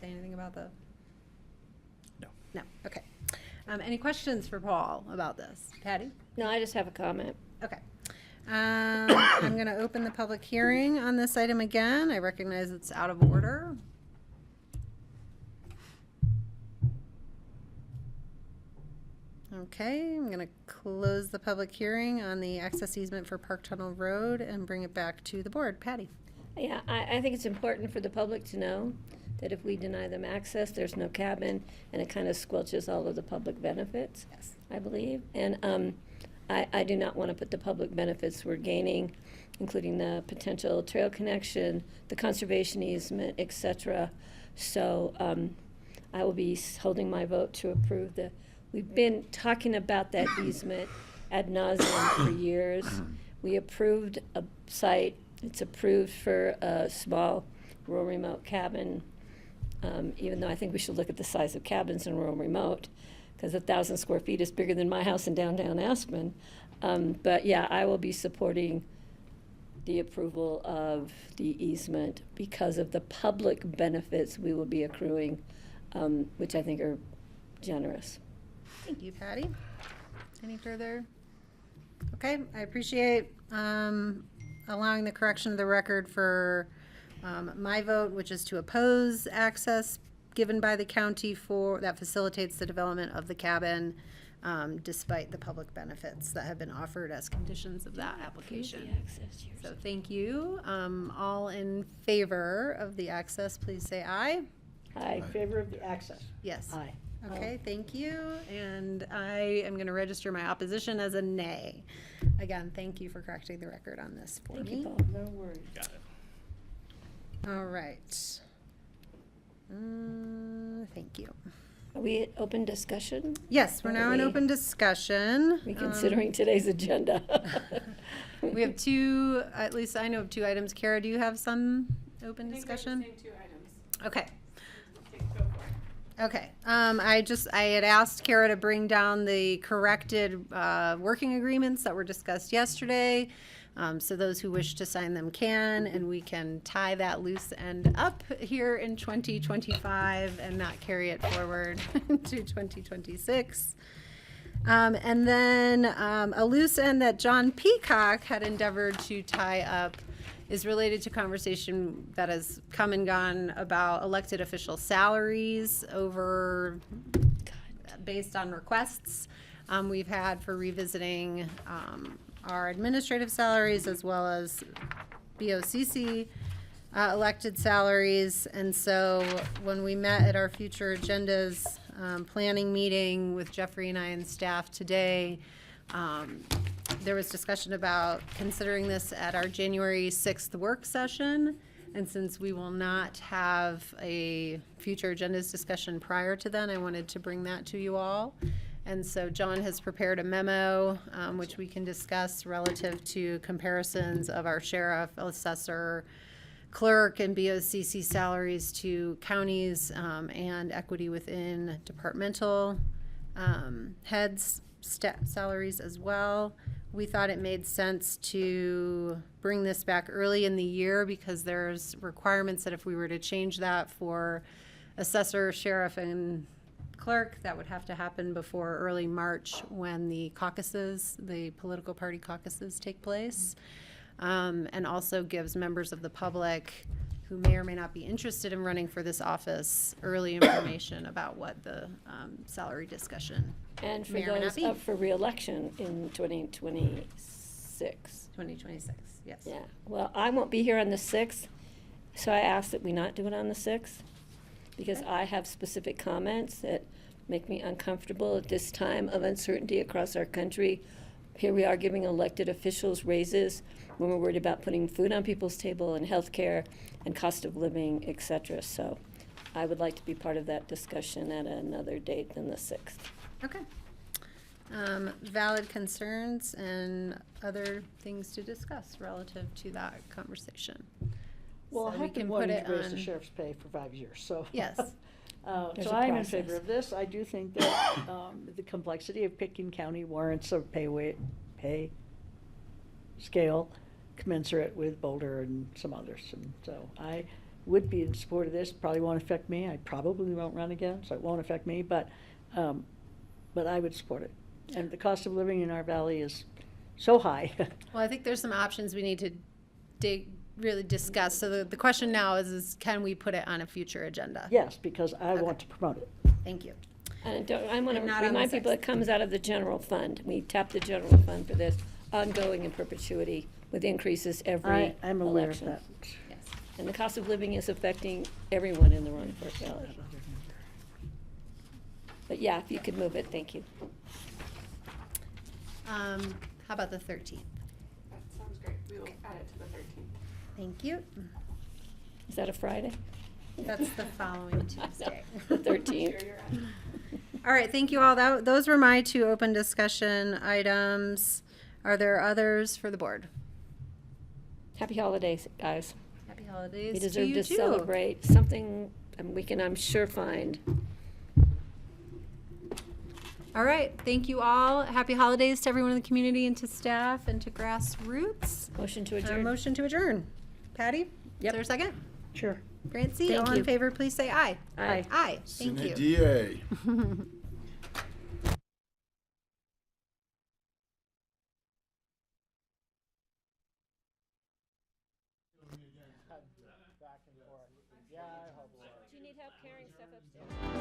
[SPEAKER 1] say anything about the?
[SPEAKER 23] No.
[SPEAKER 1] No, okay. Any questions for Paul about this? Patty?
[SPEAKER 4] No, I just have a comment.
[SPEAKER 1] Okay. I'm going to open the public hearing on this item again. I recognize it's out of order. Okay, I'm going to close the public hearing on the access easement for Park Tunnel Road and bring it back to the board. Patty?
[SPEAKER 4] Yeah, I think it's important for the public to know that if we deny them access, there's no cabin, and it kind of squelches all of the public benefits,
[SPEAKER 1] Yes.
[SPEAKER 4] I believe. And I do not want to put the public benefits we're gaining, including the potential trail connection, the conservation easement, et cetera. So I will be holding my vote to approve the, we've been talking about that easement ad nauseum for years. We approved a site, it's approved for a small rural remote cabin, even though I think we should look at the size of cabins in rural remote, because 1,000 square feet is bigger than my house in downtown Aspen. But yeah, I will be supporting the approval of the easement because of the public benefits we will be accruing, which I think are generous.
[SPEAKER 1] Thank you, Patty. Any further? Okay, I appreciate allowing the correction of the record for my vote, which is to oppose access given by the county for, that facilitates the development of the cabin, despite the public benefits that have been offered as conditions of that application. So thank you. All in favor of the access, please say aye.
[SPEAKER 4] Aye.
[SPEAKER 5] In favor of the access?
[SPEAKER 1] Yes.
[SPEAKER 5] Aye.
[SPEAKER 1] Okay, thank you. And I am going to register my opposition as a nay. Again, thank you for correcting the record on this for
[SPEAKER 4] Thank
[SPEAKER 1] me.
[SPEAKER 4] you, Paul.
[SPEAKER 5] No worries.
[SPEAKER 23] Got it.
[SPEAKER 1] All right. Thank you.
[SPEAKER 4] Are we at open discussion?
[SPEAKER 1] Yes, we're now in open discussion.
[SPEAKER 4] Reconsidering today's agenda.
[SPEAKER 1] We have 2, at least I know of 2 items. Kara, do you have some open discussion? Okay. Okay. I had asked Kara to bring down the corrected working agreements that were discussed yesterday. So those who wish to sign them can, and we can tie that loose end up here in 2025 and not carry it forward to 2026. And then a loose end that John Peacock had endeavored to tie up is related to conversation that has come and gone about elected official salaries over, based on requests we've had for revisiting our administrative salaries as well as BoCC elected salaries. And so when we met at our future agendas planning meeting with Jeffrey and I and staff today, there was discussion about considering this at our January 6th work session. And since we will not have a future agendas discussion prior to then, I wanted to bring that to you all. And so John has prepared a memo, which we can discuss relative to comparisons of our sheriff, assessor, clerk, and BoCC salaries to counties, and equity within departmental heads' salaries as well. We thought it made sense to bring this back early in the year because there's requirements that if we were to change that for assessor, sheriff, and clerk, that would have to happen before early March when the caucuses, the political party caucuses take place. And also gives members of the public who may or may not be interested in running for this office early information about what the salary discussion
[SPEAKER 4] And for
[SPEAKER 1] may or may not
[SPEAKER 4] those
[SPEAKER 1] be.
[SPEAKER 4] up for reelection in 2026.
[SPEAKER 1] 2026, yes.
[SPEAKER 4] Yeah, well, I won't be here on the 6th, so I ask that we not do it on the 6th, because I have specific comments that make me uncomfortable at this time of uncertainty across our country. Here we are giving elected officials raises when we're worried about putting food on people's table and health care and cost of living, et cetera. So I would like to be part of that discussion at another date than the 6th.
[SPEAKER 1] Okay. Valid concerns and other things to discuss relative to that conversation.
[SPEAKER 5] Well,
[SPEAKER 1] So
[SPEAKER 5] I
[SPEAKER 1] we
[SPEAKER 5] have been
[SPEAKER 1] can
[SPEAKER 5] wanting
[SPEAKER 1] put
[SPEAKER 5] to
[SPEAKER 1] it
[SPEAKER 5] raise the
[SPEAKER 1] on-
[SPEAKER 5] sheriff's pay for 5 years, so.
[SPEAKER 1] Yes.
[SPEAKER 4] There's
[SPEAKER 5] So
[SPEAKER 4] a
[SPEAKER 5] I'm in
[SPEAKER 4] process.
[SPEAKER 5] favor of this. I do think that the complexity of Pitkin County warrants a pay scale commensurate with Boulder and some others. And so I would be in support of this. Probably won't affect me. I probably won't run again, so it won't affect me, but I would support it. And the cost of living in our valley is so high.
[SPEAKER 1] Well, I think there's some options we need to really discuss. So the question now is can we put it on a future agenda?
[SPEAKER 5] Yes, because I want to promote it.
[SPEAKER 1] Thank you.
[SPEAKER 4] And I want to
[SPEAKER 1] And not on the
[SPEAKER 4] remind people
[SPEAKER 1] 6th.
[SPEAKER 4] it comes out of the general fund. We tap the general fund for this, ongoing in perpetuity with increases every
[SPEAKER 5] I'm aware of
[SPEAKER 4] election.
[SPEAKER 5] that.
[SPEAKER 1] Yes.
[SPEAKER 4] And the cost of living is affecting everyone in the Roaring Fork Valley. But yeah, if you could move it, thank you.
[SPEAKER 1] How about the 13th?
[SPEAKER 2] That sounds great. We will add it to the 13th.
[SPEAKER 1] Thank you.
[SPEAKER 4] Is that a Friday?
[SPEAKER 1] That's the following Tuesday.
[SPEAKER 4] The 13th.
[SPEAKER 1] All right, thank you all. Those were my 2 open discussion items. Are there others for the board?
[SPEAKER 4] Happy holidays, guys.
[SPEAKER 1] Happy holidays
[SPEAKER 4] We
[SPEAKER 1] to
[SPEAKER 4] deserve
[SPEAKER 1] you
[SPEAKER 4] to
[SPEAKER 1] too.
[SPEAKER 4] celebrate something we can, I'm sure, find.
[SPEAKER 1] All right, thank you all. Happy holidays to everyone in the community and to staff and to Grassroots.
[SPEAKER 4] Motion to adjourn.
[SPEAKER 1] Motion to adjourn. Patty?
[SPEAKER 4] Yep.
[SPEAKER 1] Is there a second?
[SPEAKER 5] Sure.
[SPEAKER 1] Francie,
[SPEAKER 4] Thank
[SPEAKER 1] all in
[SPEAKER 4] you.
[SPEAKER 1] favor, please say aye.
[SPEAKER 4] Aye.
[SPEAKER 1] Aye, thank
[SPEAKER 6] Sine
[SPEAKER 1] you.
[SPEAKER 6] die.
[SPEAKER 4] Do you need help carrying stuff upstairs?